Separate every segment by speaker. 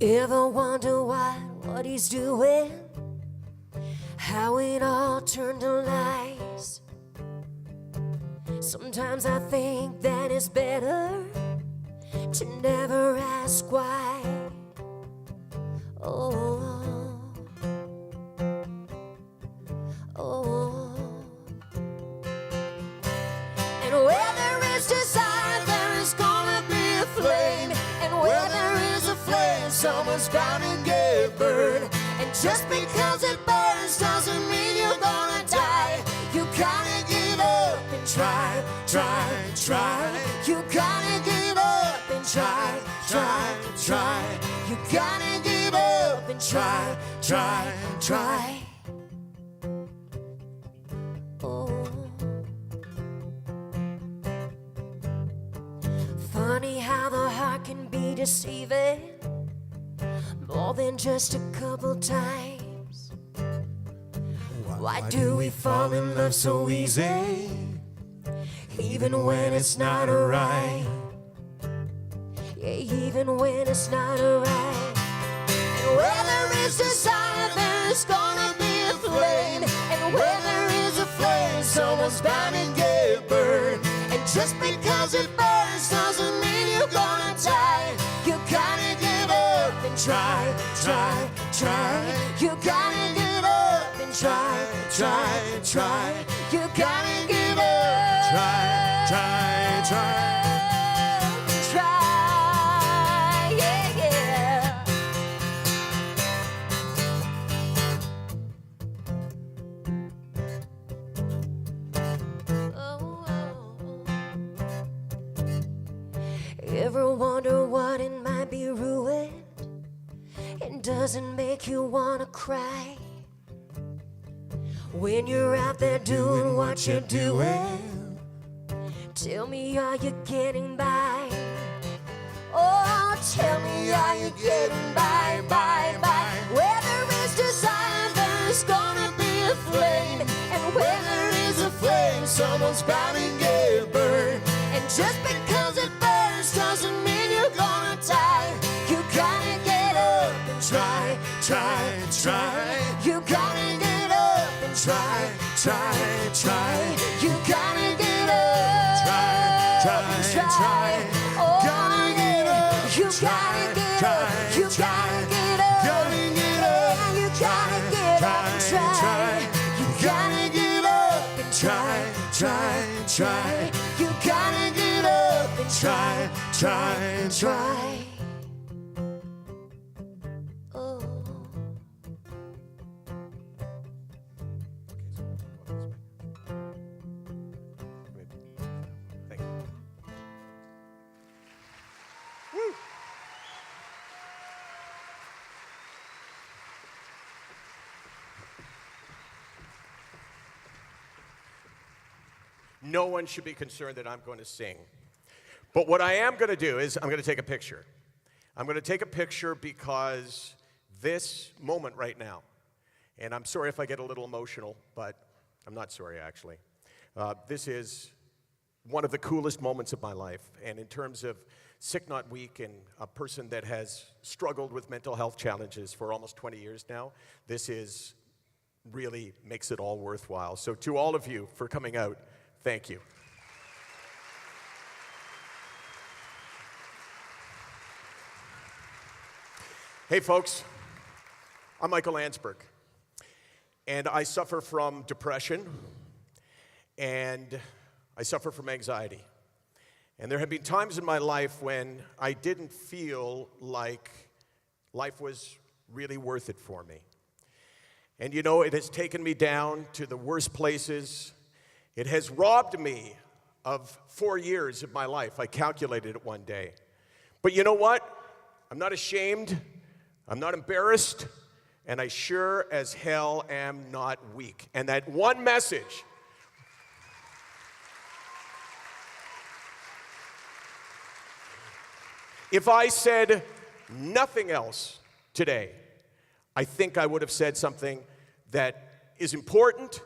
Speaker 1: Ever wonder what he's doing? How it all turned to lies. Sometimes I think that it's better to never ask why. Oh, oh. And where there is desire, there is gonna be a flame. And where there is a flame, someone's bound to get burned. And just because it burns doesn't mean you're gonna die. You gotta give up and try, try, try. You gotta give up and try, try, try. You gotta give up and try, try, try. Oh. Funny how the heart can be deceiving more than just a couple times. Why do we fall in love so easy, even when it's not right? Yeah, even when it's not right. And where there is desire, there's gonna be a flame. And where there is a flame, someone's bound to get burned. And just because it burns doesn't mean you're gonna die. You gotta give up and try, try, try. You gotta give up and try, try, try. You gotta give up.
Speaker 2: Try, try, try.
Speaker 1: Try, yeah, yeah. Oh, oh. Ever wonder what it might be ruined? It doesn't make you wanna cry when you're out there doing what you're doing. Tell me, are you getting by? Oh, tell me, are you getting by, by, by? Where there is desire, there's gonna be a flame. And where there is a flame, someone's bound to get burned. And just because it burns doesn't mean you're gonna die. You gotta get up and try, try, try. You gotta get up and try, try, try. You gotta get up.
Speaker 2: Try, try, try.
Speaker 1: Oh,
Speaker 2: Gotta get up.
Speaker 1: you gotta get up. You gotta get up.
Speaker 2: Gotta get up.
Speaker 1: Yeah, you gotta get up and try. You gotta get up and try, try, try. You gotta get up and try, try, try. Oh.
Speaker 2: Thank you. No one should be concerned that I'm going to sing. But what I am going to do is I'm going to take a picture. I'm going to take a picture because this moment right now, and I'm sorry if I get a little emotional, but I'm not sorry actually. This is one of the coolest moments of my life. And in terms of Sick Not Weak and a person that has struggled with mental health challenges for almost 20 years now, this is really makes it all worthwhile. So to all of you for coming out, thank you. Hey folks, I'm Michael Landsberg, and I suffer from depression, and I suffer from anxiety. And there have been times in my life when I didn't feel like life was really worth it for me. And you know, it has taken me down to the worst places. It has robbed me of 4 years of my life. I calculated it one day. But you know what? I'm not ashamed. I'm not embarrassed. And I sure as hell am not weak. And that one message, if I said nothing else today, I think I would have said something that is important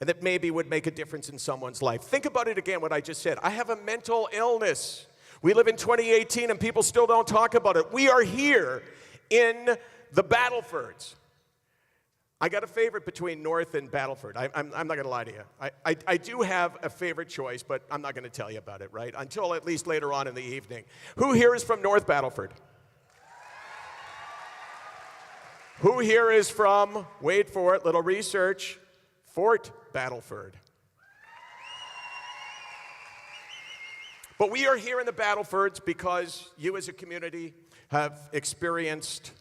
Speaker 2: and that maybe would make a difference in someone's life. Think about it again, what I just said. I have a mental illness. We live in 2018 and people still don't talk about it. We are here in the Battlefords. I got a favorite between North and Battleford. I'm not going to lie to you. I do have a favorite choice, but I'm not going to tell you about it, right? Until at least later on in the evening. Who here is from North Battleford? Who here is from, wait for it, little research, Fort Battleford? But we are here in the Battlefords because you as a community have experienced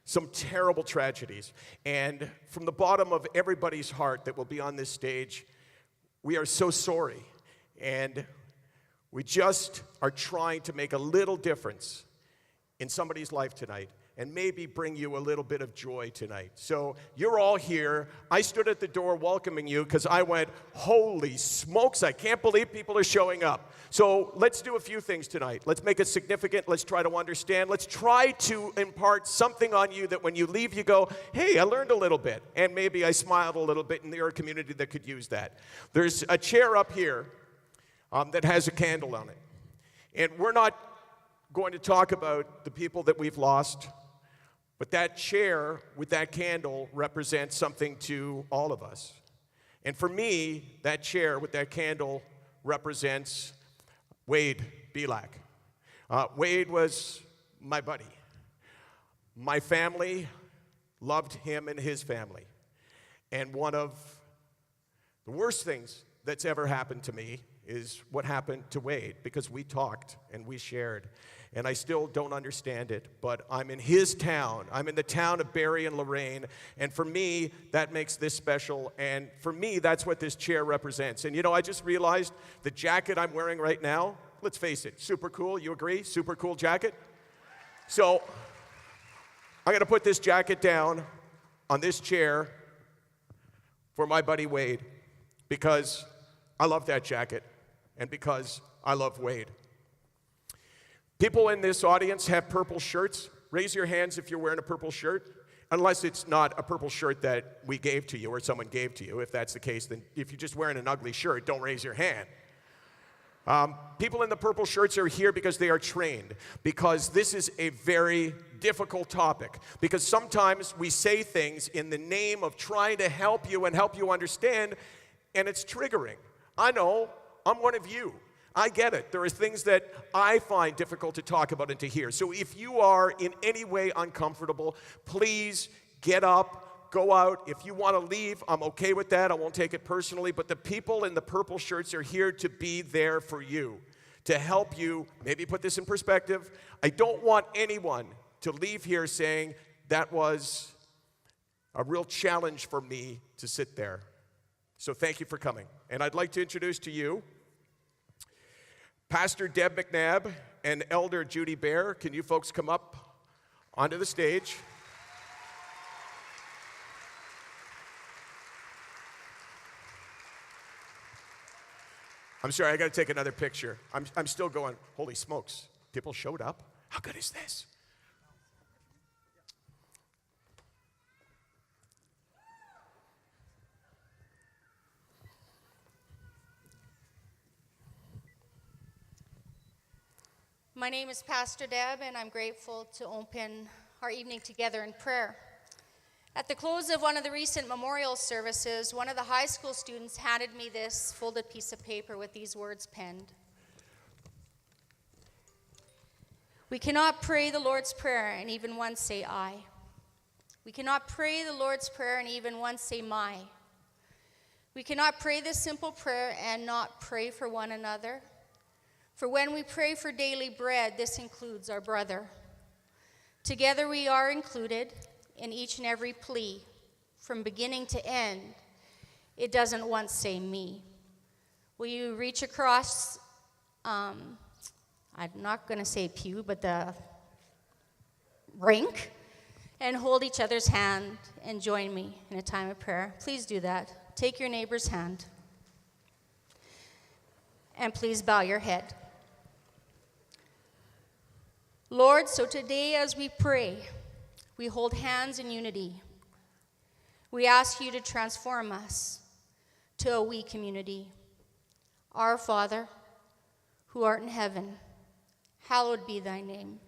Speaker 2: some terrible tragedies. And from the bottom of everybody's heart that will be on this stage, we are so sorry. And we just are trying to make a little difference in somebody's life tonight and maybe bring you a little bit of joy tonight. So you're all here. I stood at the door welcoming you because I went, holy smokes, I can't believe people are showing up. So let's do a few things tonight. Let's make it significant. Let's try to understand. Let's try to impart something on you that when you leave, you go, hey, I learned a little bit. And maybe I smiled a little bit in your community that could use that. There's a chair up here that has a candle on it. And we're not going to talk about the people that we've lost, but that chair with that candle represents something to all of us. And for me, that chair with that candle represents Wade Belak. Wade was my buddy. My family loved him and his family. And one of the worst things that's ever happened to me is what happened to Wade, because we talked and we shared. And I still don't understand it, but I'm in his town. I'm in the town of Barrie and Lorraine, and for me, that makes this special, and for me, that's what this chair represents. And you know, I just realized the jacket I'm wearing right now, let's face it, super cool, you agree? Super cool jacket? So, I'm gonna put this jacket down on this chair for my buddy Wade, because I love that jacket, and because I love Wade. People in this audience have purple shirts. Raise your hands if you're wearing a purple shirt, unless it's not a purple shirt that we gave to you or someone gave to you. If that's the case, then if you're just wearing an ugly shirt, don't raise your hand. People in the purple shirts are here because they are trained, because this is a very difficult topic, because sometimes we say things in the name of trying to help you and help you understand, and it's triggering. I know, I'm one of you. I get it. There are things that I find difficult to talk about and to hear. So if you are in any way uncomfortable, please get up, go out. If you want to leave, I'm okay with that. I won't take it personally. But the people in the purple shirts are here to be there for you, to help you. Maybe put this in perspective. I don't want anyone to leave here saying that was a real challenge for me to sit there. So thank you for coming. And I'd like to introduce to you Pastor Deb McNabb and Elder Judy Bear. Can you folks come up onto the stage? I'm sorry, I got to take another picture. I'm still going, holy smokes, people showed up? How good is this?
Speaker 3: My name is Pastor Deb, and I'm grateful to open our evening together in prayer. At the close of one of the recent memorial services, one of the high school students handed me this folded piece of paper with these words penned. We cannot pray the Lord's Prayer and even once say I. We cannot pray the Lord's Prayer and even once say my. We cannot pray this simple prayer and not pray for one another. For when we pray for daily bread, this includes our brother. Together we are included in each and every plea, from beginning to end. It doesn't once say me. Will you reach across, I'm not going to say pew, but the rink, and hold each other's hand and join me in a time of prayer? Please do that. Take your neighbor's hand. And please bow your head. Lord, so today as we pray, we hold hands in unity. We ask you to transform us to a we community. Our Father, who art in heaven, hallowed be thy name.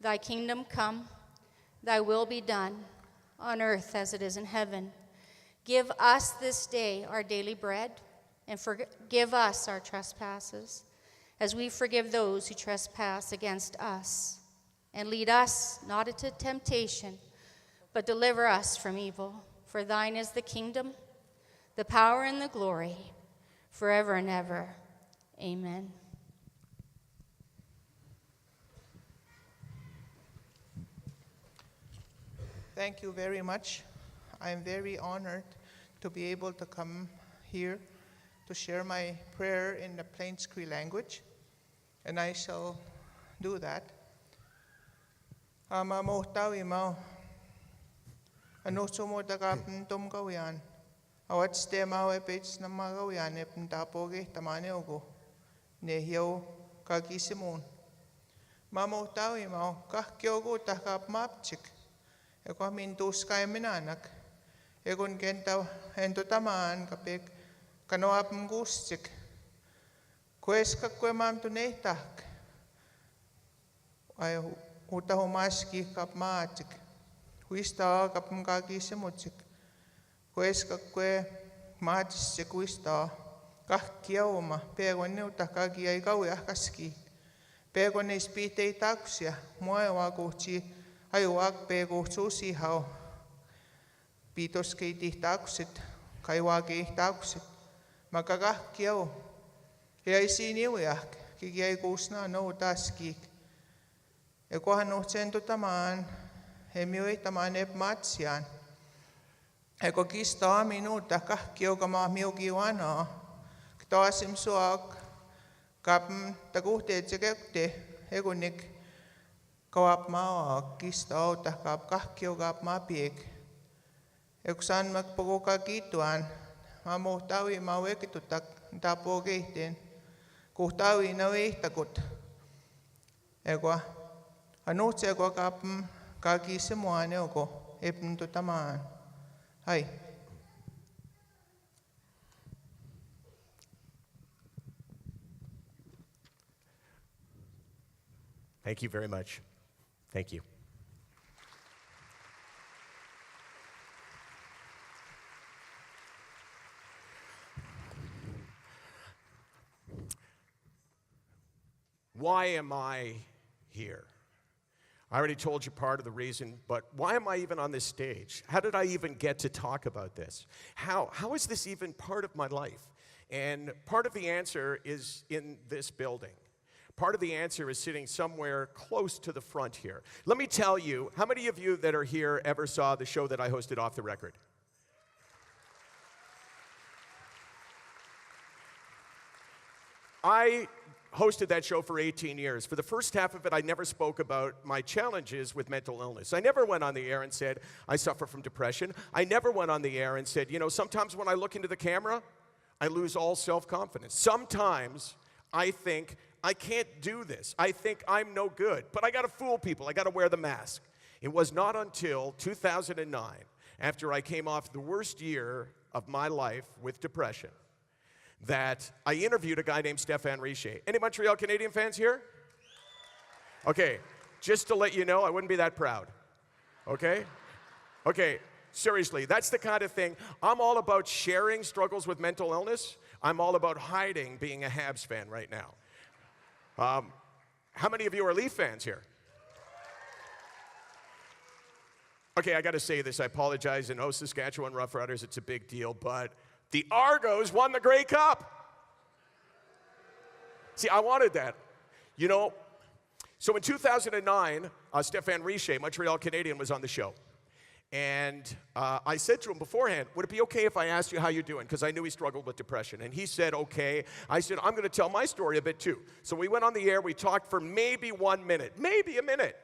Speaker 3: Thy kingdom come, thy will be done, on earth as it is in heaven. Give us this day our daily bread, and forgive us our trespasses, as we forgive those who trespass against us. And lead us not into temptation, but deliver us from evil. For thine is the kingdom, the power, and the glory, forever and ever. Amen.
Speaker 4: Thank you very much. I'm very honored to be able to come here to share my prayer in the Plains Cree language, and I shall do that. Ama mo tawi mau. Ano sumo takapn tum kawian. Awat ste mau epits na magawian epn tapoge tamane ogo. Nehiyo kakisimon. Mamo tawi mau kahkyogo takap mapchik. Eko mintus kay minanak. Ekon kenta ento tamaan kapek kanoap mgustik. Kwes kakwe mam tunehtak. Ay uta humaski kap maatik. Huista kap mkaki semutik. Kwes kakwe maatisik huista. Kahkiauma pegon neuta kaki ay kawi ahkaski. Pegon ei spitei taksia. Moewa kuhti aiwak pego susi hau. Pitos keiti taksit. Kaiwaki taksit. Makakahkiau. Ja isiniujak. Kiki ei kuusna no taskik. Ja kohan uhtsentu tamaan. Hemioi tamaan ep matsiaan. Eko kistaa minuuta kahkiuka maa miuki vanaa. Ktoasim suak. Kapm takuhteet se kekte. Ekunik. Kawap maa kistaa ota kap kahkiuka maa piek. Eksan makpokuka kituan. Maa muhtawi maa wekitutak tapo kehteen. Kuhtawi na wehtakut. Ekwa. Anuhtse ekwa kapm kakisemuane oko. Epn tutamaan. Hai.
Speaker 2: Thank you very much. Thank you. Why am I here? I already told you part of the reason, but why am I even on this stage? How did I even get to talk about this? How is this even part of my life? And part of the answer is in this building. Part of the answer is sitting somewhere close to the front here. Let me tell you, how many of you that are here ever saw the show that I hosted, Off the Record? I hosted that show for 18 years. For the first half of it, I never spoke about my challenges with mental illness. I never went on the air and said, I suffer from depression. I never went on the air and said, you know, sometimes when I look into the camera, I lose all self-confidence. Sometimes I think, I can't do this. I think I'm no good. But I got to fool people. I got to wear the mask. It was not until 2009, after I came off the worst year of my life with depression, that I interviewed a guy named Stéphane Richer. Any Montreal Canadian fans here? Okay, just to let you know, I wouldn't be that proud. Okay? Okay, seriously, that's the kind of thing. I'm all about sharing struggles with mental illness. I'm all about hiding being a Habs fan right now. How many of you are Leaf fans here? Okay, I got to say this. I apologize. I know Saskatchewan Roughriders, it's a big deal, but the Argos won the Grey Cup. See, I wanted that. You know, so in 2009, Stéphane Richer, Montreal Canadian, was on the show. And I said to him beforehand, would it be okay if I asked you how you're doing? Because I knew he struggled with depression. And he said, okay. I said, I'm going to tell my story a bit too. So we went on the air. We talked for maybe 1 minute, maybe a minute.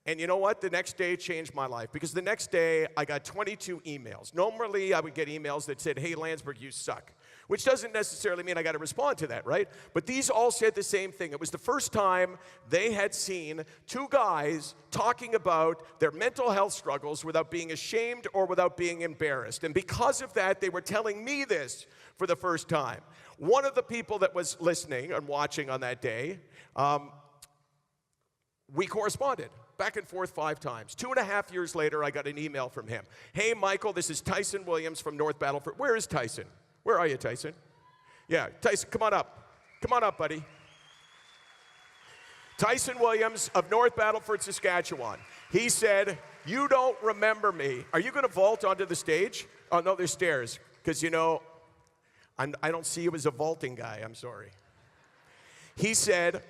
Speaker 2: And you know what? The next day changed my life. Because the next day, I got 22 emails. Normally, I would get emails that said, hey, Landsberg, you suck. Which doesn't necessarily mean I got to respond to that, right? But these all said the same thing. It was the first time they had seen two guys talking about their mental health struggles without being ashamed or without being embarrassed. And because of that, they were telling me this for the first time. One of the people that was listening and watching on that day we corresponded back and forth 5 times. 2.5 years later, I got an email from him. Hey, Michael, this is Tyson Williams from North Battleford. Where is Tyson? Where are you, Tyson? Yeah, Tyson, come on up. Come on up, buddy. Tyson Williams of North Battleford, Saskatchewan. He said, you don't remember me. Are you going to vault onto the stage? Oh, no, there's stairs. Because, you know, I don't see you as a vaulting guy. I'm sorry. He said,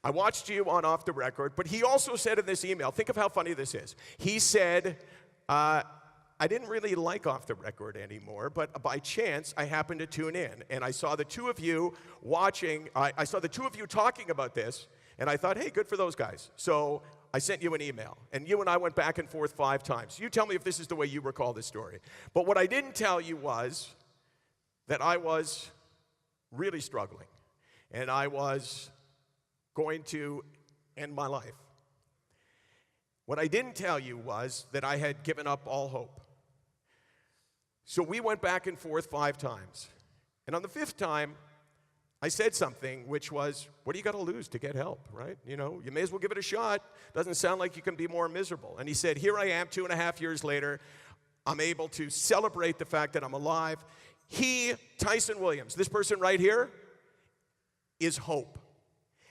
Speaker 2: I watched you on Off the Record, but he also said in this email, think of how funny this is. He said, I didn't really like Off the Record anymore, but by chance, I happened to tune in, and I saw the two of you watching, I saw the two of you talking about this, and I thought, hey, good for those guys. So I sent you an email, and you and I went back and forth 5 times. You tell me if this is the way you recall this story. But what I didn't tell you was that I was really struggling, and I was going to end my life. What I didn't tell you was that I had given up all hope. So we went back and forth 5 times. And on the 5th time, I said something which was, what do you got to lose to get help, right? You know, you may as well give it a shot. Doesn't sound like you can be more miserable. And he said, here I am 2.5 years later. I'm able to celebrate the fact that I'm alive. He, Tyson Williams, this person right here, is hope.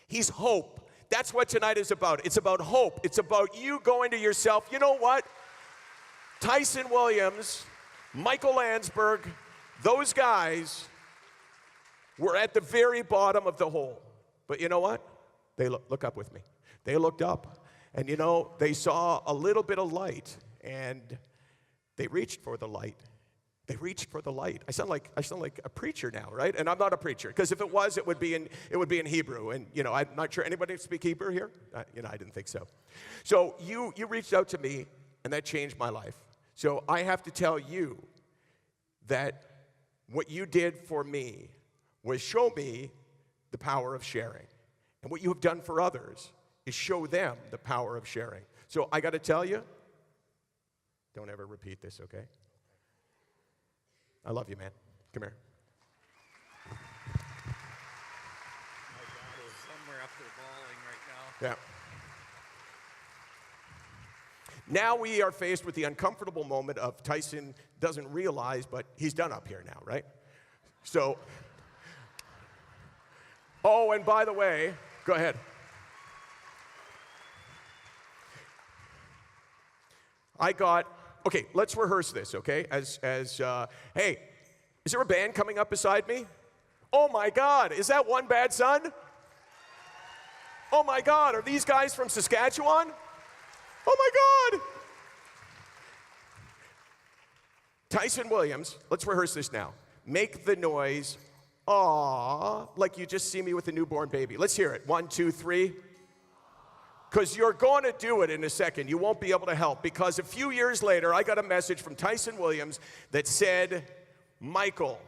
Speaker 2: He's hope. That's what tonight is about. It's about hope. It's about you going to yourself, you know what? Tyson Williams, Michael Landsberg, those guys were at the very bottom of the hole. But you know what? They look up with me. They looked up, and you know, they saw a little bit of light, and they reached for the light. They reached for the light. I sound like a preacher now, right? And I'm not a preacher, because if it was, it would be in Hebrew. And you know, I'm not sure anybody speak Hebrew here. You know, I didn't think so. So you reached out to me, and that changed my life. So I have to tell you that what you did for me was show me the power of sharing, and what you have done for others is show them the power of sharing. So I got to tell you, don't ever repeat this, okay? I love you, man. Come here.
Speaker 5: My daughter is somewhere up there bawling right now.
Speaker 2: Yeah. Now we are faced with the uncomfortable moment of Tyson doesn't realize, but he's done up here now, right? So, oh, and by the way, go ahead. Okay, let's rehearse this, okay? Hey, is there a band coming up beside me? Oh my God, is that One Bad Son? Oh my God, are these guys from Saskatchewan? Oh my God. Tyson Williams, let's rehearse this now. Make the noise, aww, like you just see me with a newborn baby. Let's hear it. 1, 2, 3. Because you're going to do it in a second. You won't be able to help. Because a few years later, I got a message from Tyson Williams that said, Michael,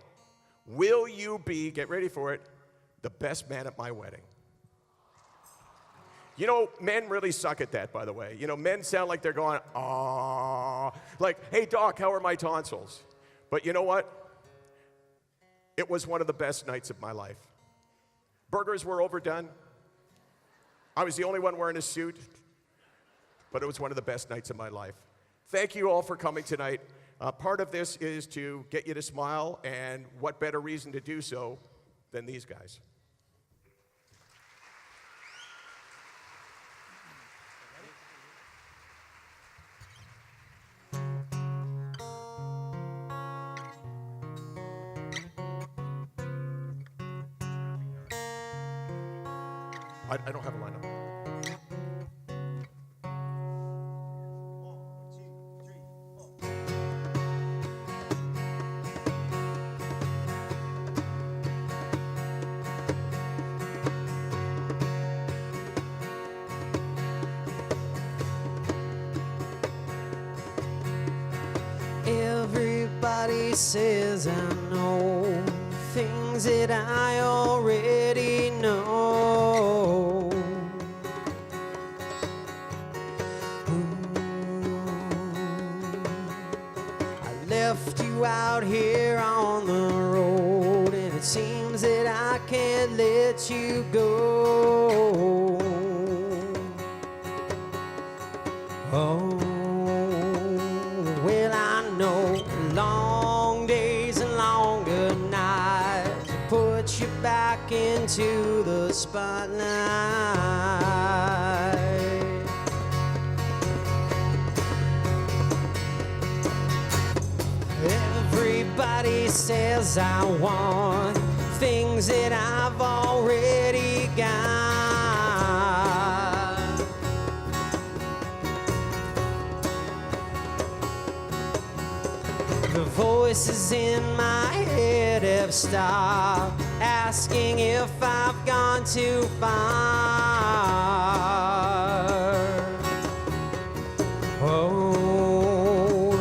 Speaker 2: will you be, get ready for it, the best man at my wedding? You know, men really suck at that, by the way. You know, men sound like they're going, aww. Like, hey, doc, how are my tonsils? But you know what? It was one of the best nights of my life. Burgers were overdone. I was the only one wearing a suit, but it was one of the best nights of my life. Thank you all for coming tonight. Part of this is to get you to smile, and what better reason to do so than these guys. I don't have a lineup.
Speaker 1: Everybody says I know things that I already know. I left you out here on the road, and it seems that I can't let you go. Oh, well, I know long days and longer nights put you back into the spotlight. Everybody says I want things that I've already got. The voices in my head have stopped asking if I've gone too far. Oh,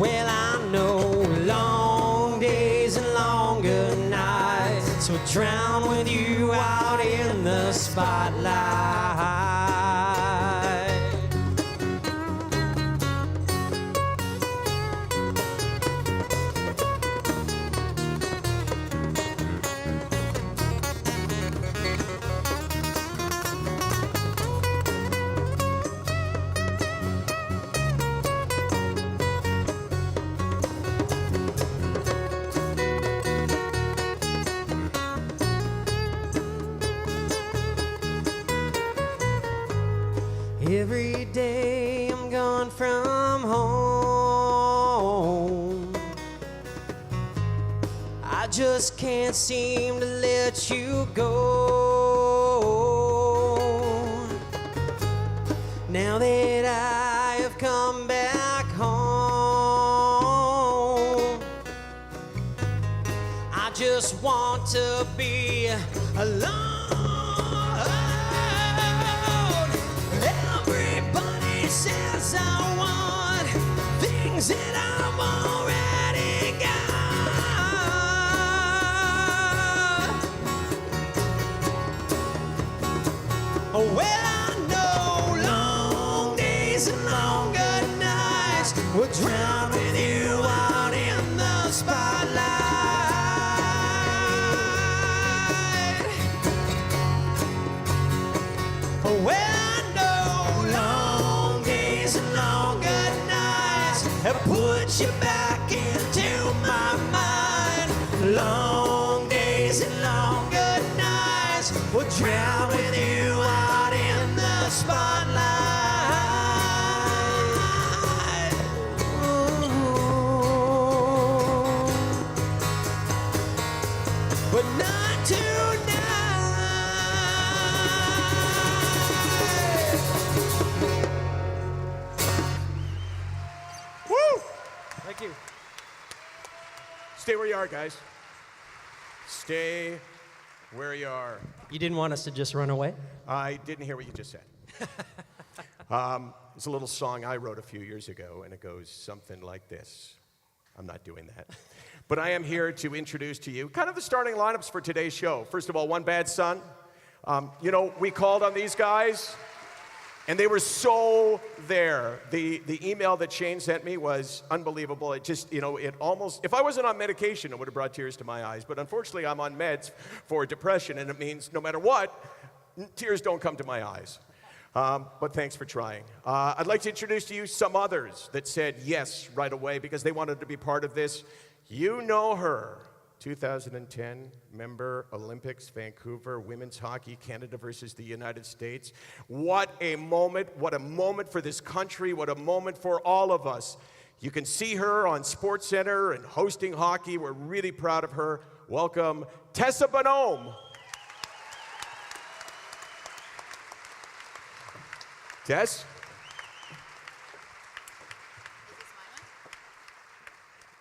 Speaker 1: well, I know long days and longer nights will drown with you out in the spotlight. Every day I'm gone from home, I just can't seem to let you go. Now that I have come back home, I just want to be alone. Everybody says I want things that I've already got. Oh, well, I know long days and longer nights will drown with you out in the spotlight. Oh, well, and put you back into my mind. Long days and longer nights will drown with you out in the spotlight. Ooh. But not tonight. Thank you.
Speaker 2: Stay where you are, guys. Stay where you are.
Speaker 1: You didn't want us to just run away?
Speaker 2: I didn't hear what you just said. It's a little song I wrote a few years ago, and it goes something like this. I'm not doing that. But I am here to introduce to you kind of the starting lineups for today's show. First of all, One Bad Son. You know, we called on these guys, and they were so there. The email that Shane sent me was unbelievable. It just, you know, it almost, if I wasn't on medication, it would have brought tears to my eyes. But unfortunately, I'm on meds for depression, and it means no matter what, tears don't come to my eyes. But thanks for trying. I'd like to introduce to you some others that said yes right away because they wanted to be part of this. You know her. 2010 member, Olympics, Vancouver, women's hockey, Canada versus the United States. What a moment for this country, what a moment for all of us. You can see her on SportsCenter and hosting hockey. We're really proud of her. Welcome, Tessa Bonhomme. Tess?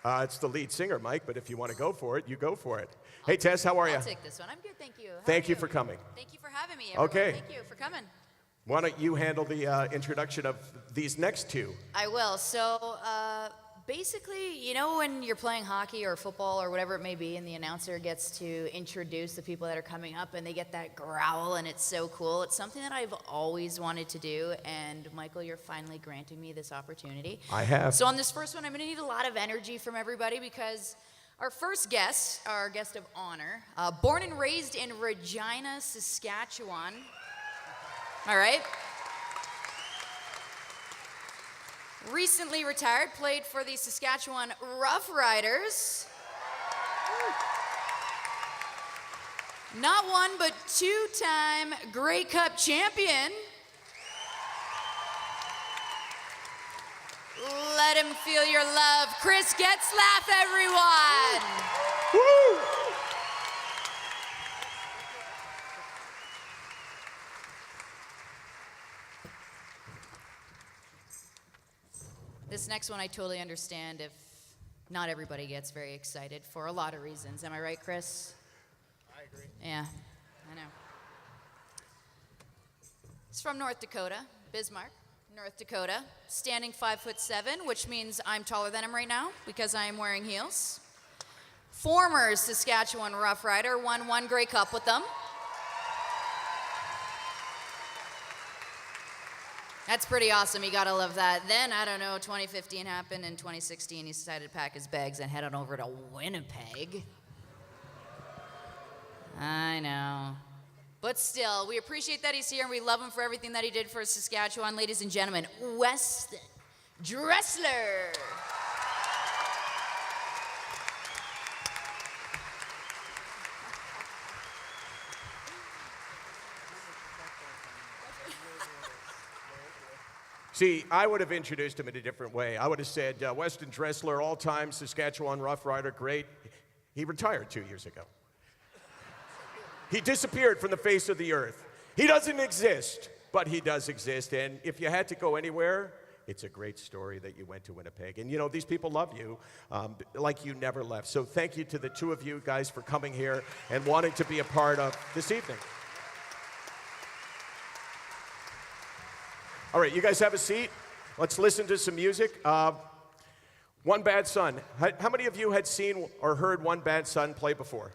Speaker 2: It's the lead singer, Mike, but if you want to go for it, you go for it. Hey, Tess, how are you?
Speaker 6: I'll take this one. I'm good, thank you.
Speaker 2: Thank you for coming.
Speaker 6: Thank you for having me, everyone.
Speaker 2: Okay.
Speaker 6: Thank you for coming.
Speaker 2: Why don't you handle the introduction of these next two?
Speaker 6: I will. So, basically, you know when you're playing hockey or football or whatever it may be, and the announcer gets to introduce the people that are coming up, and they get that growl, and it's so cool. It's something that I've always wanted to do, and Michael, you're finally granting me this opportunity.
Speaker 2: I have.
Speaker 6: So on this first one, I'm going to need a lot of energy from everybody because our first guest, our guest of honor, born and raised in Regina, Saskatchewan. All right. recently retired, played for the Saskatchewan Roughriders. Not one, but two-time Grey Cup champion. Let him feel your love. Chris Getzlaff, everyone.
Speaker 2: Woo!
Speaker 6: This next one I totally understand if not everybody gets very excited for a lot of reasons. Am I right, Chris?
Speaker 5: I agree.
Speaker 6: Yeah, I know. It's from North Dakota, Bismarck, North Dakota. Standing 5'7", which means I'm taller than him right now because I am wearing heels. Former Saskatchewan Roughrider, won one Grey Cup with them. That's pretty awesome. You gotta love that. Then, I don't know, 2015 happened. In 2016, he decided to pack his bags and head on over to Winnipeg. I know. But still, we appreciate that he's here and we love him for everything that he did for Saskatchewan. Ladies and gentlemen, Weston Dressler.
Speaker 2: See, I would have introduced him in a different way. I would have said, Weston Dressler, all-time Saskatchewan Roughrider, great. He retired 2 years ago. He disappeared from the face of the earth. He doesn't exist, but he does exist. And if you had to go anywhere, it's a great story that you went to Winnipeg. And, you know, these people love you like you never left. So thank you to the two of you guys for coming here and wanting to be a part of this evening. All right, you guys have a seat. Let's listen to some music. One Bad Son. How many of you had seen or heard One Bad Son play before?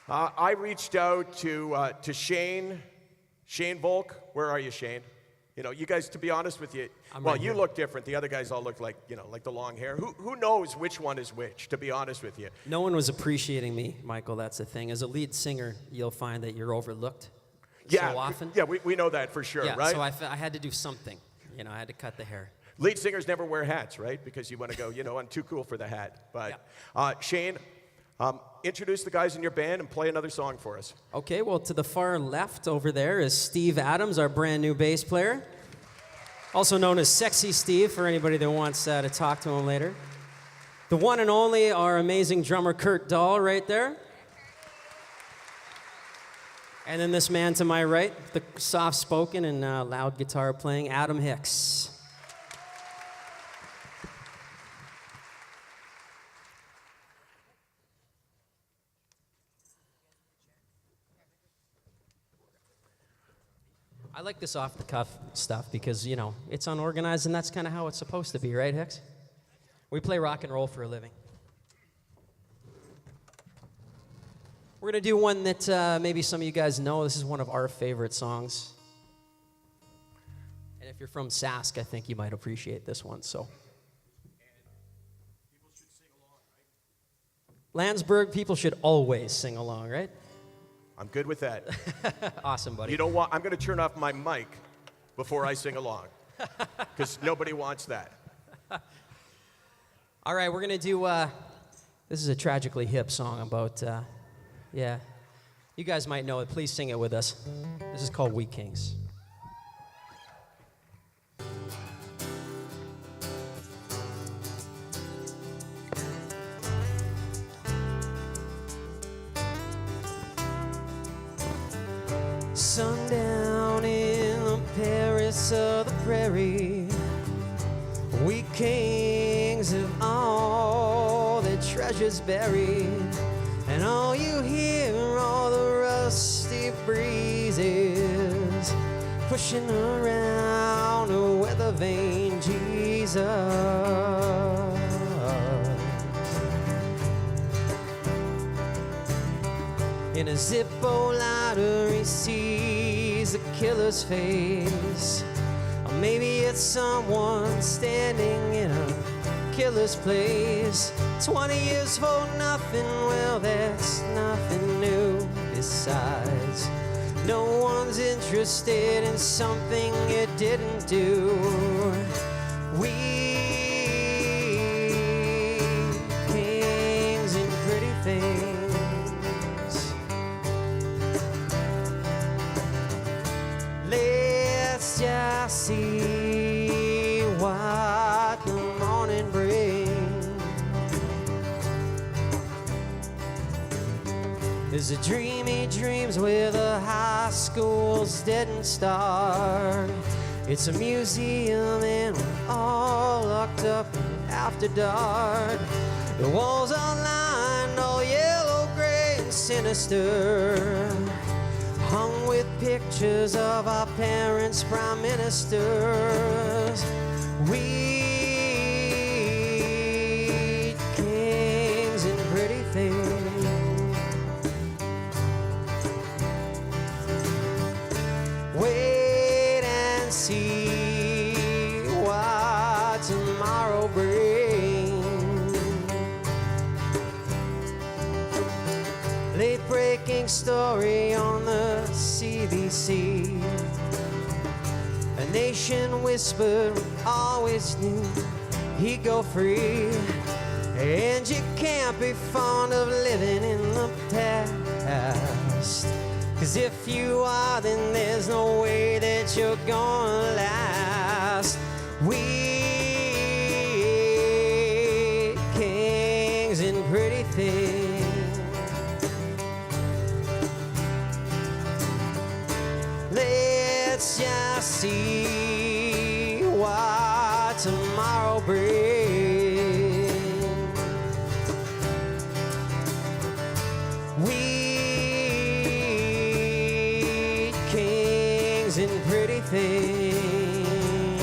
Speaker 2: I reached out to Shane Volk. Where are you, Shane? You know, you guys, to be honest with you, well, you look different. The other guys all look like, you know, like the long hair. Who knows which one is which, to be honest with you?
Speaker 7: No one was appreciating me, Michael, that's the thing. As a lead singer, you'll find that you're overlooked so often.
Speaker 2: Yeah, we know that for sure,
Speaker 7: yeah,
Speaker 2: right?
Speaker 7: so I had to do something. You know, I had to cut the hair.
Speaker 2: Lead singers never wear hats, right? Because you want to go, you know, I'm too cool for the hat. But Shane, introduce the guys in your band and play another song for us.
Speaker 7: Okay, well, to the far left over there is Steve Adams, our brand new bass player. Also known as Sexy Steve, for anybody that wants to talk to him later. The one and only, our amazing drummer, Kurt Dahl, right there. And then this man to my right, the soft-spoken and loud guitar playing, Adam Hicks. I like this off-the-cuff stuff because, you know, it's unorganized, and that's kind of how it's supposed to be, right, Hicks? We play rock and roll for a living. We're going to do one that maybe some of you guys know. This is one of our favorite songs. And if you're from Sask, I think you might appreciate this one, so.
Speaker 2: People should sing along, right?
Speaker 7: Landsberg, people should always sing along, right?
Speaker 2: I'm good with that.
Speaker 7: Awesome, buddy.
Speaker 2: You know what? I'm going to turn off my mic before I sing along because nobody wants that.
Speaker 7: All right, we're going to do, this is a tragically hip song about, yeah. You guys might know it. Please sing it with us. This is called We Kings. Sundown in the Paris of the prairie, we kings have all their treasures buried, and all you hear are all the rusty breezes pushing around a weather vane Jesus. In a Zippo lighter, he sees the killer's face. Or maybe it's someone standing in a killer's place. 20 years for nothing, well, that's nothing new. Besides, No one's interested in something you didn't do. We kings in pretty things. Let's just see what the morning brings. There's a dream he dreams where the high schools didn't start. It's a museum and we're all locked up after dark. The walls are lined all yellow, gray, and sinister, hung with pictures of our parents, prime ministers. We kings in pretty things. Wait and see what tomorrow brings. Late-breaking story on the CBC. A nation whispered, always knew he'd go free. And you can't be fond of living in the past. 'Cause if you are, then there's no way that you're gonna last. We kings in pretty things. Let's just see what tomorrow brings. We in pretty things.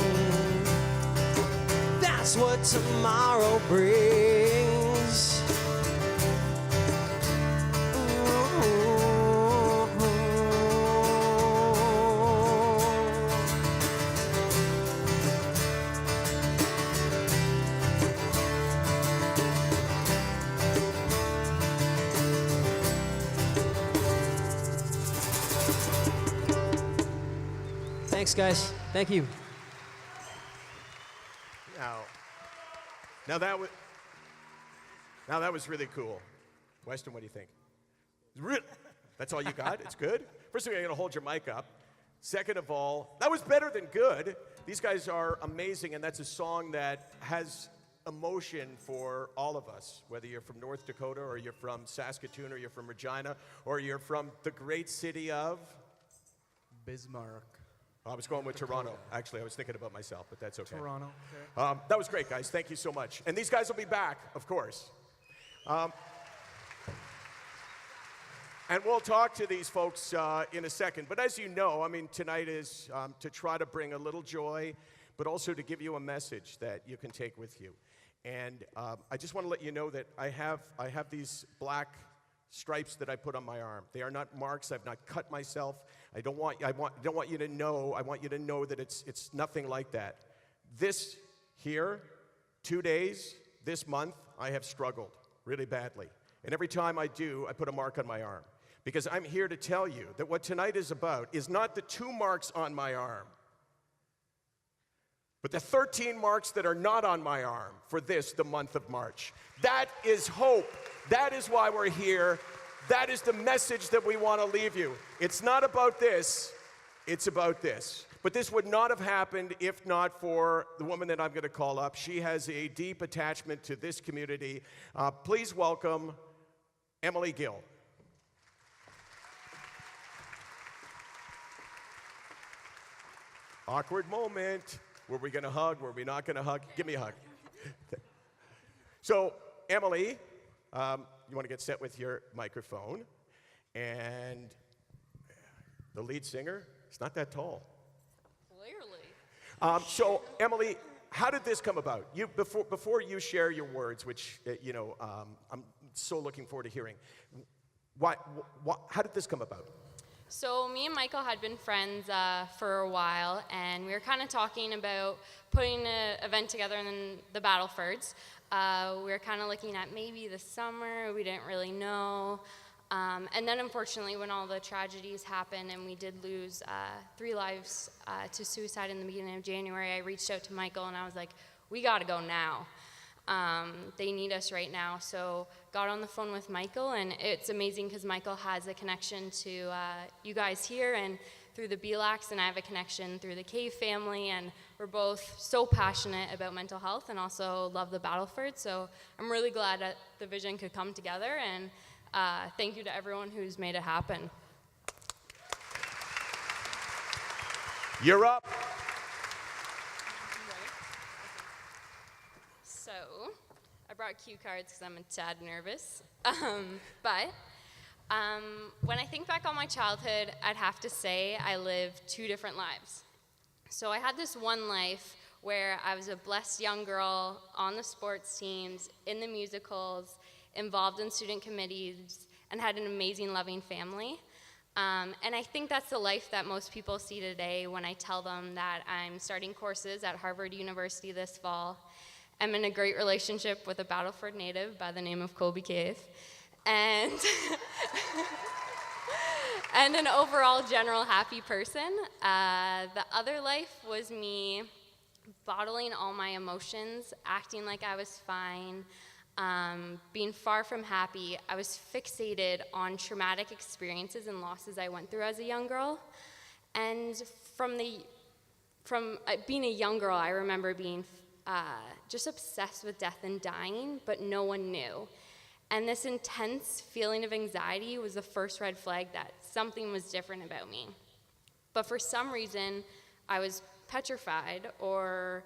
Speaker 7: That's what tomorrow brings. Thanks, guys. Thank you.
Speaker 2: Now that was really cool. Weston, what do you think? That's all you got? It's good? First of all, you're going to hold your mic up. Second of all, that was better than good. These guys are amazing, and that's a song that has emotion for all of us, whether you're from North Dakota or you're from Saskatoon or you're from Regina or you're from the great city of
Speaker 8: Bismarck.
Speaker 2: I was going with Toronto. Actually, I was thinking about myself, but that's okay.
Speaker 8: Toronto. Okay.
Speaker 2: That was great, guys. Thank you so much. And these guys will be back, of course. And we'll talk to these folks in a second. But as you know, I mean, tonight is to try to bring a little joy, but also to give you a message that you can take with you. And I just want to let you know that I have these black stripes that I put on my arm. They are not marks. I've not cut myself. I don't want you to know. I want you to know that it's nothing like that. This here, 2 days, this month, I have struggled really badly. And every time I do, I put a mark on my arm. Because I'm here to tell you that what tonight is about is not the 2 marks on my arm, but the 13 marks that are not on my arm for the month of March. That is hope. That is why we're here. That is the message that we want to leave you. It's not about this, it's about this. But this would not have happened if not for the woman that I'm going to call up. She has a deep attachment to this community. Please welcome Emily Gill. Awkward moment. Were we going to hug? Were we not going to hug? Give me a hug. So, Emily, you want to get set with your microphone. And the lead singer, it's not that tall.
Speaker 3: Clearly.
Speaker 2: So, Emily, how did this come about? Before you share your words, which, I'm so looking forward to hearing, how did this come about?
Speaker 9: So me and Michael had been friends for a while, and we were kind of talking about putting an event together in the Battlefords. We were kind of looking at maybe the summer. We didn't really know. And then unfortunately, when all the tragedies happened and we did lose 3 lives to suicide in the beginning of January, I reached out to Michael and I was like, we gotta go now. They need us right now. So got on the phone with Michael, and it's amazing because Michael has a connection to you guys here and through the BLACs, and I have a connection through the Cave family, and we're both so passionate about mental health and also love the Battleford. So I'm really glad that the vision could come together, and thank you to everyone who's made it happen.
Speaker 2: You're up.
Speaker 9: So, I brought cue cards because I'm a tad nervous. But when I think back on my childhood, I'd have to say I lived 2 different lives. So I had this one life where I was a blessed young girl on the sports teams, in the musicals, involved in student committees, and had an amazing, loving family. And I think that's the life that most people see today when I tell them that I'm starting courses at Harvard University this fall. I'm in a great relationship with a Battleford native by the name of Colby Cave. And, and an overall general happy person. The other life was me bottling all my emotions, acting like I was fine, being far from happy. I was fixated on traumatic experiences and losses I went through as a young girl. And from being a young girl, I remember being just obsessed with death and dying, but no one knew. And this intense feeling of anxiety was the first red flag that something was different about me. But for some reason, I was petrified or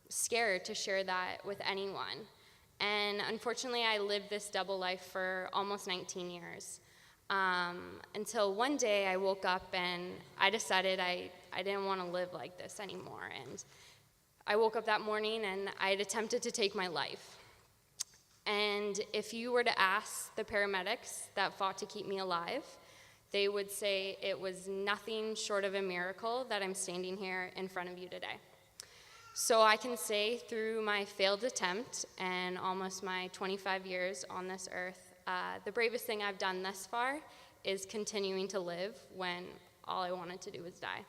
Speaker 9: scared to share that with anyone. And unfortunately, I lived this double life for almost 19 years. Until one day I woke up and I decided I didn't want to live like this anymore. And I woke up that morning and I had attempted to take my life. And if you were to ask the paramedics that fought to keep me alive, they would say it was nothing short of a miracle that I'm standing here in front of you today. So I can say through my failed attempt and almost my 25 years on this earth, the bravest thing I've done thus far is continuing to live when all I wanted to do was die.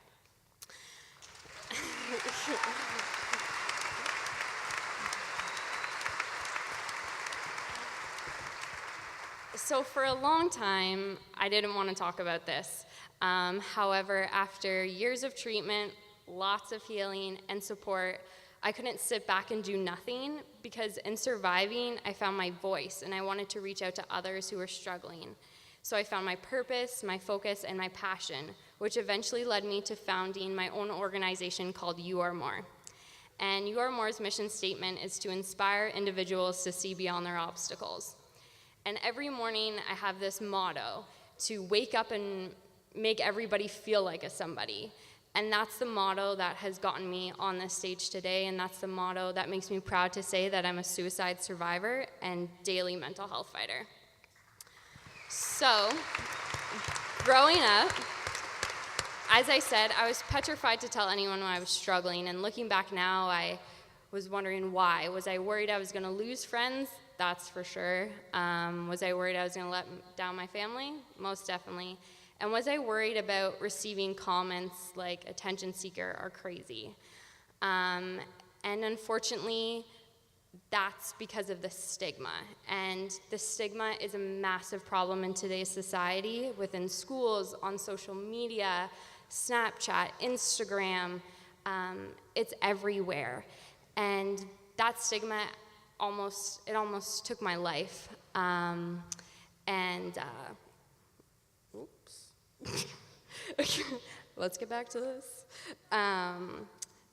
Speaker 9: So for a long time, I didn't want to talk about this. However, after years of treatment, lots of healing and support, I couldn't sit back and do nothing because in surviving, I found my voice and I wanted to reach out to others who were struggling. So I found my purpose, my focus, and my passion, which eventually led me to founding my own organization called You Are More. And You Are More's mission statement is to inspire individuals to see beyond their obstacles. And every morning I have this motto to wake up and make everybody feel like a somebody. And that's the motto that has gotten me on this stage today, and that's the motto that makes me proud to say that I'm a suicide survivor and daily mental health fighter. So, growing up, as I said, I was petrified to tell anyone when I was struggling, and looking back now, I was wondering why. Was I worried I was gonna lose friends? That's for sure. Was I worried I was gonna let down my family? Most definitely. And was I worried about receiving comments like attention seeker or crazy? And unfortunately, that's because of the stigma. And the stigma is a massive problem in today's society, within schools, on social media, Snapchat, Instagram, it's everywhere. And that stigma almost took my life. Let's get back to this.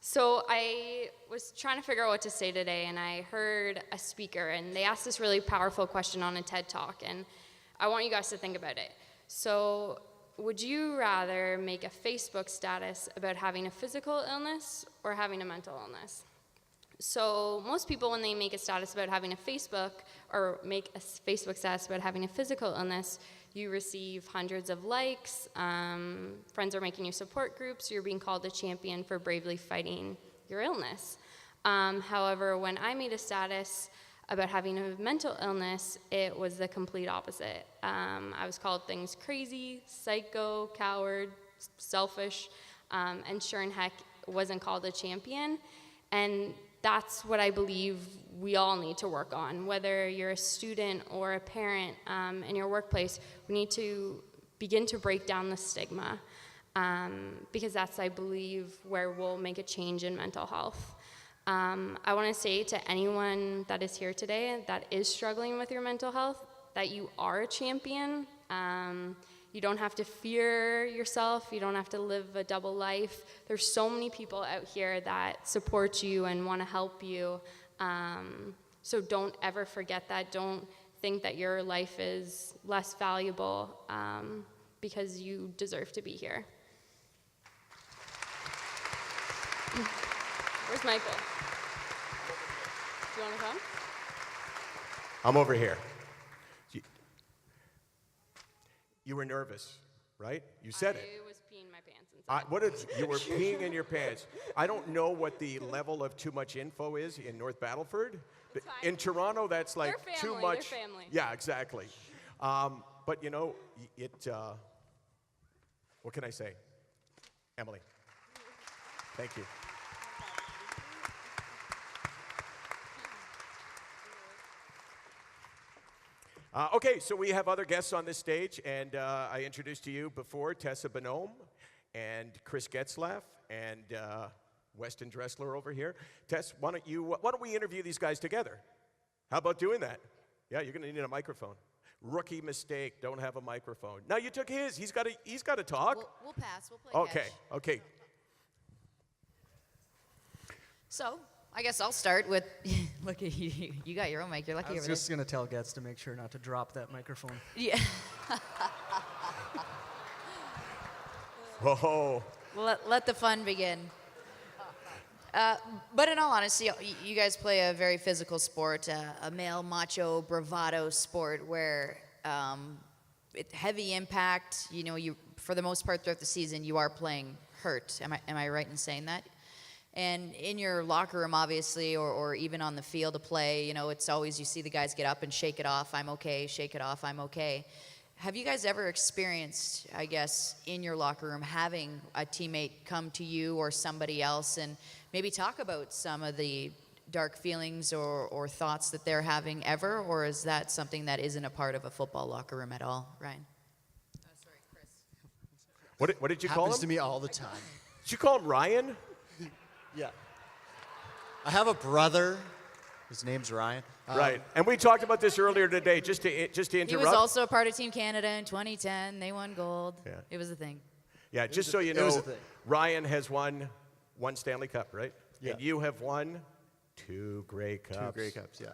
Speaker 9: So I was trying to figure out what to say today, and I heard a speaker, and they asked this really powerful question on a TED Talk, and I want you guys to think about it. So, would you rather make a Facebook status about having a physical illness or having a mental illness? So most people, when they make a status about having a Facebook, or make a Facebook status about having a physical illness, you receive hundreds of likes, friends are making you support groups, you're being called a champion for bravely fighting your illness. However, when I made a status about having a mental illness, it was the complete opposite. I was called things crazy, psycho, coward, selfish, and sure in heck wasn't called a champion. And that's what I believe we all need to work on. Whether you're a student or a parent in your workplace, we need to begin to break down the stigma, because that's, I believe, where we'll make a change in mental health. I want to say to anyone that is here today that is struggling with your mental health that you are a champion. You don't have to fear yourself. You don't have to live a double life. There's so many people out here that support you and want to help you. So don't ever forget that. Don't think that your life is less valuable, because you deserve to be here. Where's Michael? Do you want to come?
Speaker 2: I'm over here. You were nervous, right? You said it.
Speaker 9: I was peeing my pants inside.
Speaker 2: You were peeing in your pants. I don't know what the level of too much info is in North Battleford.
Speaker 9: It's fine.
Speaker 2: In Toronto, that's like
Speaker 9: They're
Speaker 2: too
Speaker 9: family,
Speaker 2: much.
Speaker 9: they're family.
Speaker 2: Yeah, exactly. But you know, what can I say? Emily, thank you. Okay, so we have other guests on this stage, and I introduced to you before Tessa Bonhomme and Chris Getzlaff and Weston Dressler over here. Tess, why don't we interview these guys together? How about doing that? Yeah, you're going to need a microphone. Rookie mistake, don't have a microphone. Now you took his. He's got to talk.
Speaker 6: We'll pass. We'll play catch.
Speaker 2: Okay.
Speaker 6: So, I guess I'll start with, look at you. You got your own mic. You're lucky
Speaker 8: I was
Speaker 6: over there.
Speaker 8: just going to tell Getz to make sure not to drop that microphone.
Speaker 6: Yeah.
Speaker 2: Whoa.
Speaker 6: Let the fun begin. But in all honesty, you guys play a very physical sport, a male macho bravado sport where heavy impact. You know, you for the most part throughout the season you are playing hurt. Am I right in saying that? And in your locker room, obviously, or even on the field of play, you know, it's always you see the guys get up and shake it off. I'm okay. Shake it off. I'm okay. Have you guys ever experienced, I guess, in your locker room having a teammate come to you or somebody else and maybe talk about some of the dark feelings or thoughts that they're having ever? Or is that something that isn't a part of a football locker room at all, Ryan?
Speaker 4: Sorry, Chris.
Speaker 2: What did you call him?
Speaker 10: Happens to me all the time.
Speaker 2: Did you call him Ryan?
Speaker 10: Yeah. I have a brother. His name's Ryan.
Speaker 2: Right. And we talked about this earlier today, just to interrupt.
Speaker 6: He was also a part of Team Canada in 2010. They won gold.
Speaker 2: Yeah.
Speaker 6: It was a thing.
Speaker 2: Yeah, just so you
Speaker 10: was
Speaker 2: know,
Speaker 10: a thing.
Speaker 2: Ryan has won one Stanley Cup, right?
Speaker 10: Yeah.
Speaker 2: And you have won 2 Grey Cups.
Speaker 10: 2 Grey Cups, yeah.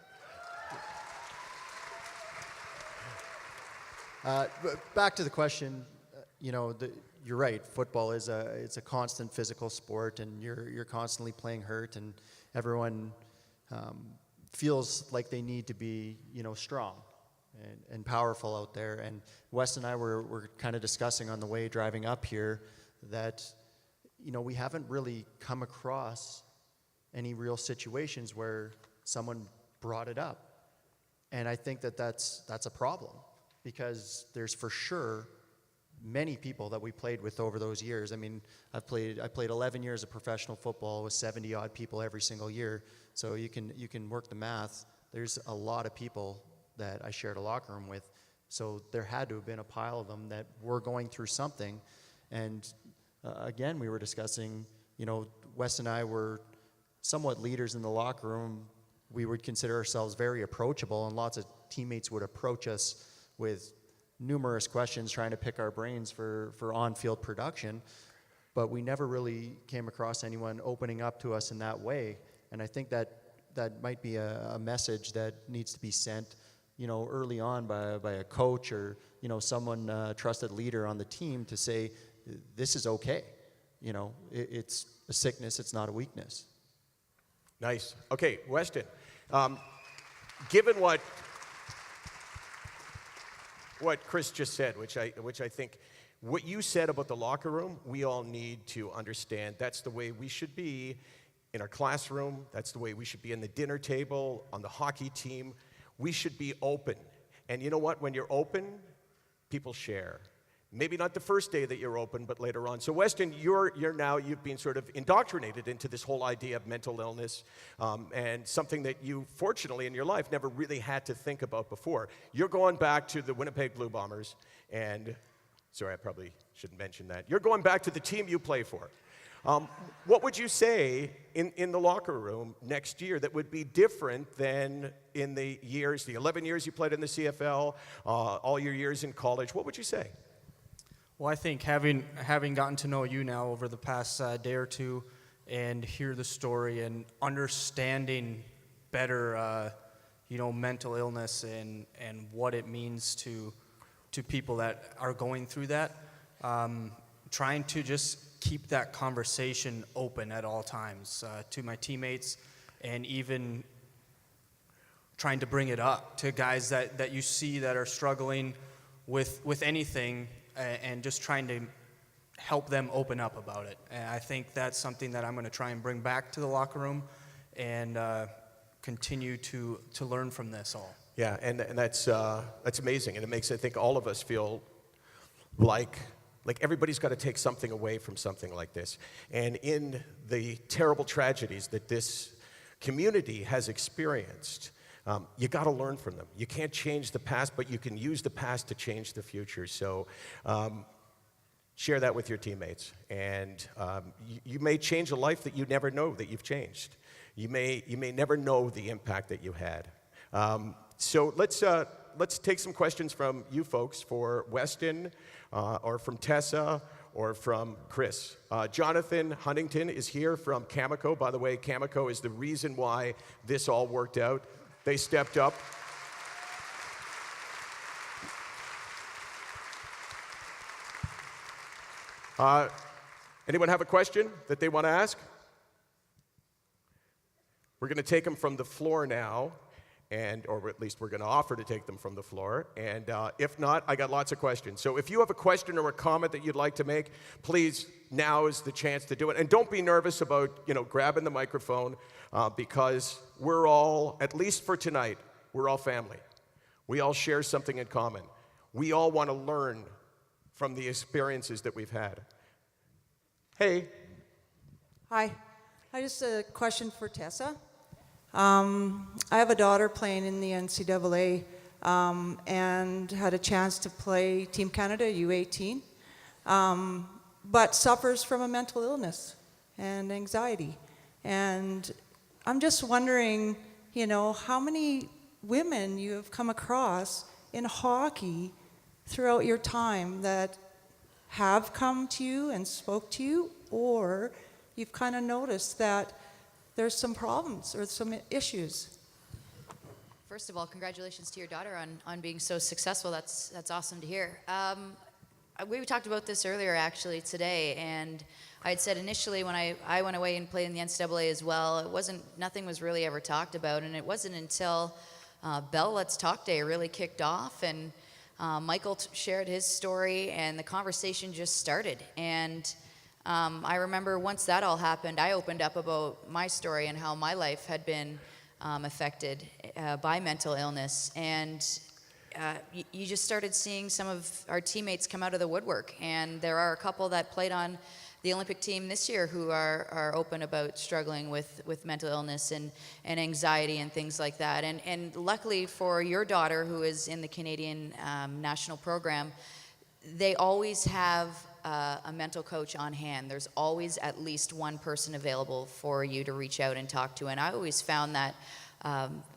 Speaker 10: But back to the question, you know, you're right. Football is it's a constant physical sport, and you're constantly playing hurt, and everyone feels like they need to be, you know, strong and powerful out there. And Wes and I were kind of discussing on the way driving up here that, you know, we haven't really come across any real situations where someone brought it up. And I think that's a problem, because there's for sure many people that we played with over those years. I mean, I played 11 years of professional football with 70 odd people every single year. So you can work the math. There's a lot of people that I shared a locker room with. So there had to have been a pile of them that were going through something. And again, we were discussing, you know, Wes and I were somewhat leaders in the locker room. We would consider ourselves very approachable, and lots of teammates would approach us with numerous questions trying to pick our brains for on-field production. But we never really came across anyone opening up to us in that way. And I think that might be a message that needs to be sent, you know, early on by a coach or, you know, someone, trusted leader on the team to say, this is okay. You know, it's a sickness, it's not a weakness.
Speaker 2: Nice. Okay, Weston, given what Chris just said, which I think, what you said about the locker room, we all need to understand that's the way we should be in our classroom. That's the way we should be in the dinner table, on the hockey team. We should be open. And you know what? When you're open, people share. Maybe not the first day that you're open, but later on. So Weston, you've been sort of indoctrinated into this whole idea of mental illness, and something that you, fortunately, in your life never really had to think about before. You're going back to the Winnipeg Blue Bombers, and, sorry, I probably shouldn't mention that. You're going back to the team you play for. What would you say in the locker room next year that would be different than in the 11 years you played in the CFL, all your years in college? What would you say?
Speaker 8: Well, I think having gotten to know you now over the past day or two and hear the story and understanding better, mental illness and what it means to people that are going through that, trying to just keep that conversation open at all times to my teammates, and even trying to bring it up to guys that you see that are struggling with anything, and just trying to help them open up about it. And I think that's something that I'm going to try and bring back to the locker room and continue to learn from this all.
Speaker 2: Yeah, and that's amazing, and it makes, I think, all of us feel like everybody's got to take something away from something like this. And in the terrible tragedies that this community has experienced, you got to learn from them. You can't change the past, but you can use the past to change the future. So share that with your teammates. And you may change a life that you never know that you've changed. You may never know the impact that you had. So let's take some questions from you folks for Weston, or from Tessa, or from Chris. Jonathan Huntington is here from Cameco. By the way, Cameco is the reason why this all worked out. They stepped up. Anyone have a question that they want to ask? We're going to take them from the floor now. Or at least we're going to offer to take them from the floor. And if not, I got lots of questions. So if you have a question or a comment that you'd like to make, please, now is the chance to do it. And don't be nervous about, grabbing the microphone, because we're all, at least for tonight, we're all family. We all share something in common. We all want to learn from the experiences that we've had. Hey.
Speaker 11: Hi. I just a question for Tessa. I have a daughter playing in the NCAA, and had a chance to play Team Canada U18, but suffers from a mental illness and anxiety. And I'm just wondering, how many women you have come across in hockey throughout your time that have come to you and spoke to you, or you've kind of noticed that there's some problems or some issues.
Speaker 6: First of all, congratulations to your daughter on being so successful. That's awesome to hear. We talked about this earlier actually today, and I had said initially when I went away and played in the NCAA as well, nothing was really ever talked about, and it wasn't until Bell Let's Talk Day really kicked off, and Michael shared his story, and the conversation just started. And I remember once that all happened, I opened up about my story and how my life had been affected by mental illness. And you just started seeing some of our teammates come out of the woodwork. And there are a couple that played on the Olympic team this year who are open about struggling with mental illness and anxiety and things like that. And luckily for your daughter, who is in the Canadian national program, they always have a mental coach on hand. There's always at least one person available for you to reach out and talk to. And I always found that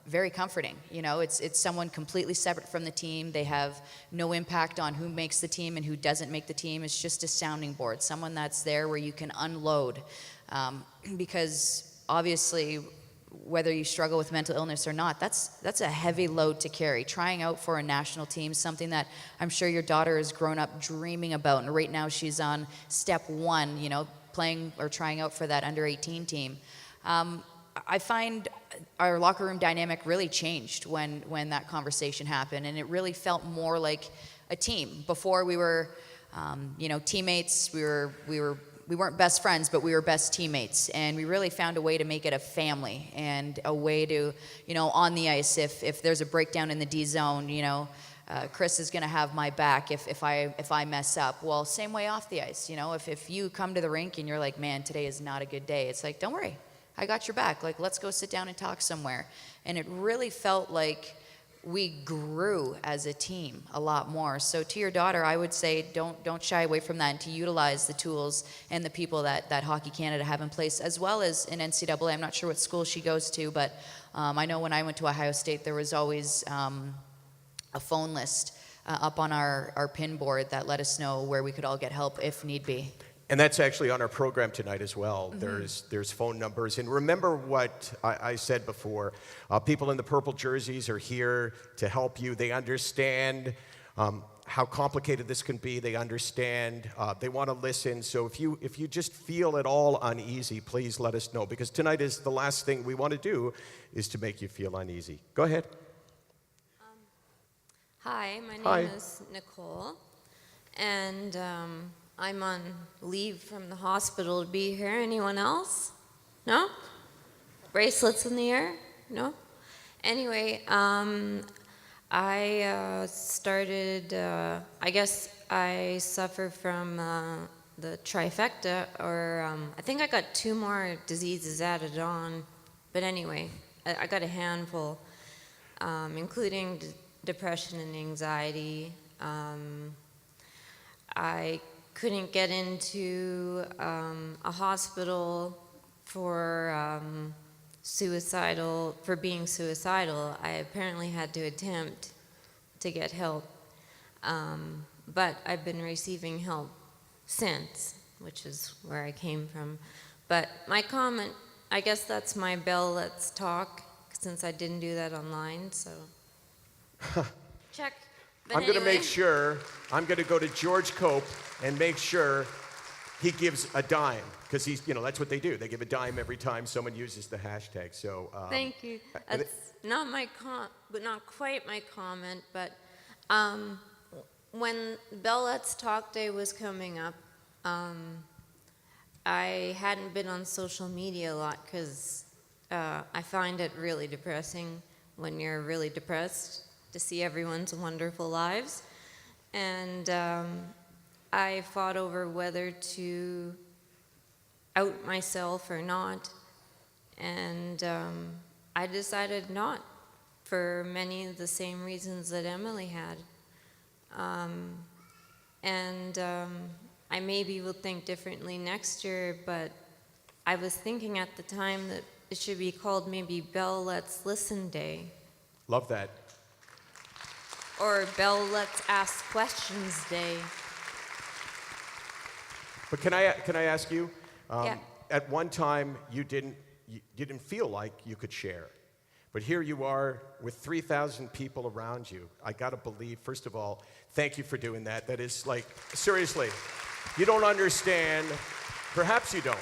Speaker 6: very comforting. It's someone completely separate from the team. They have no impact on who makes the team and who doesn't make the team. It's just a sounding board, someone that's there where you can unload. Because obviously, whether you struggle with mental illness or not, that's a heavy load to carry. Trying out for a national team, something that I'm sure your daughter has grown up dreaming about, and right now she's on step one, playing or trying out for that under-18 team. I find our locker room dynamic really changed when that conversation happened, and it really felt more like a team. Before we were, teammates. We were we weren't best friends, but we were best teammates, and we really found a way to make it a family and a way to, you know, on the ice, if there's a breakdown in the D zone, you know, Chris is going to have my back if I mess up. Well, same way off the ice, you know, if you come to the rink and you're like, man, today is not a good day, it's like, don't worry, I got your back. Like, let's go sit down and talk somewhere. And it really felt like we grew as a team a lot more. So to your daughter, I would say don't shy away from that, and to utilize the tools and the people that Hockey Canada have in place, as well as in NCAA. I'm not sure what school she goes to, but I know when I went to Ohio State, there was always a phone list up on our pin board that let us know where we could all get help if need be.
Speaker 2: And that's actually on our program tonight as well. There's phone numbers. And remember what I said before. People in the purple jerseys are here to help you. They understand how complicated this can be. They understand. They want to listen. So if you just feel at all uneasy, please let us know. Because tonight is the last thing we want to do is to make you feel uneasy. Go ahead.
Speaker 12: Hi, my name is Nicole. And I'm on leave from the hospital to be here. Anyone else? No? Bracelets in the air? No? Anyway, I started, I guess I suffer from the trifecta, or I think I got 2 more diseases added on. But anyway, I got a handful, including depression and anxiety. I couldn't get into a hospital for being suicidal. I apparently had to attempt to get help, but I've been receiving help since, which is where I came from. But my comment, I guess that's my bell, let's talk, since I didn't do that online, so check. But
Speaker 2: I'm going to make sure, I'm going to go to George Cope and make sure he gives a dime, because he's, you know, that's what they do. They give a dime every time someone uses the hashtag. So
Speaker 12: thank you. That's not but not quite my comment. But when Bell Let's Talk Day was coming up, I hadn't been on social media a lot because I find it really depressing when you're really depressed to see everyone's wonderful lives. And I fought over whether to out myself or not. And I decided not, for many of the same reasons that Emily had. I maybe will think differently next year, but I was thinking at the time that it should be called maybe Bell Let's Listen Day.
Speaker 2: Love that.
Speaker 12: Or Bell Let's Ask Questions Day.
Speaker 2: But can I ask you?
Speaker 12: Yeah.
Speaker 2: At one time, you didn't feel like you could share, but here you are with 3,000 people around you. I gotta believe. First of all, thank you for doing that. That is like, seriously, you don't understand. Perhaps you don't,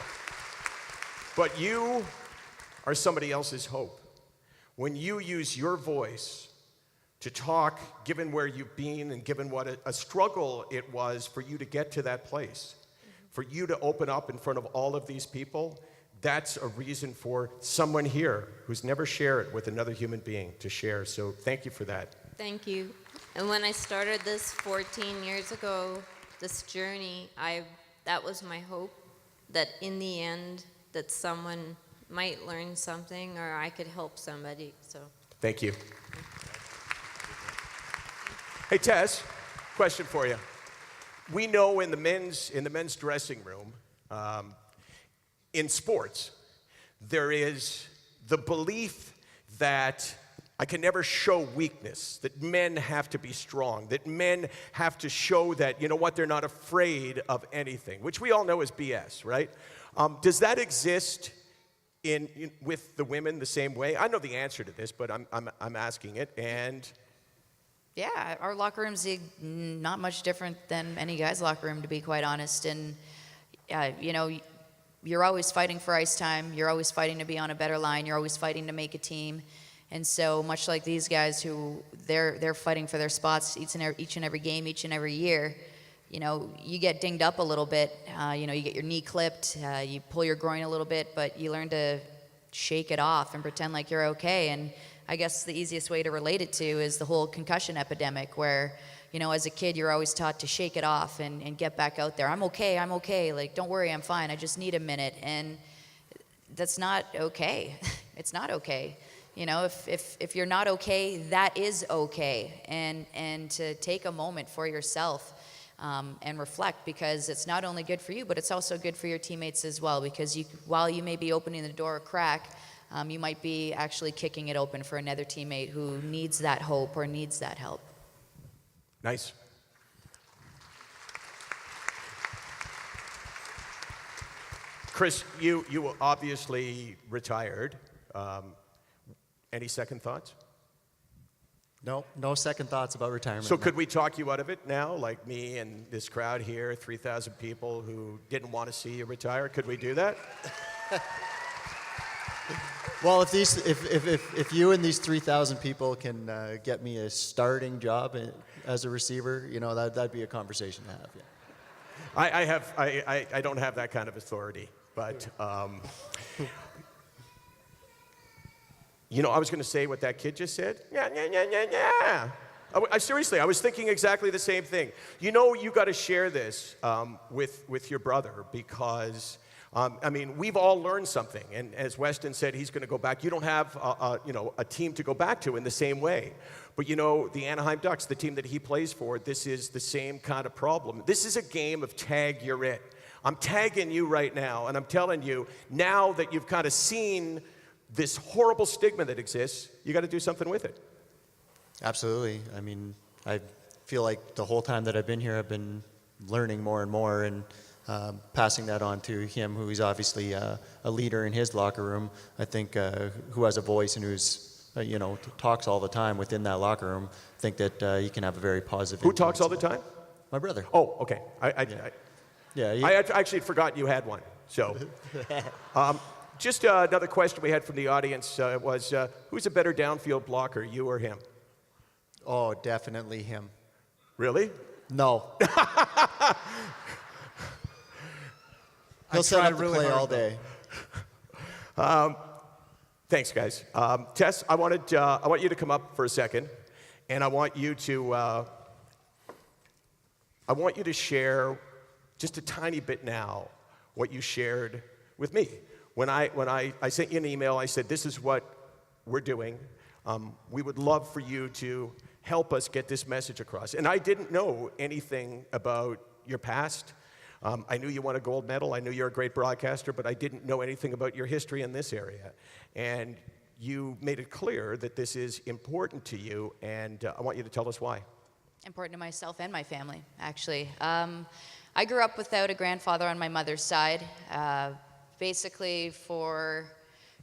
Speaker 2: but you are somebody else's hope. When you use your voice to talk, given where you've been and given what a struggle it was for you to get to that place, for you to open up in front of all of these people, that's a reason for someone here who's never shared with another human being to share. So thank you for that.
Speaker 12: Thank you. And when I started this 14 years ago, this journey, that was my hope, that in the end, that someone might learn something or I could help somebody. So
Speaker 2: thank you. Hey, Tess, question for you. We know in the men's dressing room, in sports, there is the belief that I can never show weakness, that men have to be strong, that men have to show that, you know what, they're not afraid of anything, which we all know is BS, right? Does that exist with the women the same way? I know the answer to this, but I'm asking it, and...
Speaker 6: Yeah, our locker room's not much different than any guy's locker room, to be quite honest. And, you know, you're always fighting for ice time. You're always fighting to be on a better line. You're always fighting to make a team. And so much like these guys who they're fighting for their spots each and every game, each and every year, you know, you get dinged up a little bit, you know, you get your knee clipped, you pull your groin a little bit, but you learn to shake it off and pretend like you're okay. And I guess the easiest way to relate it to is the whole concussion epidemic, where, you know, as a kid, you're always taught to shake it off and get back out there. I'm okay. Like, don't worry, I'm fine. I just need a minute. And that's not okay. It's not okay. You know, if you're not okay, that is okay. And to take a moment for yourself and reflect, because it's not only good for you, but it's also good for your teammates as well, because while you may be opening the door a crack, you might be actually kicking it open for another teammate who needs that hope or needs that help.
Speaker 2: Nice. Chris, you obviously retired. Any second thoughts?
Speaker 10: No second thoughts about retirement.
Speaker 2: So could we talk you out of it now, like me and this crowd here, 3,000 people who didn't want to see you retire? Could we do that?
Speaker 10: Well, if you and these 3,000 people can get me a starting job as a receiver, you know, that'd be a conversation to have. Yeah.
Speaker 2: I don't have that kind of authority, but you know, I was going to say what that kid just said. Yeah. Seriously, I was thinking exactly the same thing. You know, you got to share this with your brother, because I mean, we've all learned something. And as Weston said, he's going to go back. You don't have a team to go back to in the same way. But you know, the Anaheim Ducks, the team that he plays for, this is the same kind of problem. This is a game of tag, you're it. I'm tagging you right now, and I'm telling you, now that you've kind of seen this horrible stigma that exists, you got to do something with it.
Speaker 10: Absolutely. I mean, I feel like the whole time that I've been here, I've been learning more and more, and passing that on to him, who is obviously a leader in his locker room. I think who has a voice and who's you know, talks all the time within that locker room. I think that he can have a very positive.
Speaker 2: Who talks all the time?
Speaker 10: My brother.
Speaker 2: Oh, okay. I actually had forgotten you had one. So. Just another question we had from the audience was, who's a better downfield blocker, you or him?
Speaker 10: Oh, definitely him.
Speaker 2: Really?
Speaker 10: No. He'll set up the play all day.
Speaker 2: Thanks, guys. Tess, I want you to come up for a second, and I want you to share just a tiny bit now what you shared with me. When I sent you an email, I said, this is what we're doing. We would love for you to help us get this message across. And I didn't know anything about your past. I knew you won a gold medal. I knew you're a great broadcaster, but I didn't know anything about your history in this area. And you made it clear that this is important to you, and I want you to tell us why.
Speaker 6: Important to myself and my family, actually. I grew up without a grandfather on my mother's side. Basically, for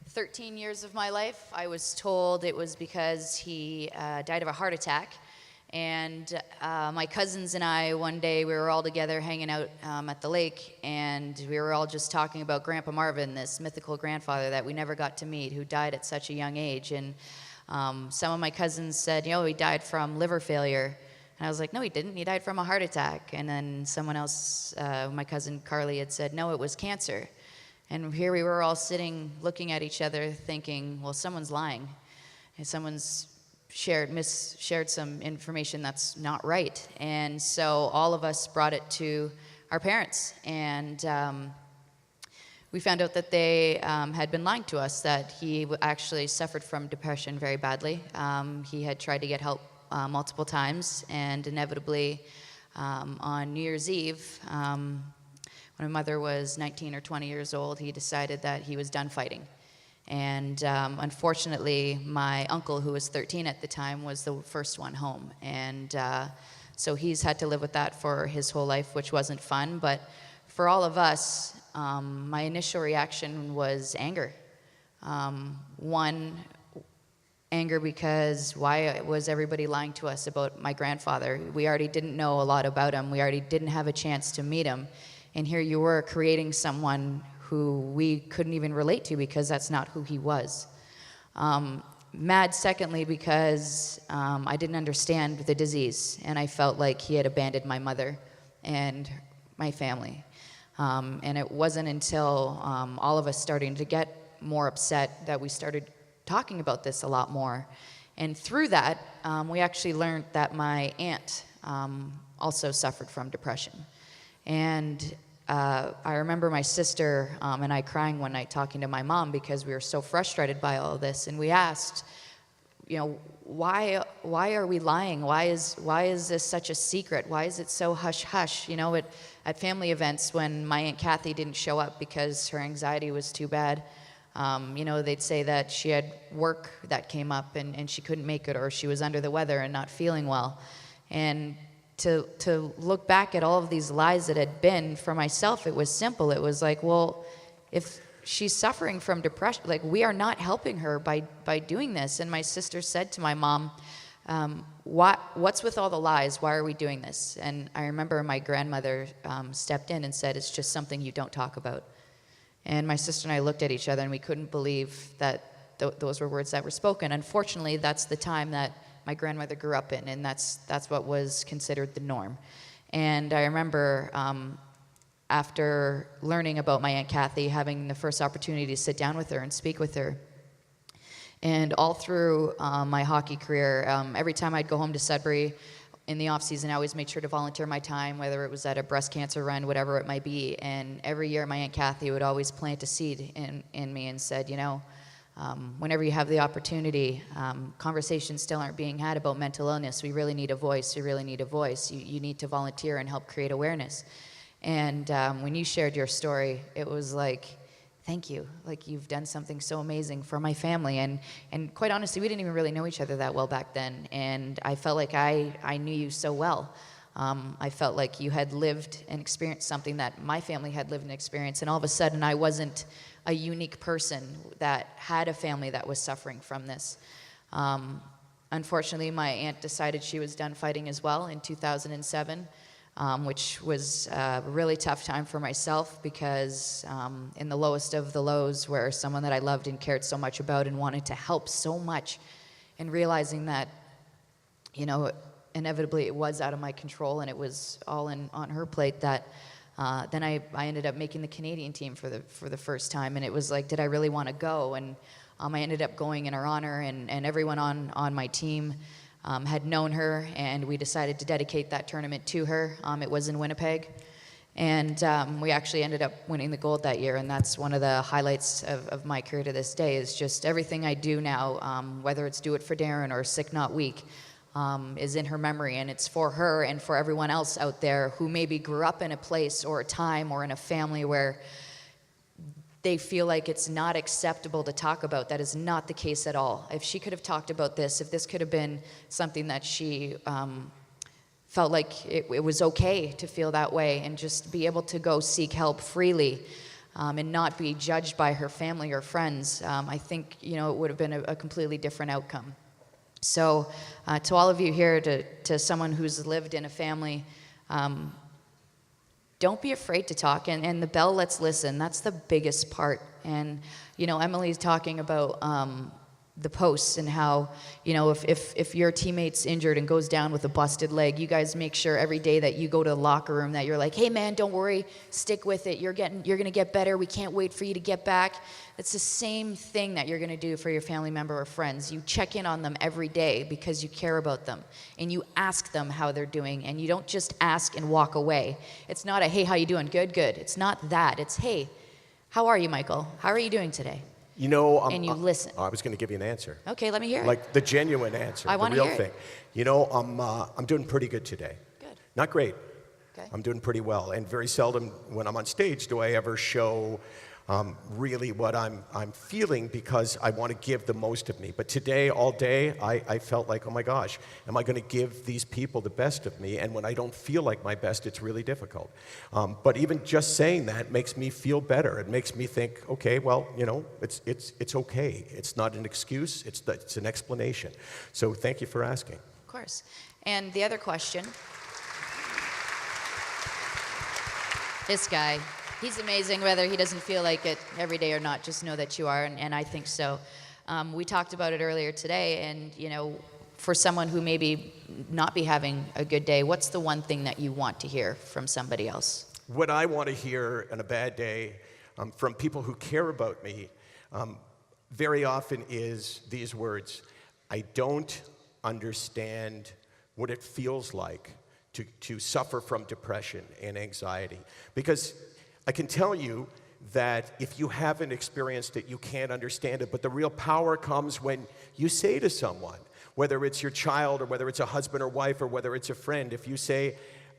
Speaker 6: 13 years of my life, I was told it was because he died of a heart attack. And my cousins and I, one day, we were all together hanging out at the lake, and we were all just talking about Grandpa Marvin, this mythical grandfather that we never got to meet, who died at such a young age. And some of my cousins said, you know, he died from liver failure. And I was like, no, he didn't. He died from a heart attack. And then someone else, my cousin Carly, had said, no, it was cancer. And here we were all sitting, looking at each other, thinking, well, someone's lying. And someone's shared some information that's not right. And so all of us brought it to our parents. And we found out that they had been lying to us, that he actually suffered from depression very badly. He had tried to get help multiple times, and inevitably on New Year's Eve, when my mother was 19 or 20 years old, he decided that he was done fighting. And unfortunately, my uncle, who was 13 at the time, was the first one home. And so he's had to live with that for his whole life, which wasn't fun. But for all of us, my initial reaction was anger. One, anger because why was everybody lying to us about my grandfather? We already didn't know a lot about him. We already didn't have a chance to meet him. And here you were creating someone who we couldn't even relate to because that's not who he was. Mad, secondly, because I didn't understand the disease, and I felt like he had abandoned my mother. and my family. And it wasn't until all of us starting to get more upset that we started talking about this a lot more. And through that, we actually learned that my aunt also suffered from depression. And I remember my sister and I crying one night talking to my mom because we were so frustrated by all of this. And we asked, you know, why are we lying? Why is this such a secret? Why is it so hush-hush? You know, at family events when my Aunt Kathy didn't show up because her anxiety was too bad, you know, they'd say that she had work that came up and she couldn't make it, or she was under the weather and not feeling well. And to look back at all of these lies that had been, for myself, it was simple. It was like, well, if she's suffering from depression, like, we are not helping her by doing this. And my sister said to my mom, what's with all the lies? Why are we doing this? And I remember my grandmother stepped in and said, it's just something you don't talk about. And my sister and I looked at each other and we couldn't believe that those were words that were spoken. Unfortunately, that's the time that my grandmother grew up in, and that's what was considered the norm. And I remember after learning about my Aunt Kathy, having the first opportunity to sit down with her and speak with her. And all through my hockey career, every time I'd go home to Sudbury in the off season, I always made sure to volunteer my time, whether it was at a breast cancer run, whatever it might be. And every year my Aunt Kathy would always plant a seed in me and said, you know, whenever you have the opportunity, conversations still aren't being had about mental illness. We really need a voice. We really need a voice. You need to volunteer and help create awareness. And when you shared your story, it was like, thank you. Like, you've done something so amazing for my family. And quite honestly, we didn't even really know each other that well back then. And I felt like I knew you so well. I felt like you had lived and experienced something that my family had lived and experienced. And all of a sudden, I wasn't a unique person that had a family that was suffering from this. Unfortunately, my aunt decided she was done fighting as well in 2007. Which was a really tough time for myself because in the lowest of the lows, where someone that I loved and cared so much about and wanted to help so much, and realizing that, you know, inevitably it was out of my control and it was all on her plate, that then I ended up making the Canadian team for the first time. And it was like, did I really want to go? And I ended up going in her honor, and everyone on my team had known her, and we decided to dedicate that tournament to her. It was in Winnipeg, and we actually ended up winning the gold that year, and that's one of the highlights of my career to this day, is just everything I do now, whether it's Do It for Darren or Sick Not Weak, is in her memory, and it's for her and for everyone else out there who maybe grew up in a place or a time or in a family where they feel like it's not acceptable to talk about. That is not the case at all. If she could have talked about this, if this could have been something that she felt like it was okay to feel that way and just be able to go seek help freely and not be judged by her family or friends, I think, you know, it would have been a completely different outcome. So to all of you here, to someone who's lived in a family, don't be afraid to talk, and the bell lets listen. That's the biggest part. And, you know, Emily's talking about the posts and how, you know, if your teammate's injured and goes down with a busted leg, you guys make sure every day that you go to the locker room that you're like, hey man, don't worry, stick with it. You're gonna get better. We can't wait for you to get back. It's the same thing that you're gonna do for your family member or friends. You check in on them every day because you care about them, and you ask them how they're doing, and you don't just ask and walk away. It's not a, hey, how you doing? Good, good. It's not that. It's, hey, how are you, Michael? How are you doing today?
Speaker 2: You know,
Speaker 6: and you listen.
Speaker 2: I was going to give you an answer.
Speaker 6: Okay, let me hear it.
Speaker 2: Like the genuine answer,
Speaker 6: I
Speaker 2: the real
Speaker 6: hear
Speaker 2: thing.
Speaker 6: It.
Speaker 2: You know, I'm doing pretty good today.
Speaker 6: Good.
Speaker 2: Not great.
Speaker 6: Okay.
Speaker 2: I'm doing pretty well, and very seldom when I'm on stage do I ever show really what I'm feeling, because I want to give the most of me. But today, all day, I felt like, oh my gosh, am I going to give these people the best of me? And when I don't feel like my best, it's really difficult. But even just saying that makes me feel better. It makes me think, okay, well, you know, it's okay. It's not an excuse. It's an explanation. So thank you for asking.
Speaker 6: Of course. And the other question. This guy. He's amazing, whether he doesn't feel like it every day or not. Just know that you are, and I think so. We talked about it earlier today, and, you know, for someone who maybe not be having a good day, what's the one thing that you want to hear from somebody else?
Speaker 2: What I want to hear on a bad day from people who care about me very often is these words: I don't understand what it feels like to suffer from depression and anxiety. Because I can tell you that if you haven't experienced it, you can't understand it. But the real power comes when you say to someone, whether it's your child or whether it's a husband or wife or whether it's a friend, if you say,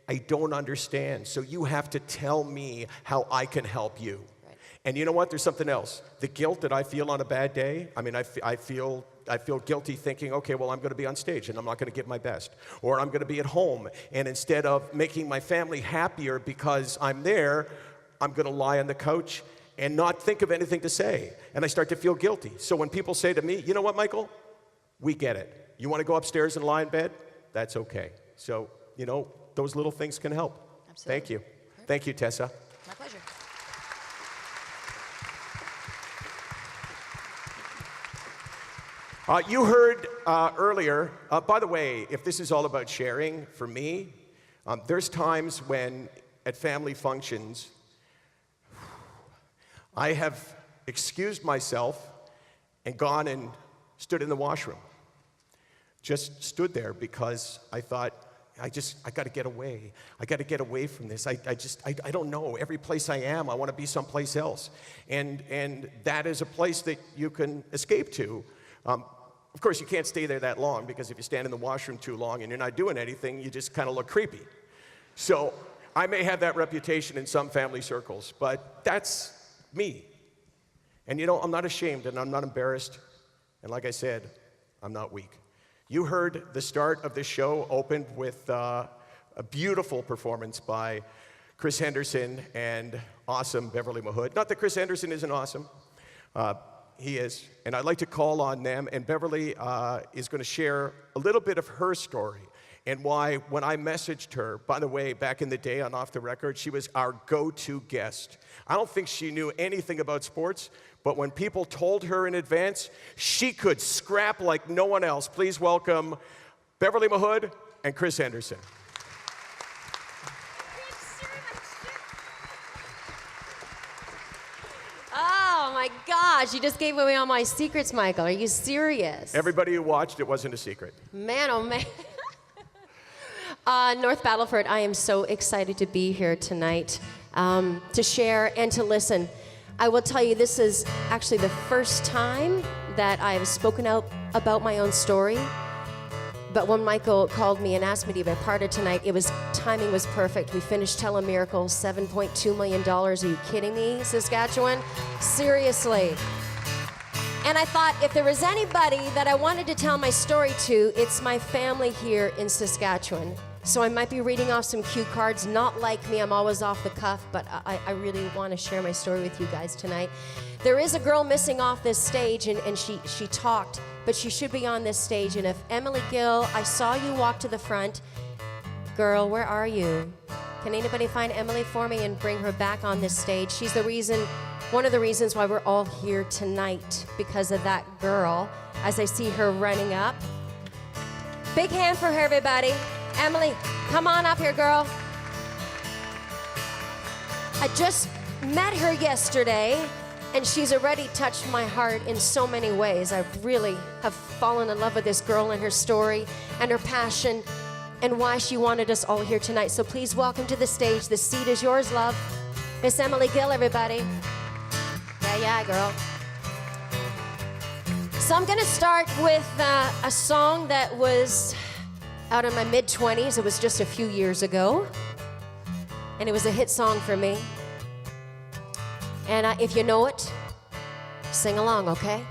Speaker 2: I don't understand, so you have to tell me how I can help you. Right. And you know what? There's something else. The guilt that I feel on a bad day, I mean, I feel guilty thinking, okay, well, I'm going to be on stage and I'm not going to give my best. Or I'm going to be at home, and instead of making my family happier because I'm there, I'm going to lie on the couch and not think of anything to say. And I start to feel guilty. So when people say to me, you know what, Michael? We get it. You want to go upstairs and lie in bed? That's okay. So, you know, those little things can help. Absolutely. Thank you. Perfect. Thank you, Tessa.
Speaker 6: My pleasure.
Speaker 2: You heard earlier, by the way, if this is all about sharing, for me, there's times when at family functions, I have excused myself and gone and stood in the washroom. Just stood there because I thought, I got to get away. I got to get away from this. I don't know. Every place I am, I want to be someplace else. And that is a place that you can escape to. Of course, you can't stay there that long, because if you stand in the washroom too long and you're not doing anything, you just kind of look creepy. So I may have that reputation in some family circles, but that's me. And you know, I'm not ashamed and I'm not embarrassed. And like I said, I'm not weak. You heard the start of this show opened with a beautiful performance by Chris Henderson and awesome Beverly Mahood. Not that Chris Henderson isn't awesome. He is. And I'd like to call on them. And Beverly is going to share a little bit of her story and why, when I messaged her, by the way, back in the day on Off the Record, she was our go-to guest. I don't think she knew anything about sports, but when people told her in advance, she could scrap like no one else. Please welcome Beverly Mahood and Chris Henderson.
Speaker 13: Oh my gosh, you just gave away all my secrets, Michael. Are you serious?
Speaker 2: Everybody who watched, it wasn't a secret.
Speaker 13: Man, oh man. North Battleford, I am so excited to be here tonight to share and to listen. I will tell you, this is actually the first time that I have spoken out about my own story. But when Michael called me and asked me to be a part of tonight, timing was perfect. We finished Telemiracle, $7.2 million. Are you kidding me, Saskatchewan? Seriously. And I thought, if there was anybody that I wanted to tell my story to, it's my family here in Saskatchewan. So I might be reading off some cue cards, not like me, I'm always off the cuff, but I really want to share my story with you guys tonight. There is a girl missing off this stage, and she talked, but she should be on this stage. And if Emily Gill, I saw you walk to the front. Girl, where are you? Can anybody find Emily for me and bring her back on this stage? She's the reason, one of the reasons why we're all here tonight, because of that girl, as I see her running up. Big hand for her, everybody. Emily, come on up here, girl. I just met her yesterday, and she's already touched my heart in so many ways. I really have fallen in love with this girl and her story and her passion and why she wanted us all here tonight. So please welcome to the stage. The seat is yours, love. Miss Emily Gill, everybody. Yeah, girl. So I'm going to start with a song that was out in my mid-20s. It was just a few years ago, and it was a hit song for me. And if you know it, sing along, okay?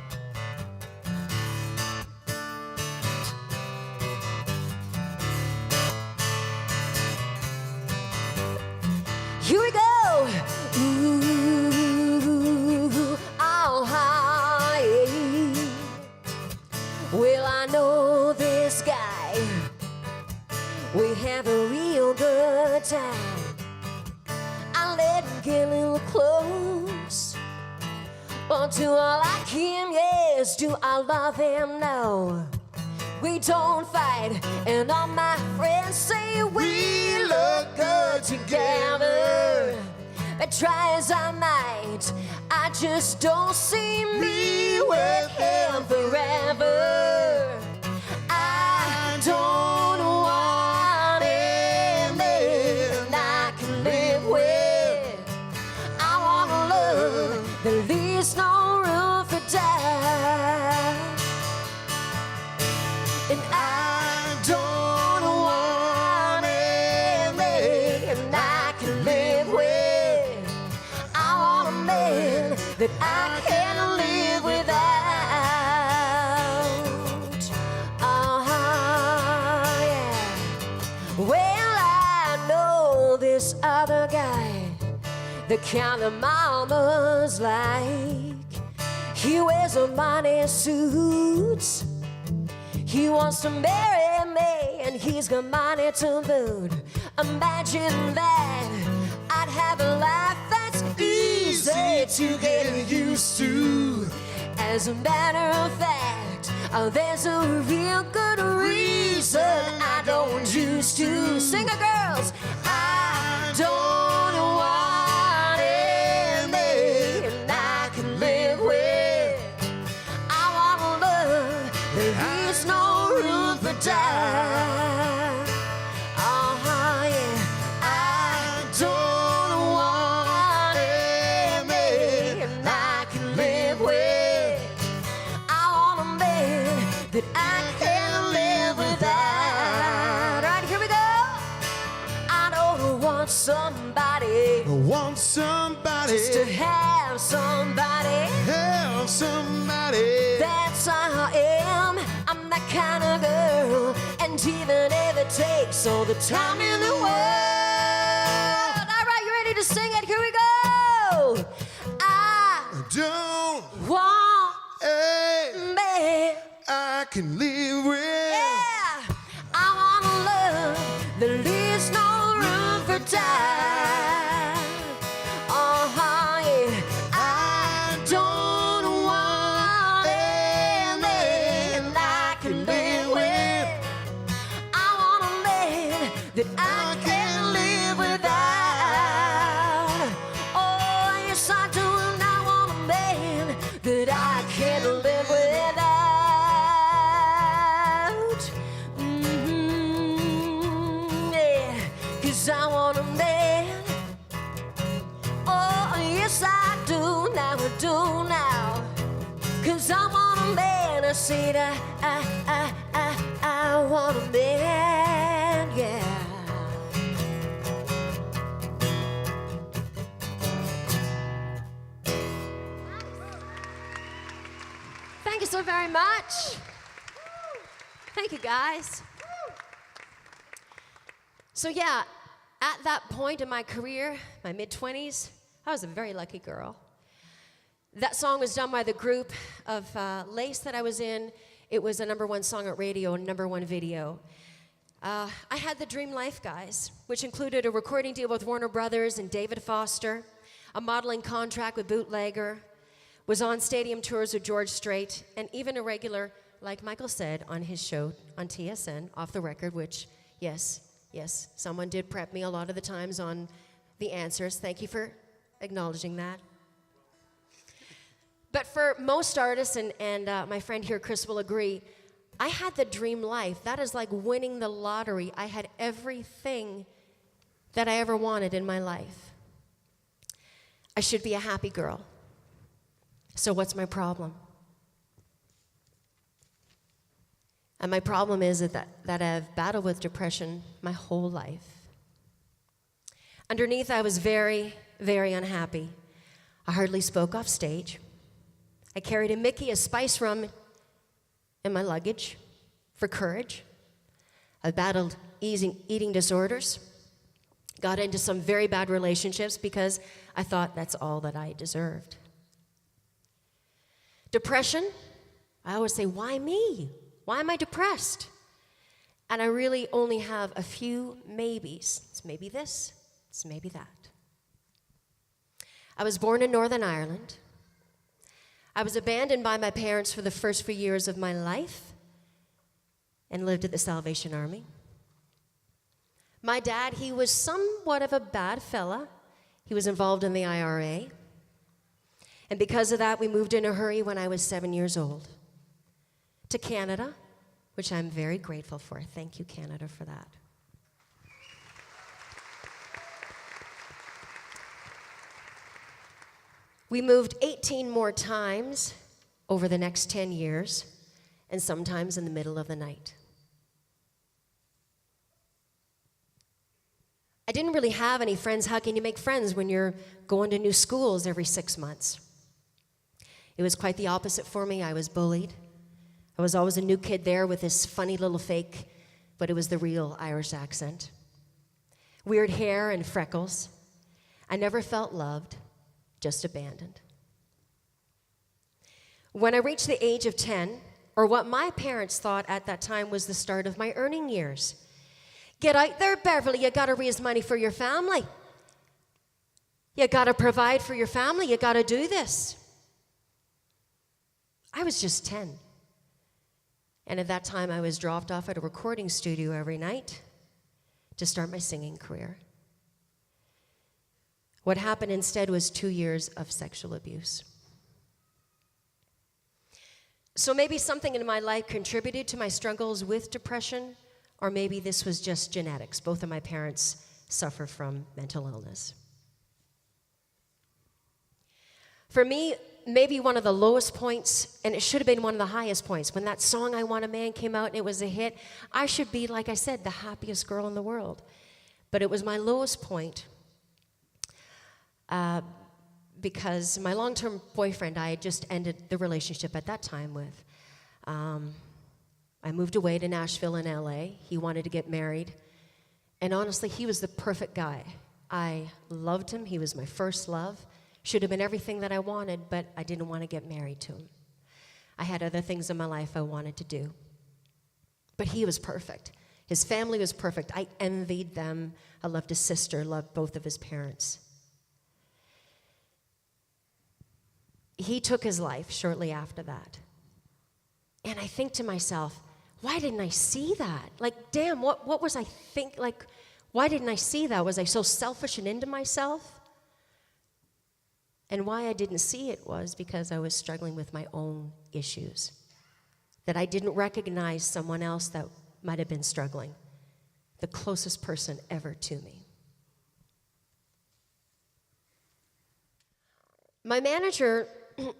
Speaker 13: Here we go. Ooh, oh, hi. Well, I know this guy. We have a real good time. I let him get a little close. But do I like him? Yes. Do I love him? No.
Speaker 1: we don't fight. And all my friends say we look good together. But try as I might, I just don't see me with him forever. I don't want him that I can live with. I want a love that leaves no room for doubt. And I don't want him that I can live with. I want a man that I can live without. Yeah. Well, I know this other guy, the kind of mamas like. He wears a money suits. He wants to marry me, and he's got money to boot. Imagine that. I'd have a life that's easy to get used to. As a matter of fact, there's a real good reason I don't used to. Sing it, girls. I don't want him and I can live with. I want a love that leaves no room for doubt. Yeah. I don't want him and I can live with. I want a man that I can live without. All right, here we go. I don't want somebody.
Speaker 14: Want somebody.
Speaker 1: Just to have somebody.
Speaker 14: Have somebody.
Speaker 1: That's how I am. I'm that kind of girl. And even if it takes all the time in the world. All right, you ready to sing it? Here we go. I
Speaker 14: don't
Speaker 1: want
Speaker 14: a
Speaker 1: man
Speaker 14: I can live with.
Speaker 1: Yeah, I want a love that leaves no room for doubt. Yeah, I don't want a man I can live with. I want a man that I can live without. Oh, yes, I do, and I want a man that I can live without. Yeah, 'cause I want a man. Oh, yes, I do, now I do now. 'Cause I want a man, I said I want a man, yeah. Thank you so very much. Thank you, guys. So yeah, at that point in my career, my mid-20s, I was a very lucky girl. That song was done by the group of Lace that I was in. It was a #1 song at radio, #1 video. I had the dream life, guys, which included a recording deal with Warner Brothers and David Foster, a modeling contract with Bootlegger, was on stadium tours with George Strait, and even a regular, like Michael said, on his show on TSN, Off the Record, which, yes, someone did prep me a lot of the times on the answers. Thank you for acknowledging that. But for most artists, and my friend here, Chris, will agree, I had the dream life. That is like winning the lottery. I had everything that I ever wanted in my life. I should be a happy girl. So what's my problem? And my problem is that I've battled with depression my whole life. Underneath, I was very, very unhappy. I hardly spoke off stage. I carried a Mickey, a spice rum in my luggage for courage. I battled eating disorders. Got into some very bad relationships because I thought that's all that I deserved. Depression, I always say, why me? Why am I depressed? And I really only have a few maybes. It's maybe this, it's maybe that. I was born in Northern Ireland. I was abandoned by my parents for the first few years of my life.
Speaker 13: and lived at the Salvation Army. My dad, he was somewhat of a bad fella. He was involved in the IRA. And because of that, we moved in a hurry when I was 7 years old to Canada, which I'm very grateful for. Thank you, Canada, for that. We moved 18 more times over the next 10 years, and sometimes in the middle of the night. I didn't really have any friends. How can you make friends when you're going to new schools every 6 months? It was quite the opposite for me. I was bullied. I was always a new kid there with this funny little fake, but it was the real Irish accent. Weird hair and freckles. I never felt loved, just abandoned. When I reached the age of 10, or what my parents thought at that time was the start of my earning years, get out there, Beverly, you gotta raise money for your family. You gotta provide for your family, you gotta do this. I was just 10. And at that time, I was dropped off at a recording studio every night to start my singing career. What happened instead was 2 years of sexual abuse. So maybe something in my life contributed to my struggles with depression, or maybe this was just genetics. Both of my parents suffer from mental illness. For me, maybe one of the lowest points, and it should have been one of the highest points, when that song I Want a Man came out and it was a hit, I should be, like I said, the happiest girl in the world. But it was my lowest point because my long-term boyfriend, I had just ended the relationship at that time with. I moved away to Nashville in LA. He wanted to get married. And honestly, he was the perfect guy. I loved him. He was my first love. Should have been everything that I wanted, but I didn't want to get married to him. I had other things in my life I wanted to do. But he was perfect. His family was perfect. I envied them. I loved his sister, loved both of his parents. He took his life shortly after that. And I think to myself, why didn't I see that? Like, damn, what was I think? Like, why didn't I see that? Was I so selfish and into myself? And why I didn't see it was because I was struggling with my own issues. That I didn't recognize someone else that might have been struggling. The closest person ever to me. My manager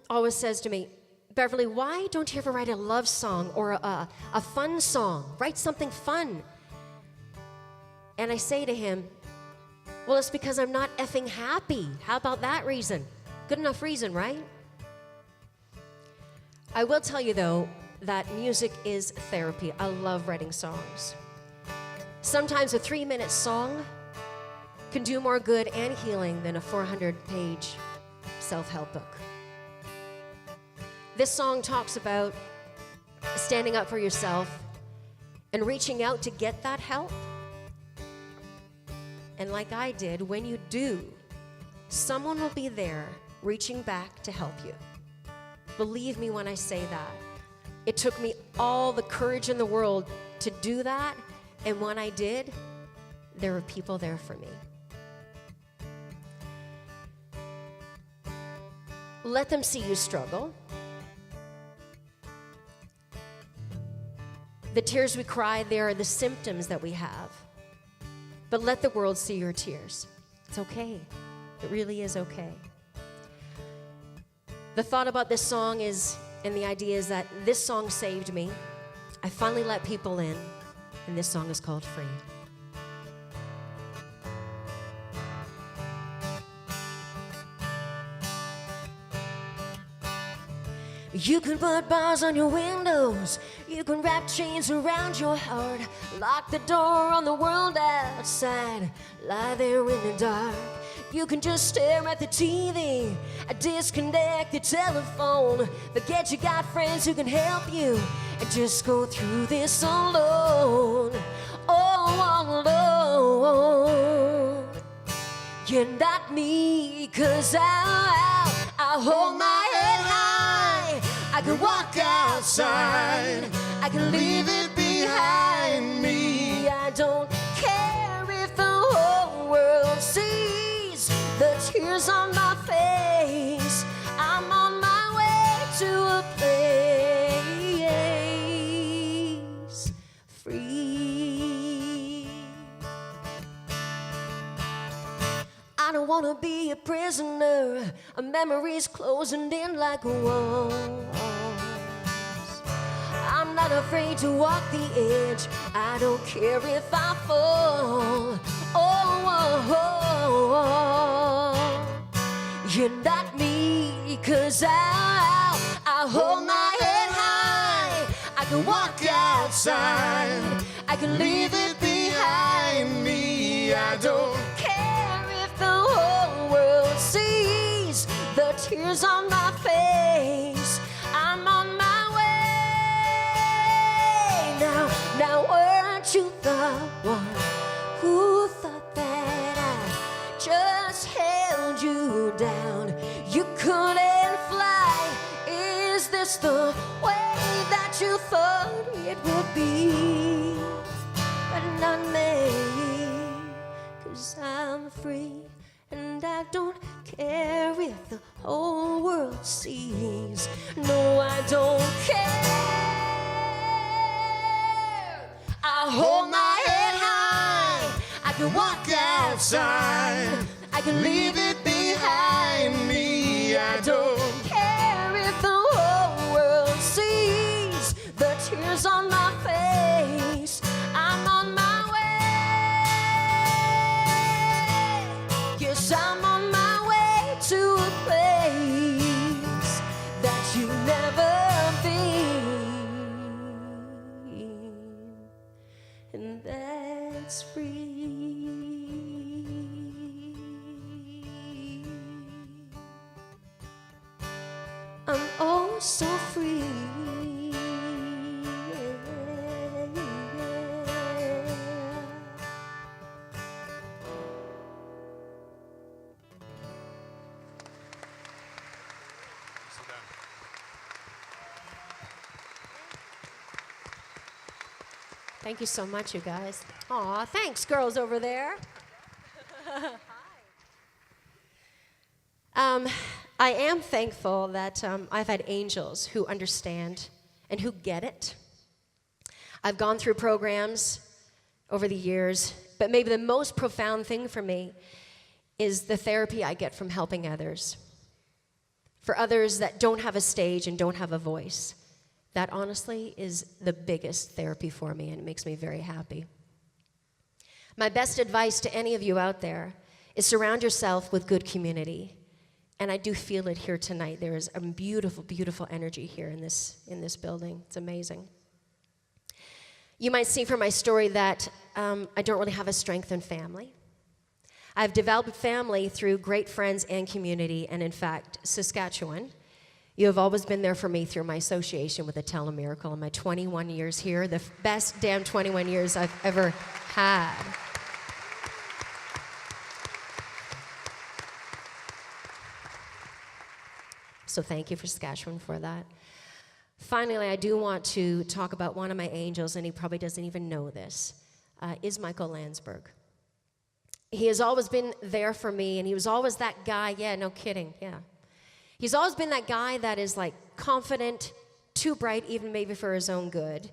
Speaker 13: always says to me, Beverly, why don't you ever write a love song or a fun song? Write something fun. And I say to him, well, it's because I'm not effing happy. How about that reason? Good enough reason, right? I will tell you, though, that music is therapy. I love writing songs. Sometimes a 3-minute song can do more good and healing than a 400-page self-help book. This song talks about standing up for yourself and reaching out to get that help. And like I did, when you do, someone will be there reaching back to help you. Believe me when I say that. It took me all the courage in the world to do that, and when I did, there were people there for me. Let them see you struggle. The tears we cry, they are the symptoms that we have. But let the world see your tears. It's okay. It really is okay. The thought about this song is, and the idea is that this song saved me. I finally let people in, and this song is called Free. You can put bars on your windows. You can wrap chains around your heart. Lock the door on the world outside. Lie there in the dark. You can just stare at the TV. Disconnect the telephone. Forget you got friends who can help you. And just go through this alone. Oh, alone. You're not me, 'cause I hold my head high. I can walk outside, I can leave it behind.
Speaker 1: behind me. I don't care if the whole world sees the tears on my face. I'm on my way to a place free. I don't wanna be a prisoner, a memories closing in like walls. I'm not afraid to walk the edge. I don't care if I fall. You're not me, 'cause I hold my head high. I can walk outside. I can leave it behind me. I don't care if the whole world sees the tears on my face. I'm on my way now. Now weren't you the one who thought that I just held you down? You couldn't fly. Is this the way that you thought it would be? But not me, 'cause I'm free. And I don't care if the whole world sees. No, I don't care. I hold my head high. I can walk outside. I can leave it behind me. I don't care if the whole world sees the tears on my face. I'm on my way. Yes, I'm on my way to a place that you've never been, and that's free. I'm oh so free. Thank you so much, you guys. Aw, thanks, girls over there. I am thankful that I've had angels who understand and who get it. I've gone through programs over the years, but maybe the most profound thing for me is the therapy I get from helping others. For others that don't have a stage and don't have a voice. That honestly is the biggest therapy for me, and it makes me very happy. My best advice to any of you out there is surround yourself with good community. And I do feel it here tonight. There is a beautiful, beautiful energy here in this building. It's amazing. You might see from my story that I don't really have a strengthened family. I've developed family through great friends and community, and in fact, Saskatchewan. You have always been there for me through my association with the Telemiracle in my 21 years here, the best damn 21 years I've ever had. So thank you for Saskatchewan for that. Finally, I do want to talk about one of my angels, and he probably doesn't even know this, is Michael Landsberg. He has always been there for me, and he was always that guy, yeah, no kidding, yeah. He's always been that guy that is like confident, too bright, even maybe for his own good.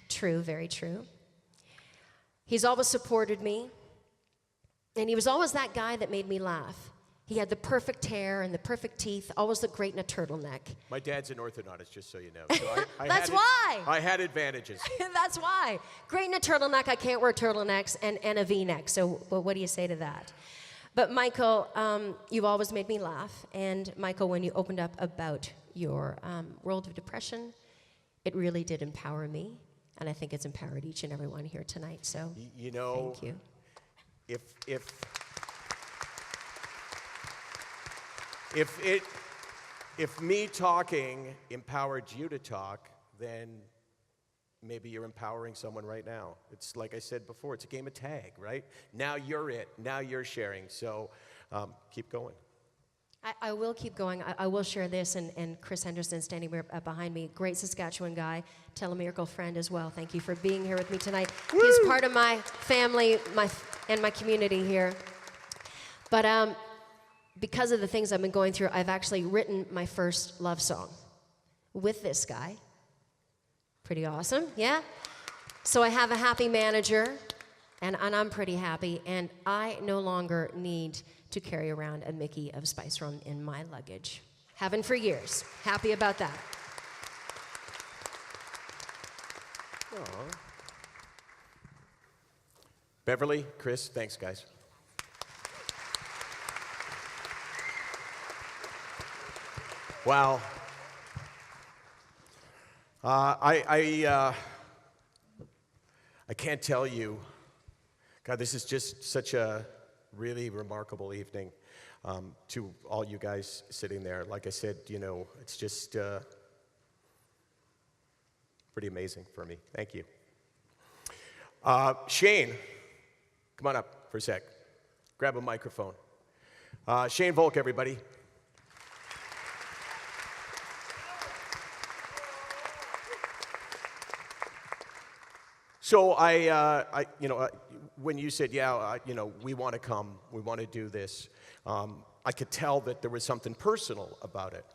Speaker 1: True, very true. He's always supported me, and he was always that guy that made me laugh. He had the perfect hair and the perfect teeth, always looked great in a turtleneck.
Speaker 2: My dad's an orthodontist, just so you know. So
Speaker 13: That's why.
Speaker 2: I had advantages.
Speaker 13: That's why. Great in a turtleneck. I can't wear turtlenecks and a V-neck. So well, what do you say to that? But Michael, you've always made me laugh. And Michael, when you opened up about your world of depression, it really did empower me. And I think it's empowered each and every one here tonight. So
Speaker 2: you know,
Speaker 13: thank you.
Speaker 2: If me talking empowered you to talk, then maybe you're empowering someone right now. It's like I said before, it's a game of tag, right? Now you're it. Now you're sharing. So keep going.
Speaker 13: I will keep going. I will share this, and Chris Henderson standing behind me, great Saskatchewan guy, telemiracle friend as well. Thank you for being here with me tonight.
Speaker 2: Woo!
Speaker 13: He's part of my family and my community here. But because of the things I've been going through, I've actually written my first love song with this guy. Pretty awesome, yeah? So I have a happy manager, and I'm pretty happy, and I no longer need to carry around a Mickey of Spice Rum in my luggage. Haven't for years. Happy about that.
Speaker 2: Aw. Beverly, Chris, thanks, guys. Wow. I can't tell you. God, this is just such a really remarkable evening to all you guys sitting there. Like I said, you know, it's just pretty amazing for me. Thank you. Shane, come on up for a sec. Grab a microphone. Shane Volk, everybody. So when you said, we want to come, we want to do this, I could tell that there was something personal about it.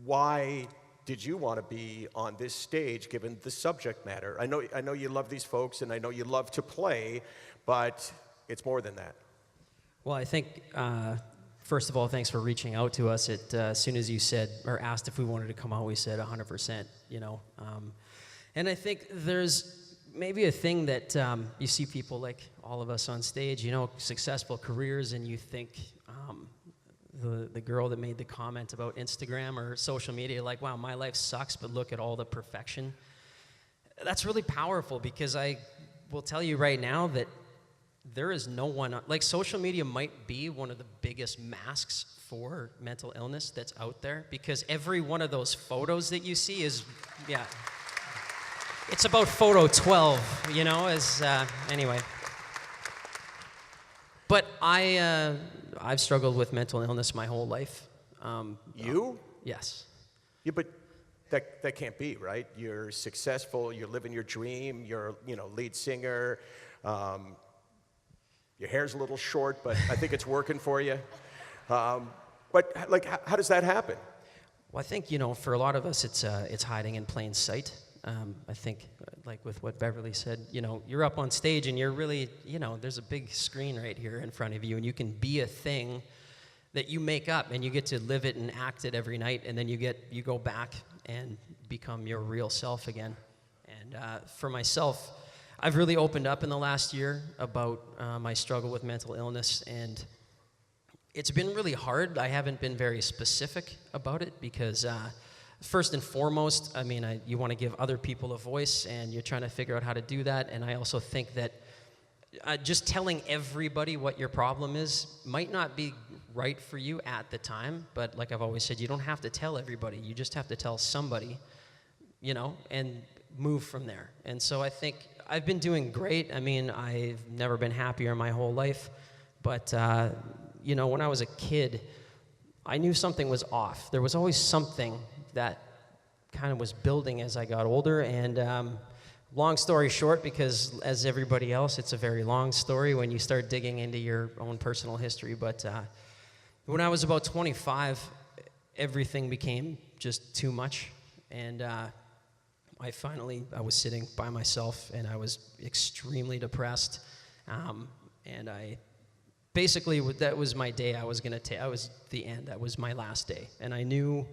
Speaker 2: Why did you want to be on this stage, given the subject matter? I know you love these folks, and I know you love to play, but it's more than that.
Speaker 7: Well, I think, first of all, thanks for reaching out to us. As soon as you said, or asked if we wanted to come out, we said 100%, you know. And I think there's maybe a thing that you see people like all of us on stage, you know, successful careers, and you think the girl that made the comment about Instagram or social media, like, wow, my life sucks, but look at all the perfection. That's really powerful, because I will tell you right now that there is no one, like, social media might be one of the biggest masks for mental illness that's out there, because every one of those photos that you see is, yeah. It's about photo 12, you know, anyway. But I've struggled with mental illness my whole life.
Speaker 2: You?
Speaker 7: Yes.
Speaker 2: Yeah, but that can't be, right? You're successful, you're living your dream, you're, lead singer. Your hair's a little short, but I think it's working for you. But, like, how does that happen?
Speaker 7: Well, I think, for a lot of us, it's hiding in plain sight. I think, like with what Beverly said, you're up on stage and you're really, there's a big screen right here in front of you, and you can be a thing that you make up, and you get to live it and act it every night, and then you go back and become your real self again. And for myself, I've really opened up in the last year about my struggle with mental illness, and it's been really hard. I haven't been very specific about it because first and foremost, you want to give other people a voice, and you're trying to figure out how to do that. And I also think that just telling everybody what your problem is might not be right for you at the time. But like I've always said, you don't have to tell everybody. You just have to tell somebody, and move from there. And so I think I've been doing great. I've never been happier my whole life. But, when I was a kid, I knew something was off. There was always something that kind of was building as I got older. And long story short, because as everybody else, it's a very long story when you start digging into your own personal history. But when I was about 25, everything became just too much. And I was sitting by myself, and I was extremely depressed. And I basically, that was my day. I was the end. That was my last day. And I knew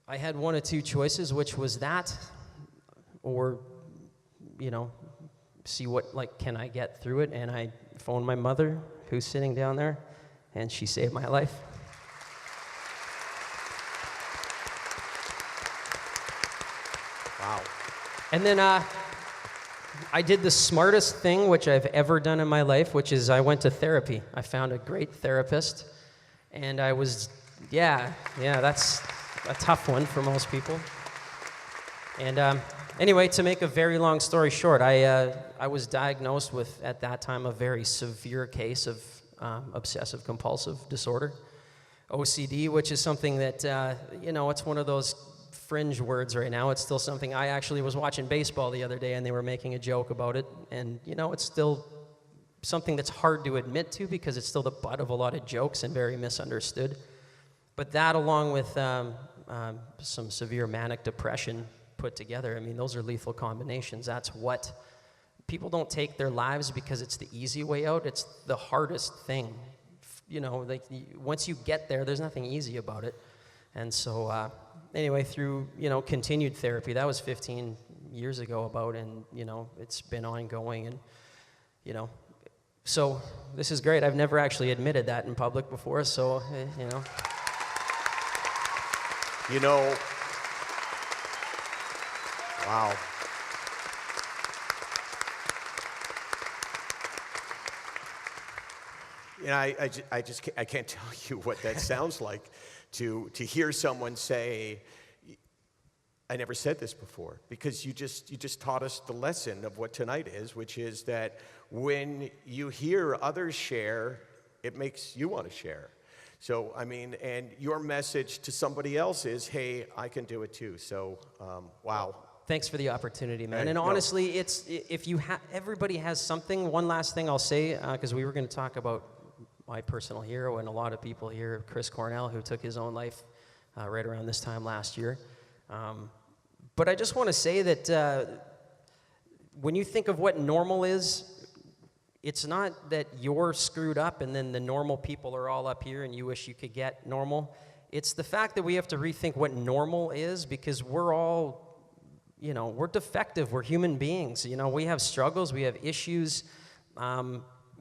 Speaker 7: I had one of two choices, which was that, or, see what, can I get through it? And I phoned my mother, who's sitting down there, and she saved my life.
Speaker 2: Wow.
Speaker 7: And then I did the smartest thing which I've ever done in my life, which is I went to therapy. I found a great therapist, and I was, that's a tough one for most people. And anyway, to make a very long story short, I was diagnosed with, at that time, a very severe case of obsessive compulsive disorder, OCD, which is something that, it's one of those fringe words right now. It's still something. I actually was watching baseball the other day and they were making a joke about it. And, it's still something that's hard to admit to because it's still the butt of a lot of jokes and very misunderstood. But that, along with some severe manic depression put together, those are lethal combinations. That's what people don't take their lives because it's the easy way out. It's the hardest thing. Once you get there, there's nothing easy about it. And so, anyway, through, continued therapy, that was 15 years ago and, it's been ongoing and, so this is great. I've never actually admitted that in public before, so,
Speaker 2: Wow. I can't tell you what that sounds like to hear someone say, I never said this before, because you just taught us the lesson of what tonight is, which is that when you hear others share, it makes you want to share. So, and your message to somebody else is, hey, I can do it too. So, wow.
Speaker 7: Thanks for the opportunity, man. And honestly, it's if everybody has something. One last thing I'll say, because we were going to talk about my personal hero and a lot of people here, Chris Cornell, who took his own life right around this time last year. But I just want to say that when you think of what normal is, it's not that you're screwed up and then the normal people are all up here and you wish you could get normal. It's the fact that we have to rethink what normal is, because we're all, we're defective. We're human beings. We have struggles. We have issues.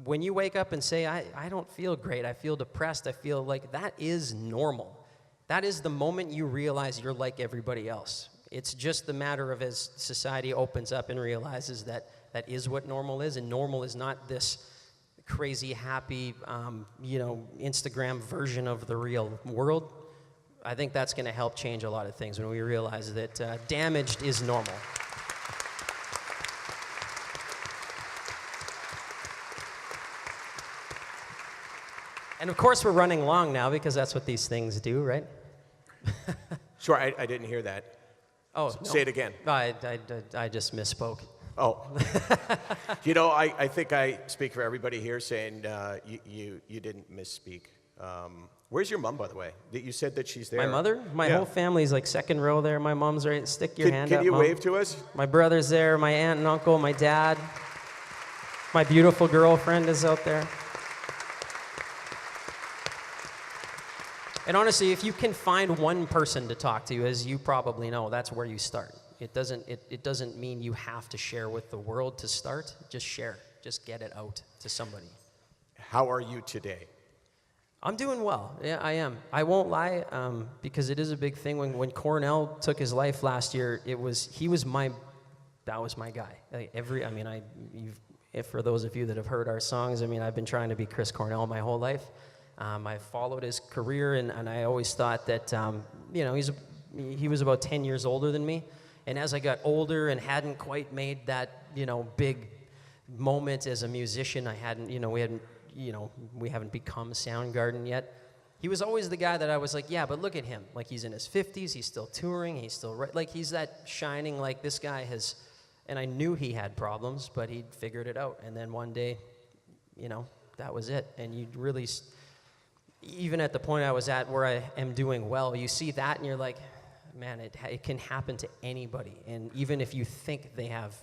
Speaker 7: When you wake up and say, I don't feel great, I feel depressed, I feel like that is normal. That is the moment you realize you're like everybody else. It's just the matter of as society opens up and realizes that that is what normal is, and normal is not this crazy, happy, Instagram version of the real world. I think that's going to help change a lot of things when we realize that damaged is normal. And of course, we're running long now because that's what these things do, right?
Speaker 2: Sure, I didn't hear that.
Speaker 7: Oh,
Speaker 2: Say it again.
Speaker 7: I just misspoke.
Speaker 2: Oh. I think I speak for everybody here saying you didn't misspeak. Where's your mom, by the way? You said that she's there.
Speaker 7: My mother? My whole family's like second row there. My mom's right. Stick your hand up,
Speaker 2: Can you
Speaker 7: Mom.
Speaker 2: wave to us?
Speaker 7: My brother's there, my aunt and uncle, my dad. My beautiful girlfriend is out there. And honestly, if you can find one person to talk to, as you probably know, that's where you start. It doesn't mean you have to share with the world to start. Just share. Just get it out to somebody.
Speaker 2: How are you today?
Speaker 7: I'm doing well. Yeah, I am. I won't lie, because it is a big thing. When Cornell took his life last year, that was my guy. If for those of you that have heard our songs, I've been trying to be Chris Cornell my whole life. I followed his career, and I always thought that, he was about 10 years older than me. And as I got older and hadn't quite made that, big moment as a musician, we haven't become Soundgarden yet. He was always the guy that I was like, yeah, but look at him. Like, he's in his 50s, he's still touring, he's still, like, he's that shining, like, this guy has, and I knew he had problems, but he'd figured it out. And then one day, that was it. And you really, even at the point I was at where I am doing well, you see that and you're like, man, it can happen to anybody. And even if you think they have,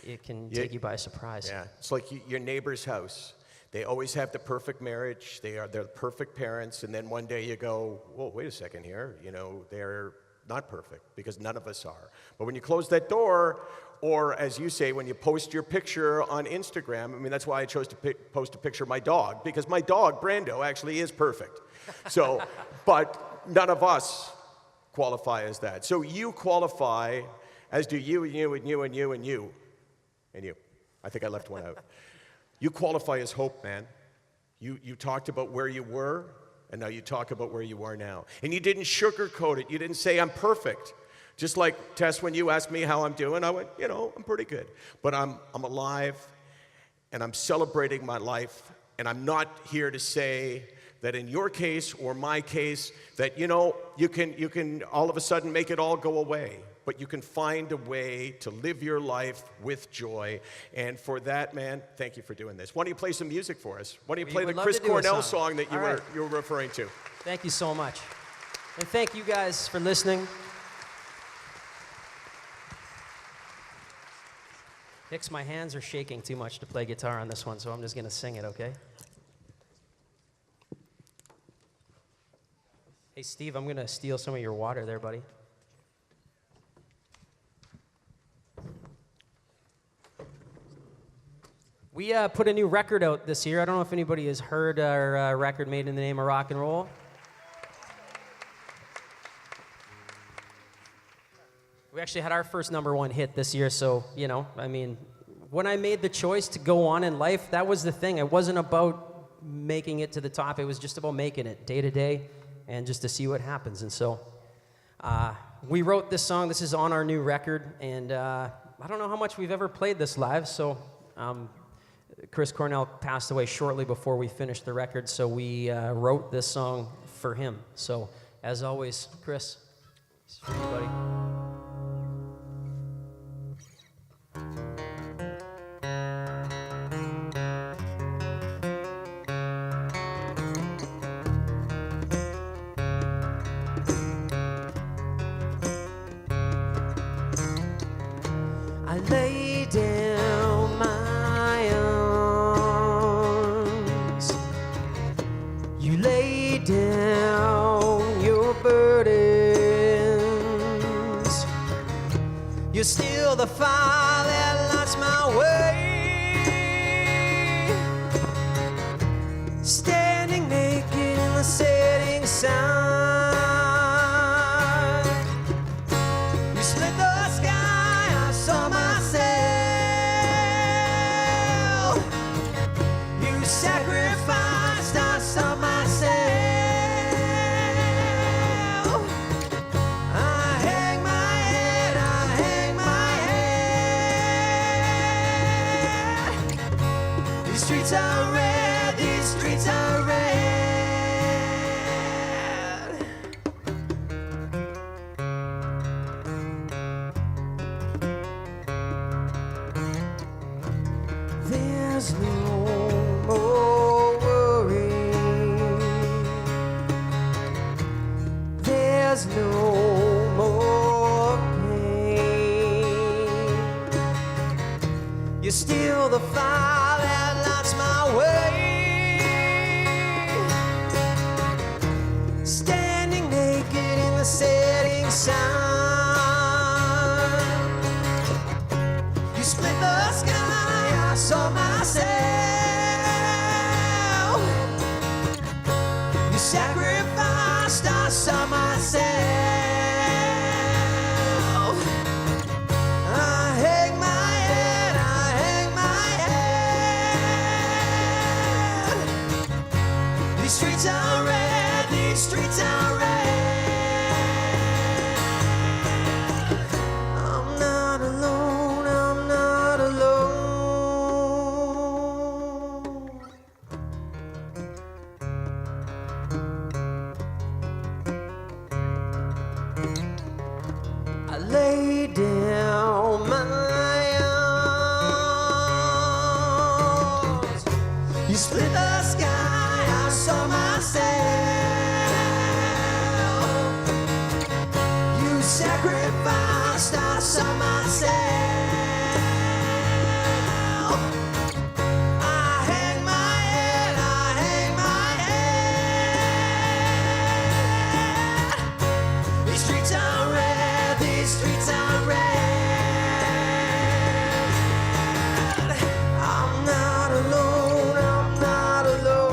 Speaker 7: it can take you by surprise.
Speaker 2: Yeah, it's like your neighbor's house. They always have the perfect marriage. They're the perfect parents. And then one day you go, whoa, wait a second here. They're not perfect, because none of us are. But when you close that door, or as you say, when you post your picture on Instagram, that's why I chose to post a picture of my dog, because my dog, Brando, actually is perfect. So, but none of us qualify as that. So you qualify, as do you and you and you and you and you and you. I think I left one out. You qualify as hope, man. You talked about where you were, and now you talk about where you are now. And you didn't sugarcoat it. You didn't say, I'm perfect. Just like, Tess, when you asked me how I'm doing, I went, I'm pretty good. But I'm alive, and I'm celebrating my life And I'm not here to say that in your case or my case that, you can all of a sudden make it all go away. But you can find a way to live your life with joy. And for that, man, thank you for doing this. Why don't you play some music for us? Why don't you play the Chris Cornell song that you were referring to?
Speaker 7: Thank you so much. And thank you guys for listening. Hicks, my hands are shaking too much to play guitar on this one, so I'm just going to sing it, okay? Hey, Steve, I'm going to steal some of your water there, buddy. We put a new record out this year. I don't know if anybody has heard our record Made in the Name of Rock and Roll. We actually had our first #1 hit this year, so, when I made the choice to go on in life, that was the thing. It wasn't about making it to the top. It was just about making it day to day and just to see what happens. And so we wrote this song. This is on our new record, and I don't know how much we've ever played this live, so Chris Cornell passed away shortly before we finished the record, so we wrote this song for him. So, as always, Chris, this is for you, buddy.
Speaker 1: I lay down my arms, you lay down your burdens. You're still the fire that lights my way, standing naked in the setting sun. You split the sky, I saw myself. You sacrificed, I saw myself. I hang my head, I hang my head. These streets are red, these streets are red. There's no more worry. There's no more pain. You're still the fire that lights my way, standing naked in the setting sun. You split the sky, I saw myself. You sacrificed, I saw myself. I hang my head, I hang my head. These streets are red, these streets are red. I'm not alone, I'm not alone. I lay down my arms. You split the sky, I saw myself. You sacrificed, I saw myself. I hang my head, I hang my head. These streets are red, these streets are red. I'm not alone, I'm not alone.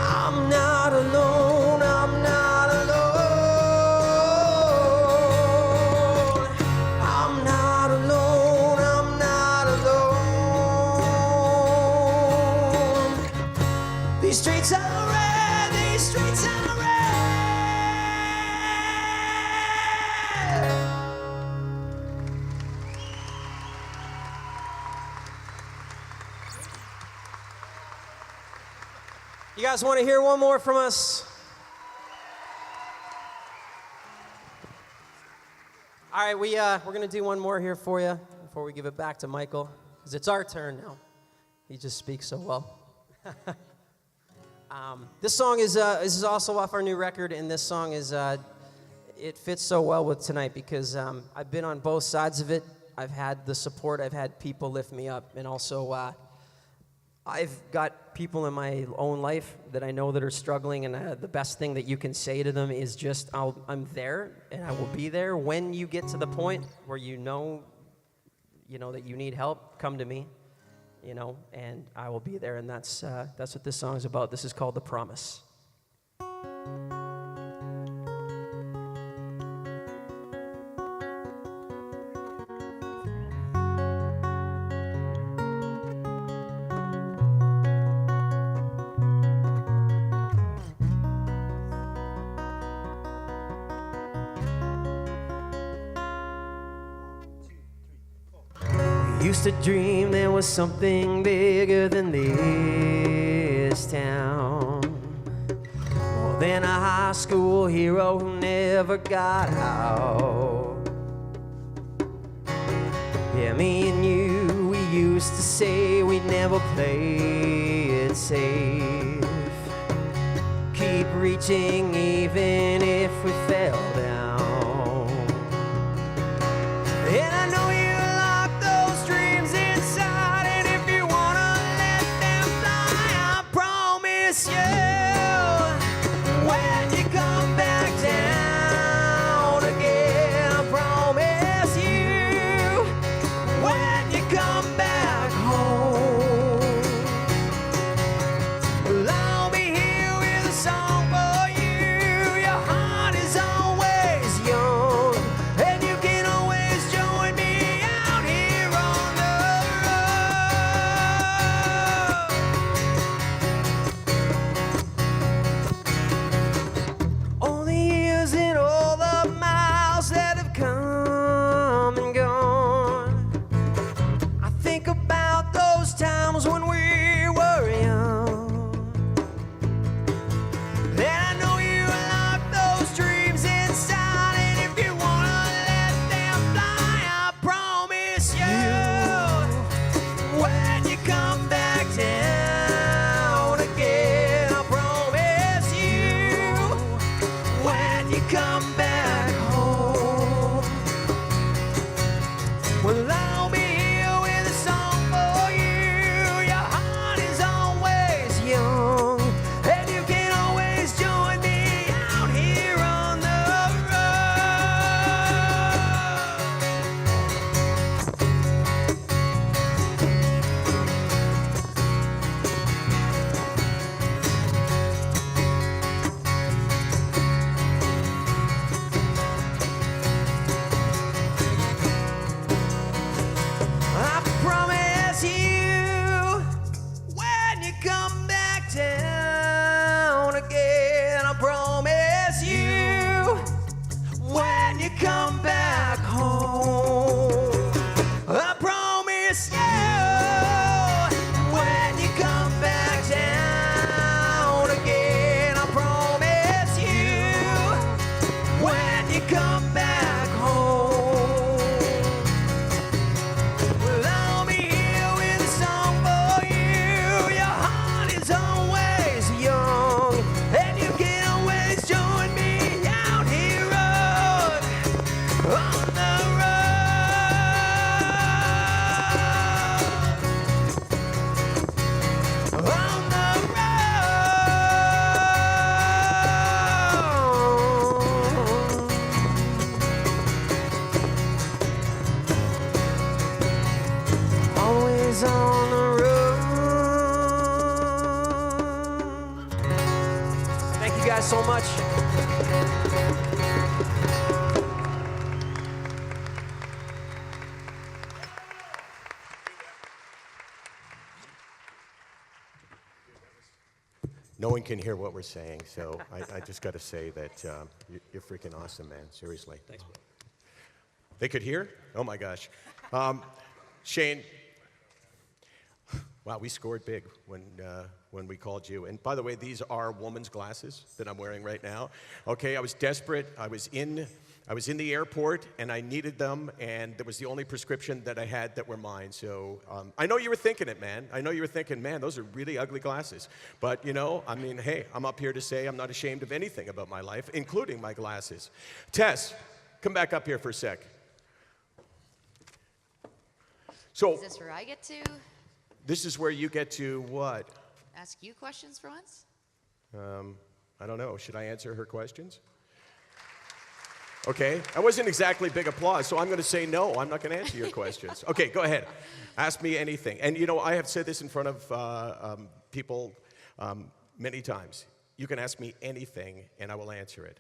Speaker 1: I'm not alone, I'm not alone. I'm not alone, I'm not alone. These streets are red, these streets are red.
Speaker 7: You guys want to hear one more from us? All right, we're going to do one more here for you before we give it back to Michael, because it's our turn now. He just speaks so well. This song is also off our new record, and this song is it fits so well with tonight because I've been on both sides of it. I've had the support. I've had people lift me up, and also I've got people in my own life that I know that are struggling, and the best thing that you can say to them is just, I'm there, and I will be there. When you get to the point where you know that you need help, come to me, and I will be there, and that's what this song is about. This is called The Promise. Used to dream there was something bigger than this town, more than a high school hero who never got out. Yeah, me and you, we used to say we'd never play it safe, keep reaching even if we fell down. And I know you So much.
Speaker 2: No one can hear what we're saying, so I just got to say that you're freaking awesome, man. Seriously.
Speaker 7: Thanks, bro.
Speaker 2: They could hear? Oh my gosh. Shane, wow, we scored big when when we called you. And by the way, these are woman's glasses that I'm wearing right now. Okay, I was desperate. I was in the airport, and I needed them, and that was the only prescription that I had that were mine. So I know you were thinking it, man. I know you were thinking, man, those are really ugly glasses. But, you know, I mean, hey, I'm up here to say I'm not ashamed of anything about my life, including my glasses. Tess, come back up here for a sec. So,
Speaker 6: Is this where I get to
Speaker 2: this is where you get to what?
Speaker 6: ask you questions for once?
Speaker 2: I don't know. Should I answer her questions? Okay, that wasn't exactly big applause, so I'm going to say no. I'm not going to answer your questions. Okay, go ahead. Ask me anything. And you know, I have said this in front of people many times. You can ask me anything, and I will answer it.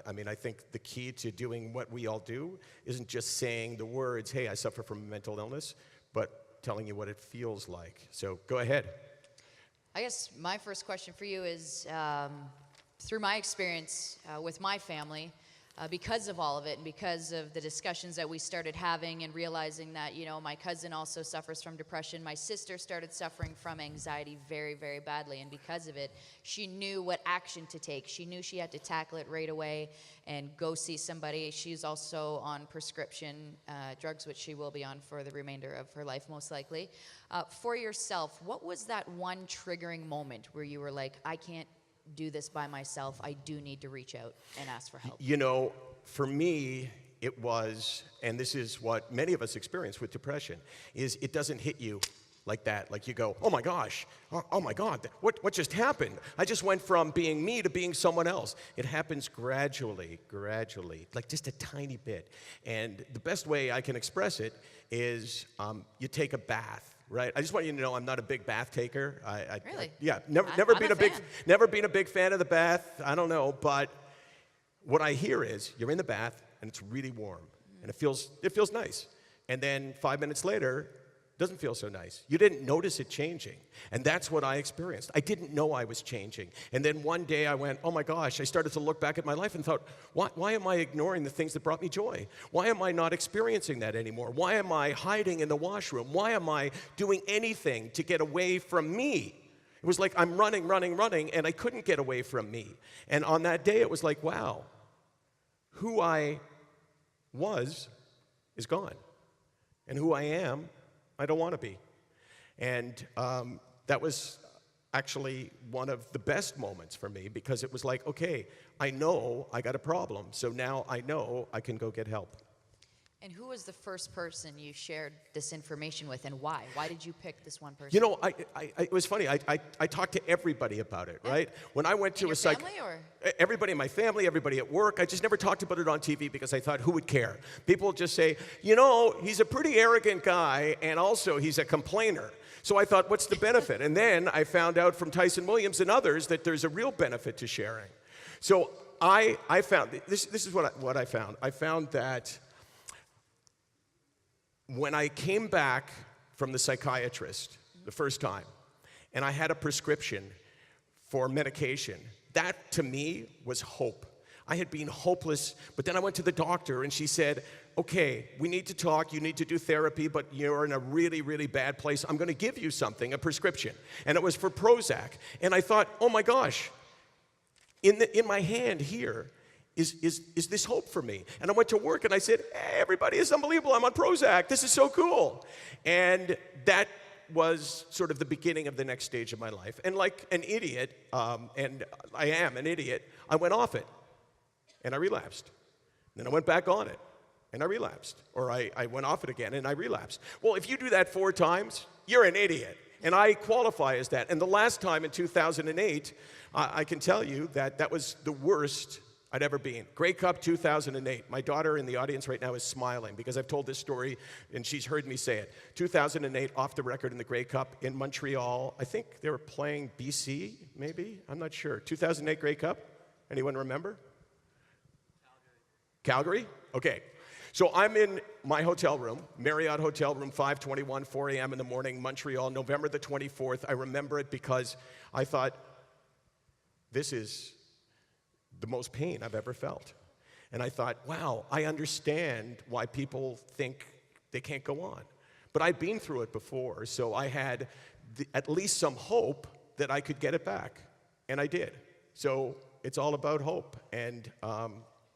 Speaker 2: I mean, I think the key to doing what we all do isn't just saying the words, hey, I suffer from mental illness, but telling you what it feels like. So go ahead.
Speaker 6: I guess my first question for you is, through my experience with my family, because of all of it and because of the discussions that we started having and realizing that, you know, my cousin also suffers from depression. My sister started suffering from anxiety very, very badly. And because of it, she knew what action to take. She knew she had to tackle it right away and go see somebody. She's also on prescription drugs, which she will be on for the remainder of her life, most likely. For yourself, what was that one triggering moment where you were like, I can't do this by myself, I do need to reach out and ask for help?
Speaker 2: You know, for me, it was, and this is what many of us experience with depression, is it doesn't hit you like that. Like you go, oh my gosh, oh my God, what just happened? I just went from being me to being someone else. It happens gradually, like just a tiny bit. And the best way I can express it is you take a bath. Right. I just want you to know I'm not a big bath taker.
Speaker 6: Really?
Speaker 2: Yeah. Never been a big fan of the bath. I don't know, but what I hear is you're in the bath and it's really warm and it feels nice, and then 5 minutes later, it doesn't feel so nice. You didn't notice it changing, and that's what I experienced. I didn't know I was changing, and then one day I went, oh my gosh! I started to look back at my life and thought, why am I ignoring the things that brought me joy? Why am I not experiencing that anymore? Why am I hiding in the washroom? Why am I doing anything to get away from me? It was like I'm running, and I couldn't get away from me. And on that day, it was like, wow, who I was is gone, and who I am, I don't want to be. And that was actually one of the best moments for me, because it was like, okay, I know I got a problem, so now I know I can go get help.
Speaker 6: And who was the first person you shared this information with, and why? Why did you pick this one person?
Speaker 2: You know, it was funny. I talked to everybody about it, right? When I went to a psych,
Speaker 6: family, or?
Speaker 2: Everybody in my family, everybody at work. I just never talked about it on TV because I thought, who would care? People just say, you know, he's a pretty arrogant guy, and also he's a complainer. So I thought, what's the benefit? And then I found out from Tyson Williams and others that there's a real benefit to sharing. So I found this is what I found. I found that when I came back from the psychiatrist the first time, and I had a prescription for medication, that to me was hope. I had been hopeless, but then I went to the doctor and she said, okay, we need to talk, you need to do therapy, but you're in a really, really bad place. I'm gonna give you something, a prescription. And it was for Prozac. And I thought, oh my gosh, in my hand here, is this hope for me? And I went to work and I said, hey, everybody, it's unbelievable, I'm on Prozac, this is so cool. And that was sort of the beginning of the next stage of my life. And like an idiot, and I am an idiot, I went off it and I relapsed. Then I went back on it and I relapsed. Or I went off it again and I relapsed. Well, if you do that 4 times, you're an idiot. And I qualify as that. And the last time in 2008, I can tell you that was the worst I'd ever been. Grey Cup 2008. My daughter in the audience right now is smiling because I've told this story and she's heard me say it. 2008, off the record in the Grey Cup in Montreal. I think they were playing BC, maybe? I'm not sure. 2008 Grey Cup? Anyone remember? Calgary? Okay. So I'm in my hotel room, Marriott Hotel Room 521, 4 a.m. in the morning, Montreal, November the 24th. I remember it because I thought, this is the most pain I've ever felt. And I thought, wow, I understand why people think they can't go on. But I'd been through it before, so I had at least some hope that I could get it back, and I did. So it's all about hope, and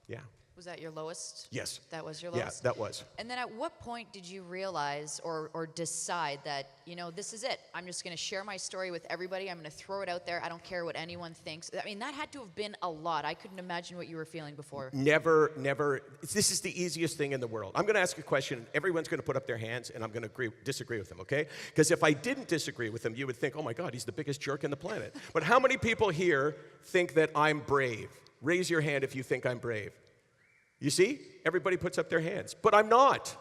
Speaker 2: yeah.
Speaker 6: Was that your lowest?
Speaker 2: Yes.
Speaker 6: That was your lowest?
Speaker 2: Yeah, that was.
Speaker 6: And then at what point did you realize or decide that, you know, this is it? I'm just going to share my story with everybody. I'm going to throw it out there. I don't care what anyone thinks. I mean, that had to have been a lot. I couldn't imagine what you were feeling before.
Speaker 2: Never. This is the easiest thing in the world. I'm going to ask a question. Everyone's going to put up their hands, and I'm going to disagree with them, okay? Because if I didn't disagree with them, you would think, oh my God, he's the biggest jerk on the planet. But how many people here think that I'm brave? Raise your hand if you think I'm brave. You see? Everybody puts up their hands. But I'm not.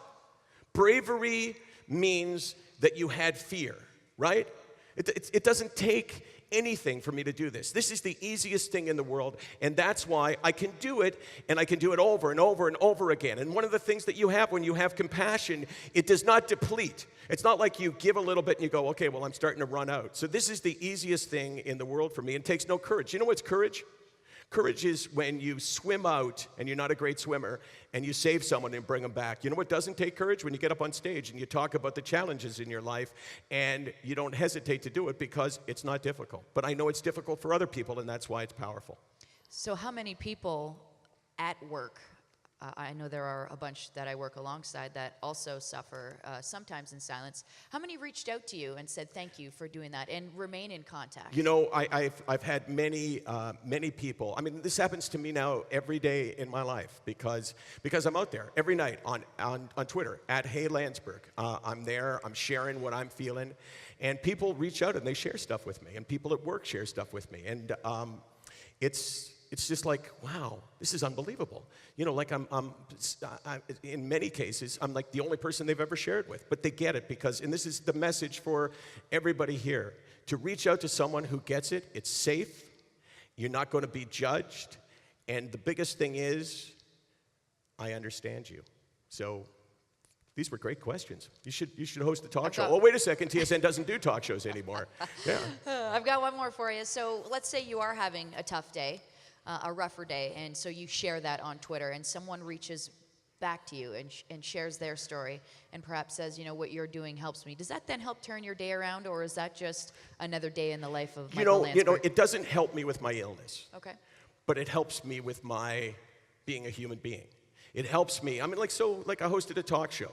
Speaker 2: Bravery means that you had fear, right? It doesn't take anything for me to do this. This is the easiest thing in the world, and that's why I can do it, and I can do it over and over and over again. And one of the things that you have when you have compassion, it does not deplete. It's not like you give a little bit and you go, okay, well, I'm starting to run out. So this is the easiest thing in the world for me, and it takes no courage. You know what's courage? Courage is when you swim out and you're not a great swimmer and you save someone and bring them back. You know what doesn't take courage? When you get up on stage and you talk about the challenges in your life and you don't hesitate to do it because it's not difficult. But I know it's difficult for other people, and that's why it's powerful.
Speaker 6: So how many people at work, I know there are a bunch that I work alongside that also suffer sometimes in silence. How many reached out to you and said thank you for doing that and remain in contact?
Speaker 2: You know, I've had many people. I mean, this happens to me now every day in my life because I'm out there every night on Twitter at Hey Landsberg. I'm there. I'm sharing what I'm feeling, and people reach out and they share stuff with me, and people at work share stuff with me, and it's just like, wow, this is unbelievable. You know, like I'm in many cases, I'm like the only person they've ever shared with. But they get it because, and this is the message for everybody here, to reach out to someone who gets it. It's safe. You're not going to be judged. And the biggest thing is, I understand you. So these were great questions. You should host a talk show. Oh, wait a second, TSN doesn't do talk shows anymore. Yeah.
Speaker 6: I've got one more for you. So let's say you are having a tough day. A rougher day, and so you share that on Twitter, and someone reaches back to you and shares their story and perhaps says, you know, what you're doing helps me. Does that then help turn your day around, or is that just another day in the life of Michael Landsberg?
Speaker 2: You know, it doesn't help me with my illness.
Speaker 6: Okay.
Speaker 2: But it helps me with my being a human being. It helps me. I mean, like I hosted a talk show.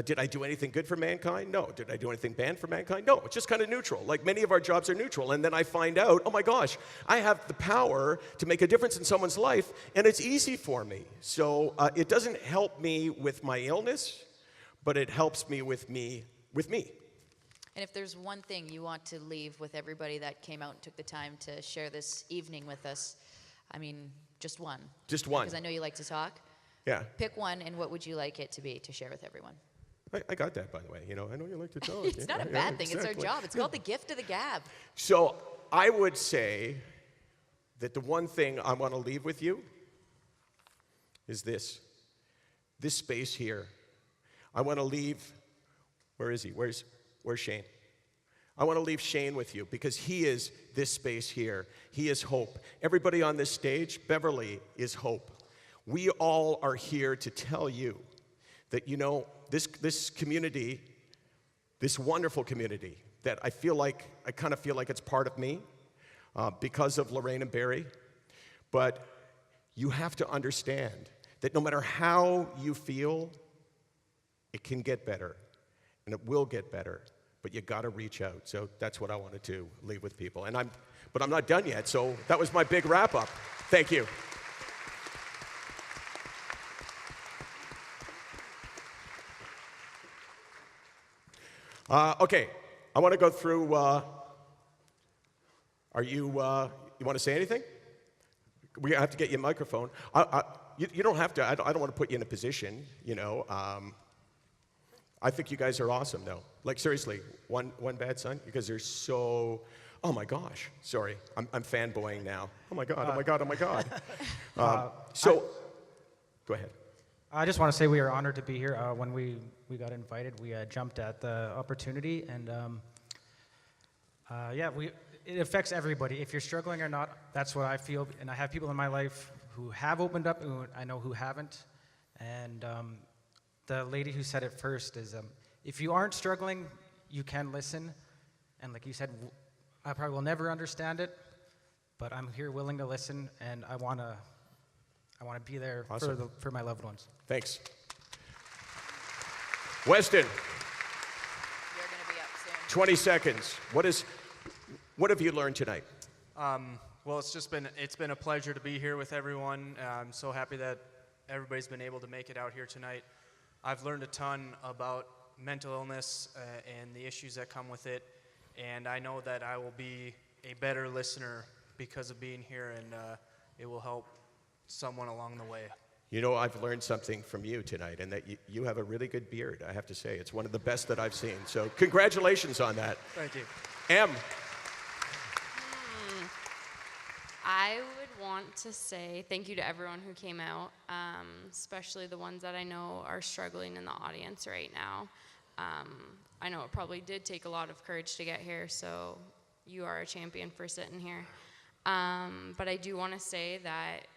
Speaker 2: Did I do anything good for mankind? No. Did I do anything bad for mankind? No. It's just kind of neutral. Like many of our jobs are neutral. And then I find out, oh my gosh, I have the power to make a difference in someone's life, and it's easy for me. So it doesn't help me with my illness, but it helps me with me.
Speaker 6: And if there's one thing you want to leave with everybody that came out and took the time to share this evening with us, I mean, just one.
Speaker 2: Just one.
Speaker 6: Because I know you like to talk.
Speaker 2: Yeah.
Speaker 6: Pick one, and what would you like it to be to share with everyone?
Speaker 2: I got that, by the way. You know, I know you like to talk.
Speaker 6: It's not a bad thing. Exactly. It's our job. It's called the gift of the gab.
Speaker 2: So I would say that the one thing I want to leave with you is this space here. I want to leave, where is he? Where's Shane? I want to leave Shane with you because he is this space here. He is hope. Everybody on this stage, Beverly is hope. We all are here to tell you that, you know, this community, this wonderful community that I kind of feel like it's part of me because of Lorraine and Barry. But you have to understand that no matter how you feel, it can get better, and it will get better, but you got to reach out. So that's what I wanted to leave with people. But I'm not done yet, so that was my big wrap-up. Thank you. Okay, I want to go through, you want to say anything? We have to get you a microphone. You don't have to, I don't want to put you in a position, you know. I think you guys are awesome, though. Like, seriously, one bad son? Because they're so, oh my gosh, sorry, I'm fanboying now. Oh my God, oh my God, oh my God. Go ahead.
Speaker 15: I just want to say we are honored to be here. When we got invited, we jumped at the opportunity, and it affects everybody. If you're struggling or not, that's what I feel. And I have people in my life who have opened up, and I know who haven't. And the lady who said it first is, if you aren't struggling, you can listen. And like you said, I probably will never understand it, but I'm here willing to listen, and I want to be there
Speaker 2: Awesome.
Speaker 15: for my loved ones.
Speaker 2: Thanks. Weston,
Speaker 6: You're going to be up soon.
Speaker 2: 20 seconds. What have you learned tonight?
Speaker 8: Well, it's been a pleasure to be here with everyone. I'm so happy that everybody's been able to make it out here tonight. I've learned a ton about mental illness and the issues that come with it, and I know that I will be a better listener because of being here, and it will help someone along the way.
Speaker 2: You know, I've learned something from you tonight, and that you have a really good beard, I have to say. It's one of the best that I've seen. So congratulations on that.
Speaker 8: Thank you.
Speaker 2: Em,
Speaker 9: I would want to say thank you to everyone who came out, especially the ones that I know are struggling in the audience right now. I know it probably did take a lot of courage to get here, so you are a champion for sitting here. But I do want to say that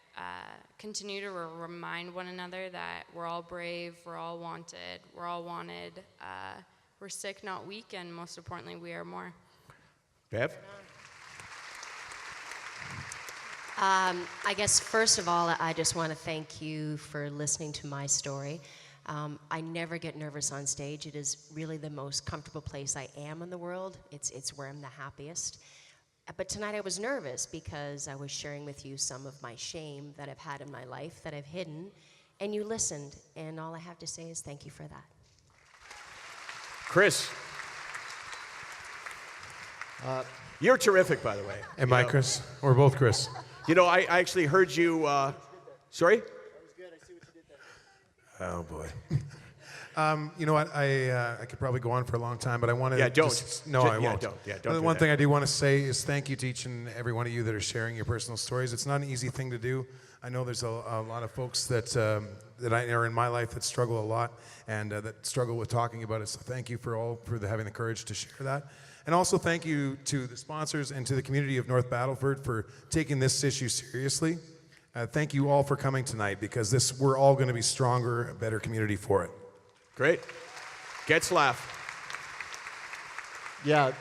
Speaker 9: continue to remind one another that we're all brave, we're all wanted, we're all wanted. We're sick, not weak, and most importantly, we are more.
Speaker 2: Bev?
Speaker 13: I guess first of all, I just want to thank you for listening to my story. I never get nervous on stage. It is really the most comfortable place I am in the world. It's where I'm the happiest. But tonight I was nervous because I was sharing with you some of my shame that I've had in my life that I've hidden, and you listened, and all I have to say is thank you for that.
Speaker 2: Chris? You're terrific, by the way.
Speaker 16: Am I Chris? We're both Chris.
Speaker 2: You know, I actually heard you, sorry?
Speaker 16: Oh, boy. You know what? I could probably go on for a long time, but I wanted
Speaker 2: Yeah,
Speaker 16: to
Speaker 2: don't.
Speaker 16: just... No, I
Speaker 2: Yeah,
Speaker 16: won't.
Speaker 2: don't. Yeah, don't
Speaker 16: The
Speaker 2: do
Speaker 16: one
Speaker 2: that.
Speaker 16: thing I do want to say is thank you to each and every one of you that are sharing your personal stories. It's not an easy thing to do. I know there's a lot of folks that I are in my life that struggle a lot and that struggle with talking about it. So thank you for having the courage to share that. And also thank you to the sponsors and to the community of North Battleford for taking this issue seriously. Thank you all for coming tonight because we're all going to be stronger, a better community for it.
Speaker 2: Great. Getzlaff.
Speaker 10: Yeah,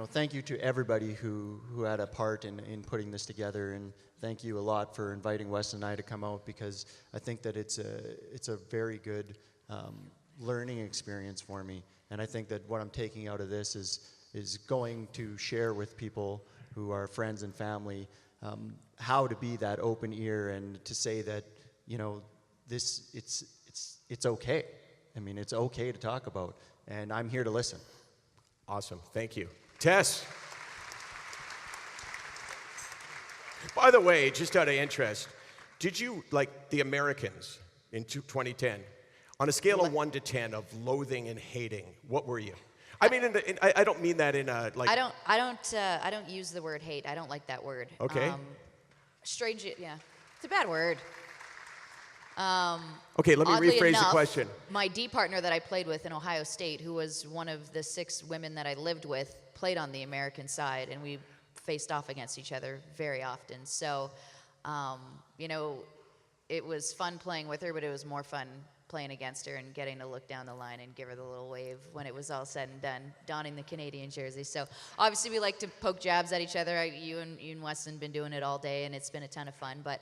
Speaker 10: thank you to everybody who had a part in putting this together, and thank you a lot for inviting Wes and I to come out because I think that it's a very good learning experience for me, and I think that what I'm taking out of this is going to share with people who are friends and family how to be that open ear and to say that it's okay. I mean, it's okay to talk about, and I'm here to listen.
Speaker 2: Awesome. Thank you. Tess? By the way, just out of interest, did you, like the Americans in 2010, on a scale of 1 to 10 of loathing and hating, what were you? I mean, I don't mean that in a, like...
Speaker 6: I don't use the word hate. I don't like that word.
Speaker 2: Okay.
Speaker 6: Strange, yeah. It's a bad word.
Speaker 2: Okay, let me
Speaker 6: Oddly
Speaker 2: rephrase
Speaker 6: enough,
Speaker 2: the question.
Speaker 6: My D partner that I played with in Ohio State, who was one of the 6 women that I lived with, played on the American side, and we faced off against each other very often. So, it was fun playing with her, but it was more fun playing against her and getting to look down the line and give her the little wave when it was all said and done, donning the Canadian jersey. So obviously we like to poke jabs at each other. You and Weston been doing it all day, and it's been a ton of fun. But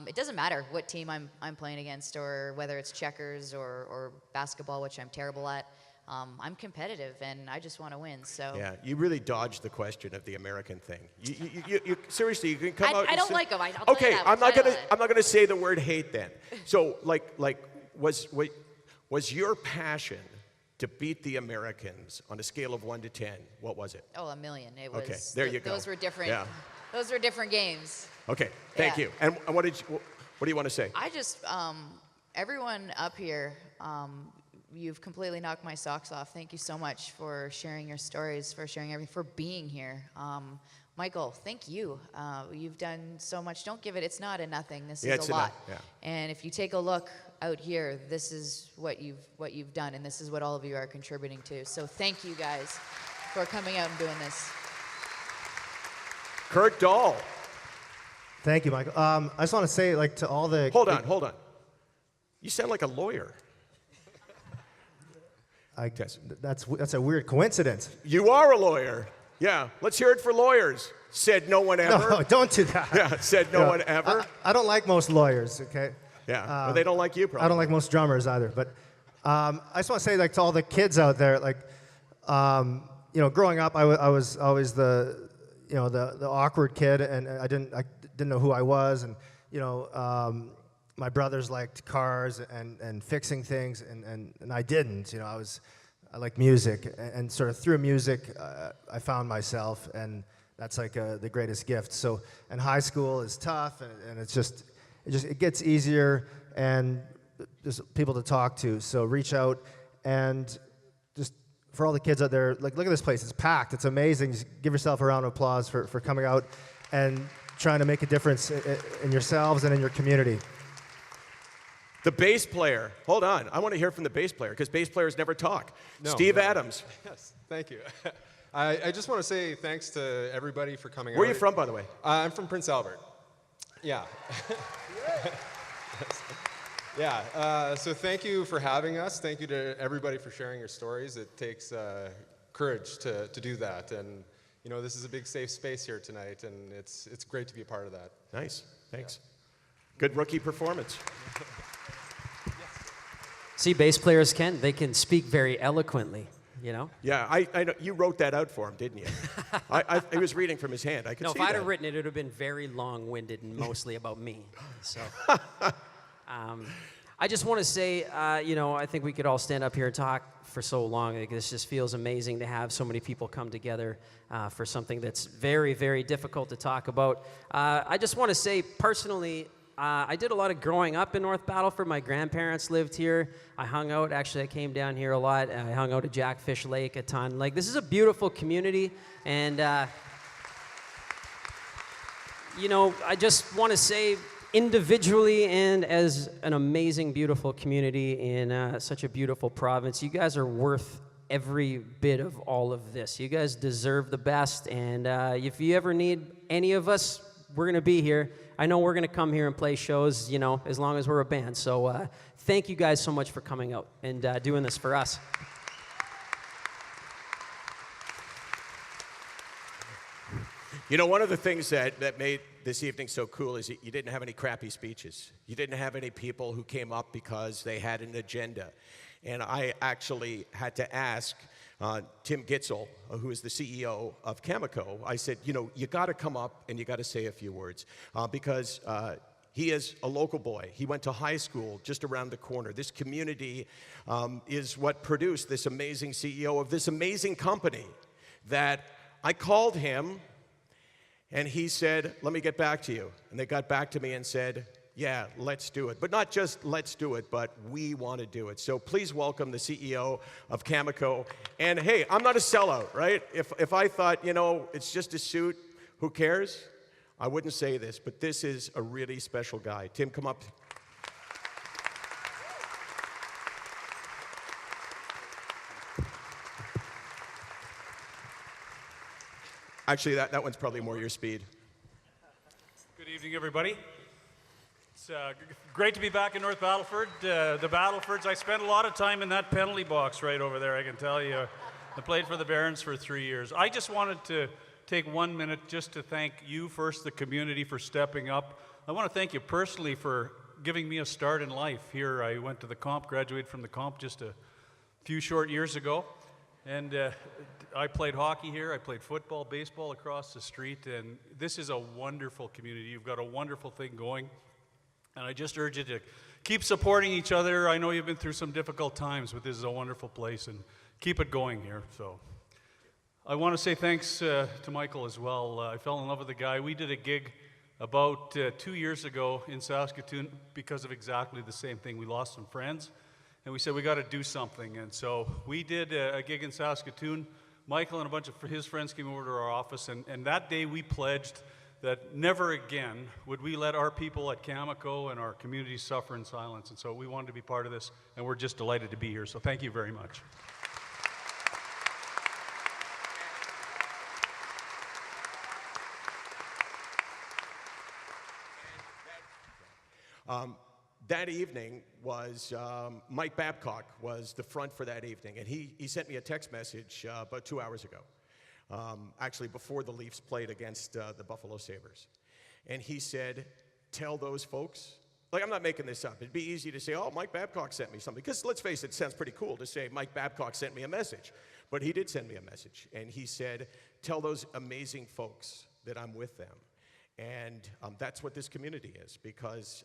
Speaker 6: it doesn't matter what team I'm playing against, or whether it's checkers or basketball, which I'm terrible at. I'm competitive, and I just want to win. So
Speaker 2: Yeah, you really dodged the question of the American thing. You seriously, you can come out.
Speaker 6: I
Speaker 2: and
Speaker 6: don't
Speaker 2: say,
Speaker 6: like them. I'll tell you
Speaker 2: Okay,
Speaker 6: that
Speaker 2: I'm
Speaker 6: much.
Speaker 2: not gonna say the word hate then. So was your passion to beat the Americans on a scale of 1 to 10? What was it?
Speaker 6: Oh, 1,000,000. It was.
Speaker 2: Okay, there you go.
Speaker 6: Those were different.
Speaker 2: Yeah.
Speaker 6: Those were different games.
Speaker 2: Okay, thank
Speaker 6: Yeah.
Speaker 2: you. And what do you want to say?
Speaker 6: I just, everyone up here, you've completely knocked my socks off. Thank you so much for sharing your stories, for sharing everything, for being here. Michael, thank you. You've done so much. Don't give it. It's not a nothing. This is a lot.
Speaker 2: Yeah.
Speaker 6: And if you take a look out here, this is what you've done, and this is what all of you are contributing to. So thank you guys for coming out and doing this.
Speaker 2: Kurt Dahl.
Speaker 17: Thank you, Michael. I just want to say, to all the...
Speaker 2: Hold on. You sound like a lawyer.
Speaker 17: That's a weird coincidence.
Speaker 2: You are a lawyer. Yeah. Let's hear it for lawyers. Said no one ever.
Speaker 17: No, don't do that.
Speaker 2: Yeah. Said no one ever.
Speaker 17: I don't like most lawyers. Okay.
Speaker 2: Yeah. Well, they don't like you, probably.
Speaker 17: I don't like most drummers either. But I just want to say, like, to all the kids out there, like, growing up, I was always the awkward kid, and I didn't know who I was, and my brothers liked cars and fixing things, and I didn't. I liked music, and sort of through music, I found myself, and that's like the greatest gift. So, and high school is tough, and it gets easier, and there's people to talk to. So reach out, and just for all the kids out there, like, look at this place. It's packed. It's amazing. Just give yourself a round of applause for coming out and trying to make a difference in yourselves and in your community.
Speaker 2: The bass player. Hold on. I want to hear from the bass player, because bass players never talk.
Speaker 18: No,
Speaker 2: Steve
Speaker 18: no.
Speaker 2: Adams.
Speaker 18: Yes, thank you. I just want to say thanks to everybody for coming out.
Speaker 2: Where are you from, by the way?
Speaker 18: I'm from Prince Albert. Yeah. Yeah. So thank you for having us. Thank you to everybody for sharing your stories. It takes courage to do that. And, this is a big safe space here tonight, and it's great to be a part of that.
Speaker 2: Nice. Thanks. Good rookie performance.
Speaker 7: See, bass players they can speak very eloquently,
Speaker 2: Yeah, I know. You wrote that out for him, didn't you? I was reading from his hand. I could
Speaker 7: No,
Speaker 2: see
Speaker 7: if I'd
Speaker 2: that.
Speaker 7: have written it, it would have been very long-winded and mostly about me. So, I just want to say, I think we could all stand up here and talk for so long. Like, this just feels amazing to have so many people come together for something that's very, very difficult to talk about. I just want to say, personally, I did a lot of growing up in North Battleford. My grandparents lived here. I hung out. Actually, I came down here a lot. I hung out at Jackfish Lake a ton. Like, this is a beautiful community, and I just want to say, individually and as an amazing, beautiful community in such a beautiful province, you guys are worth every bit of all of this. You guys deserve the best, and if you ever need any of us, we're going to be here. I know we're going to come here and play shows, as long as we're a band. So thank you guys so much for coming out and doing this for us.
Speaker 2: One of the things that made this evening so cool is you didn't have any crappy speeches. You didn't have any people who came up because they had an agenda. And I actually had to ask Tim Gitzel, who is the CEO of Cameco, I said, you got to come up and you got to say a few words because he is a local boy. He went to high school just around the corner. This community is what produced this amazing CEO of this amazing company that I called him, and he said, let me get back to you. And they got back to me and said, yeah, let's do it. But not just let's do it, but we want to do it. So please welcome the CEO of Cameco. And hey, I'm not a sellout, right? If I thought, it's just a suit, who cares? I wouldn't say this, but this is a really special guy. Tim, come up. Actually, that one's probably more your speed.
Speaker 19: Good evening, everybody. It's great to be back in North Battleford. The Battlefords, I spent a lot of time in that penalty box right over there, I can tell you. I played for the Barons for 3 years. I just wanted to take 1 minute just to thank you first, the community, for stepping up. I want to thank you personally for giving me a start in life. Here, I went to the comp, graduated from the comp just a few short years ago. And I played hockey here, I played football, baseball across the street, and this is a wonderful community. You've got a wonderful thing going, and I just urge you to keep supporting each other. I know you've been through some difficult times, but this is a wonderful place, and keep it going here. So I want to say thanks to Michael as well. I fell in love with the guy. We did a gig about 2 years ago in Saskatoon because of exactly the same thing. We lost some friends. And we said, we got to do something. And so we did a gig in Saskatoon. Michael and a bunch of his friends came over to our office. And that day we pledged that never again would we let our people at Cameco and our community suffer in silence. And so we wanted to be part of this. And we're just delighted to be here. So thank you very much.
Speaker 2: that evening was Mike Babcock was the front for that evening, and he sent me a text message about 2 hours ago, actually before the Leafs played against the Buffalo Sabres. And he said, tell those folks, like I'm not making this up, it'd be easy to say, oh, Mike Babcock sent me something, because let's face it, it sounds pretty cool to say Mike Babcock sent me a message. But he did send me a message, and he said, tell those amazing folks that I'm with them. And that's what this community is, because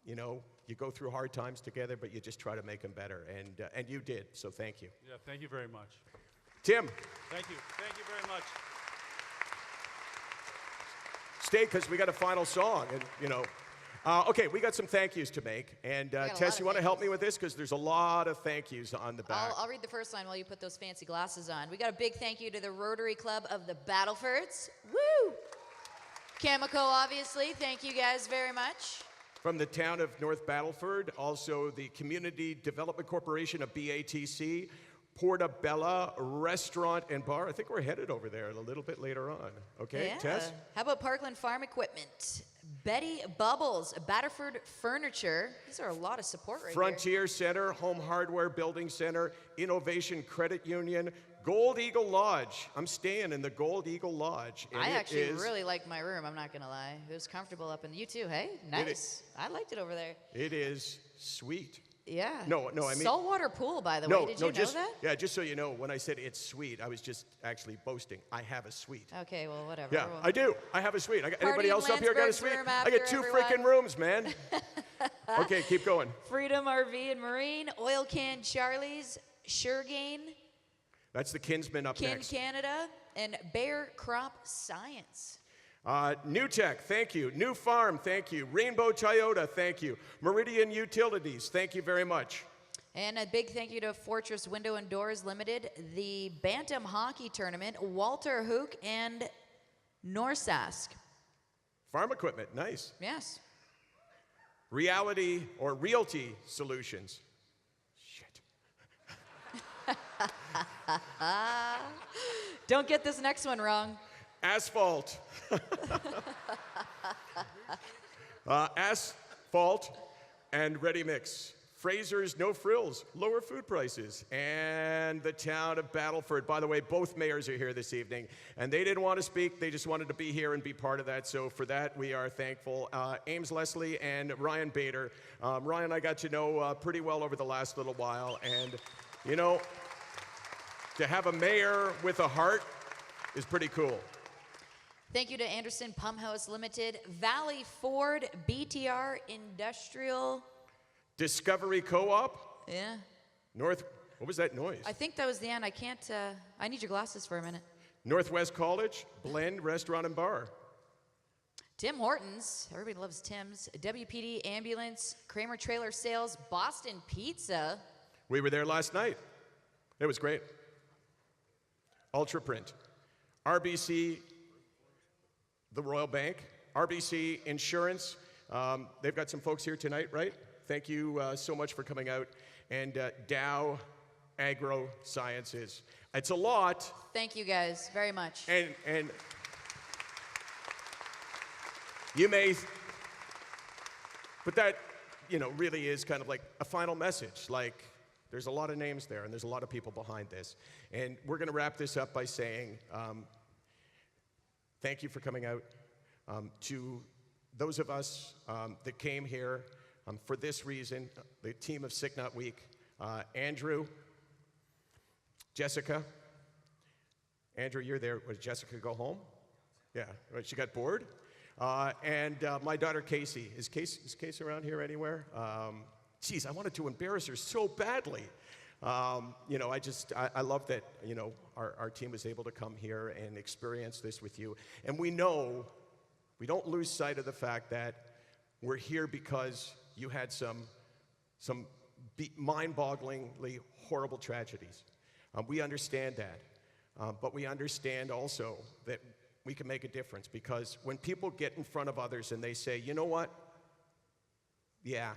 Speaker 2: you know, you go through hard times together, but you just try to make them better, and you did, so thank you.
Speaker 19: Yeah, thank you very much.
Speaker 2: Tim.
Speaker 19: Thank you very much.
Speaker 2: Stay, because we got a final song, and you know. Okay, we got some thank yous to make, and Tess, you want to help me with this? Because there's a lot of thank yous on the back.
Speaker 6: I'll read the first line while you put those fancy glasses on. We got a big thank you to the Rotary Club of the Battlefords. Woo! Cameco, obviously, thank you guys very much.
Speaker 2: From the town of North Battleford, also the Community Development Corporation of BATC, Portabella Restaurant and Bar. I think we're headed over there a little bit later on. Okay,
Speaker 6: Yeah.
Speaker 2: Tess?
Speaker 6: How about Parkland Farm Equipment? Betty Bubbles, Battleford Furniture. These are a lot of support right here.
Speaker 2: Frontier Center, Home Hardware Building Center, Innovation Credit Union, Gold Eagle Lodge. I'm staying in the Gold Eagle Lodge. And
Speaker 6: I
Speaker 2: it
Speaker 6: actually
Speaker 2: is-
Speaker 6: really liked my room, I'm not going to lie. It was comfortable up in you too, hey? Nice. I liked it over there.
Speaker 2: It is sweet.
Speaker 6: Yeah.
Speaker 2: No, I mean...
Speaker 6: Saltwater pool, by the
Speaker 2: no,
Speaker 6: way. Did
Speaker 2: no,
Speaker 6: you know
Speaker 2: just,
Speaker 6: that?
Speaker 2: Yeah, just so you know, when I said it's sweet, I was just actually boasting. I have a suite.
Speaker 6: Okay, well, whatever.
Speaker 2: Yeah, I do. I have a suite. Anybody
Speaker 6: Party in
Speaker 2: else up here got a
Speaker 6: Landsberg's
Speaker 2: suite?
Speaker 6: room
Speaker 2: I got
Speaker 6: after,
Speaker 2: 2
Speaker 6: everyone.
Speaker 2: freaking rooms, man. Okay, keep going.
Speaker 6: Freedom RV and Marine, Oil Can Charlie's, Suregain,
Speaker 2: That's the Kinsman up
Speaker 6: Kin
Speaker 2: next.
Speaker 6: Canada, and Bayer Crop Science.
Speaker 2: New Tech, thank you. New Farm, thank you. Rainbow Toyota, thank you. Meridian Utilities, thank you very much.
Speaker 6: And a big thank you to Fortress Window and Doors Limited, the Bantam Hockey Tournament, Walter Hook, and Norsask.
Speaker 2: Farm equipment, nice.
Speaker 6: Yes.
Speaker 2: Reality or Realty Solutions.
Speaker 6: Don't get this next one wrong.
Speaker 2: Asphalt. Asphalt and Ready Mix. Fraser's No Frills, lower food prices, and the town of Battleford. By the way, both mayors are here this evening, and they didn't want to speak. They just wanted to be here and be part of that, so for that, we are thankful. Ames Leslie and Ryan Bader. Ryan, I got to know pretty well over the last little while, and, you know, to have a mayor with a heart is pretty cool.
Speaker 6: Thank you to Anderson Pump House Limited, Valley Ford, BTR Industrial.
Speaker 2: Discovery Co-op.
Speaker 6: Yeah.
Speaker 2: What was that noise?
Speaker 6: I think that was the end. I can't, I need your glasses for a minute.
Speaker 2: Northwest College, Blend Restaurant and Bar.
Speaker 6: Tim Hortons, everybody loves Tim's. WPD Ambulance, Kramer Trailer Sales, Boston Pizza.
Speaker 2: We were there last night. It was great. Ultra Print. RBC, the Royal Bank. RBC Insurance. They've got some folks here tonight, right? Thank you so much for coming out. And Dow Agro Sciences. It's a lot.
Speaker 6: Thank you guys very much.
Speaker 2: And you may, but that, you know, really is kind of like a final message. Like, there's a lot of names there, and there's a lot of people behind this. And we're going to wrap this up by saying thank you for coming out. To those of us that came here for this reason, the team of Sick Not Weak, Andrew, Jessica. Andrew, you're there. Did Jessica go home? Yeah, right, she got bored. And my daughter, Casey. Is Casey around here anywhere? Geez, I wanted to embarrass her so badly. You know, I love that, you know, our team was able to come here and experience this with you. And we know, we don't lose sight of the fact that we're here because you had some mind-bogglingly horrible tragedies. We understand that. But we understand also that we can make a difference, because when people get in front of others and they say, you know what? Yeah,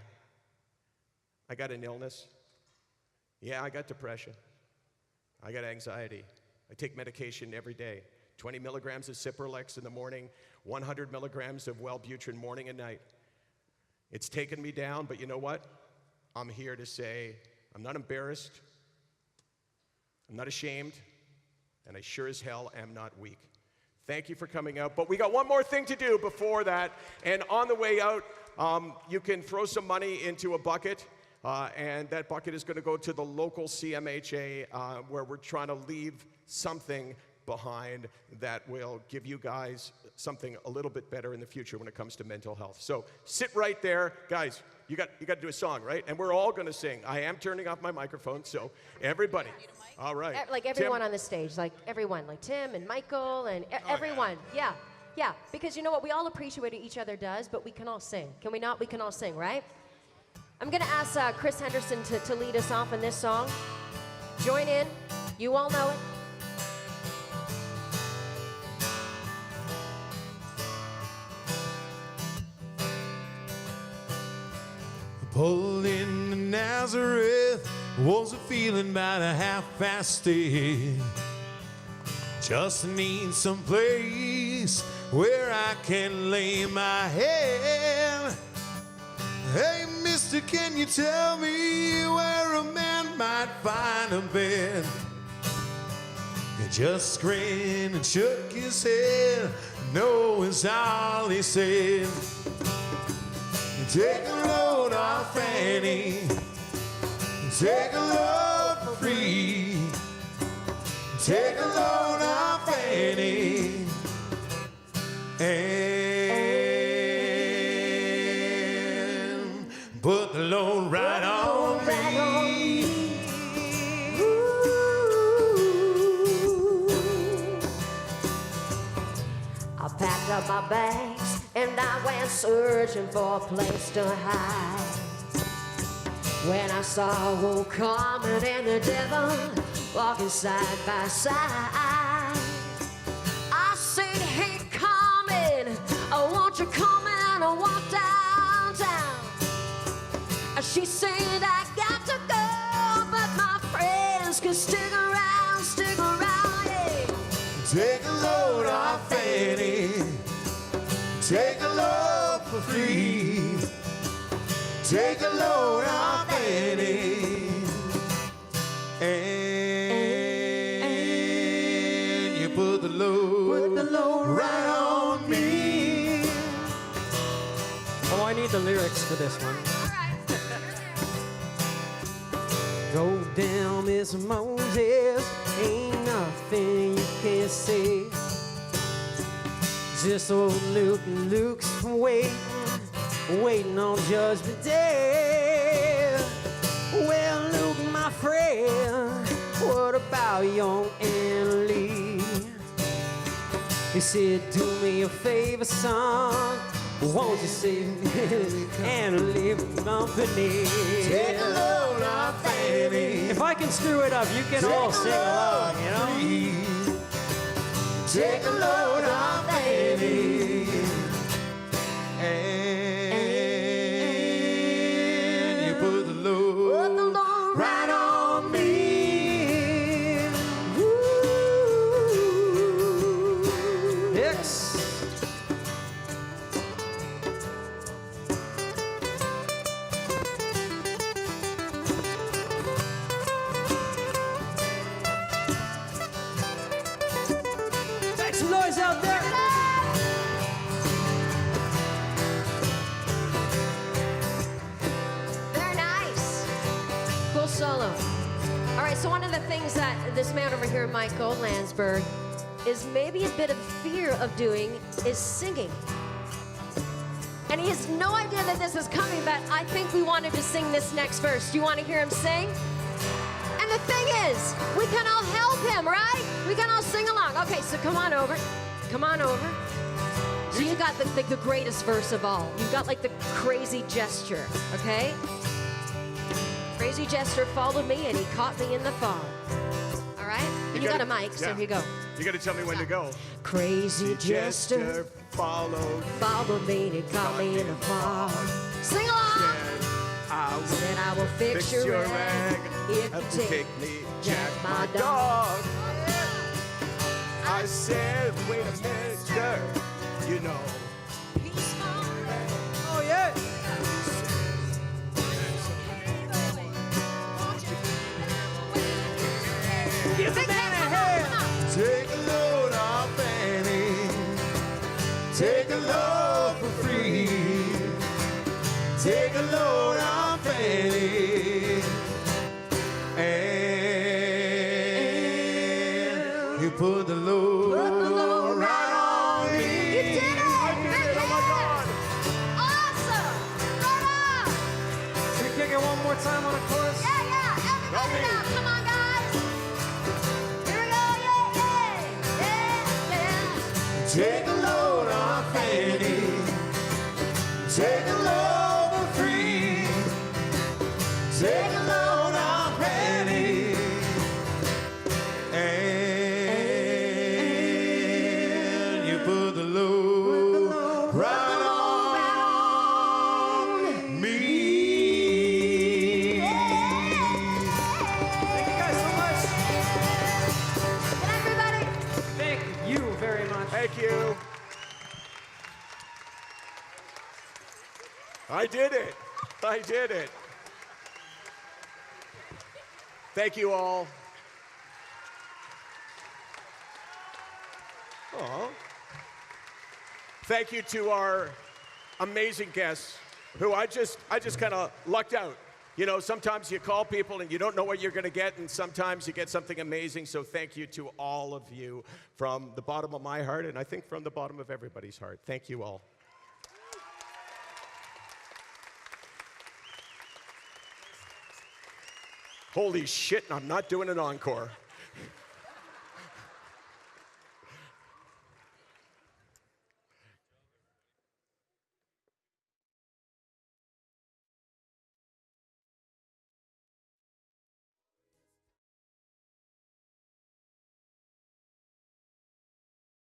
Speaker 2: I got an illness. Yeah, I got depression. I got anxiety. I take medication every day. 20 milligrams of Cipralex in the morning, 100 milligrams of Wellbutrin morning and night. It's taken me down, but you know what? I'm here to say I'm not embarrassed, I'm not ashamed, and I sure as hell am not weak. Thank you for coming out. But we got one more thing to do before that. And on the way out, you can throw some money into a bucket. And that bucket is going to go to the local CMHA, where we're trying to leave something behind that will give you guys something a little bit better in the future when it comes to mental health. So sit right there. Guys, you got to do a song, right? And we're all going to sing. I am turning off my microphone, so everybody. All right.
Speaker 13: Like everyone on the stage, like everyone, like Tim and Michael and everyone. Yeah, because you know what? We all appreciate what each other does, but we can all sing. Can we not? We can all sing, right? I'm going to ask Chris Henderson to lead us off in this song. Join in. You all know it.
Speaker 14: Pulled into Nazareth, was a feeling about 8:30. Just need some place where I can lay my head. Hey, mister, can you tell me where a man might find a bed? He just grinned and shook his head. No is all he said. Take a load off Annie. Take a load for free. Take a load off Annie. And put the load right on me.
Speaker 1: I packed up my bags and I went searching for a place to hide. When I saw a wolf coming and the devil walking side by side, I said, hey, coming, won't you come in and walk downtown? She said, I got to go, but my friends can stick around, yeah.
Speaker 14: Take a load off Annie. Take a load for free. Take a load off Annie. And you put the load right on me.
Speaker 7: Oh, I need the lyrics for this one. Go down, Miss Moses, ain't nothing you can say. Just old Luke's waiting on Judgment Day. Well, Luke, my friend, what about young Anna Lee? He said, do me a favor, son, won't you save me and leave company?
Speaker 14: Take a load off Annie.
Speaker 7: If I can screw it up, you can all sing along, you know?
Speaker 14: Take a load off Annie. And you put the load right on me.
Speaker 7: Yes. Make some noise out there.
Speaker 13: Very nice. Cool solo. All right, so one of the things that this man over here, Michael Landsberg, is maybe a bit of fear of doing is singing. And he has no idea that this is coming, but I think we wanted to sing this next verse. Do you want to hear him sing? And the thing is, we can all help him, right? We can all sing along. Okay, so come on over. Come on over. So you got the greatest verse of all. You've got like the crazy gesture, okay? Crazy gesture followed me and he caught me in the fog. All right? And you got a mic, so here you go.
Speaker 2: You got to tell me when to go.
Speaker 13: Crazy gesture followed me and he caught me in the fog. Sing along! Said I will fix your rag if you take
Speaker 2: me,
Speaker 13: Jack, my dog.
Speaker 2: I said, wait a minute, sir. You know.
Speaker 7: Oh, yeah.
Speaker 14: Take a load for free. Take a load off Fanny. And you put the load right on me.
Speaker 1: You did it!
Speaker 2: I did it! Oh my God!
Speaker 1: Awesome! Right on!
Speaker 7: Should we kick it one more time on a chorus?
Speaker 1: Yeah, yeah! Everybody now! Come on, guys! Here we go! Yeah, yeah! Yeah, yeah!
Speaker 14: Take a load off Fanny. Take a load for free. Take a load off Fanny. And you put the load right on me.
Speaker 7: Thank you guys so much.
Speaker 1: Good everybody!
Speaker 7: Thank you very much.
Speaker 2: Thank you. I did it. I did it. Thank you all. Aw. Thank you to our amazing guests who I just kind of lucked out. You know, sometimes you call people and you don't know what you're going to get, and sometimes you get something amazing. So thank you to all of you from the bottom of my heart, and I think from the bottom of everybody's heart. Thank you all. Holy shit, I'm not doing an encore.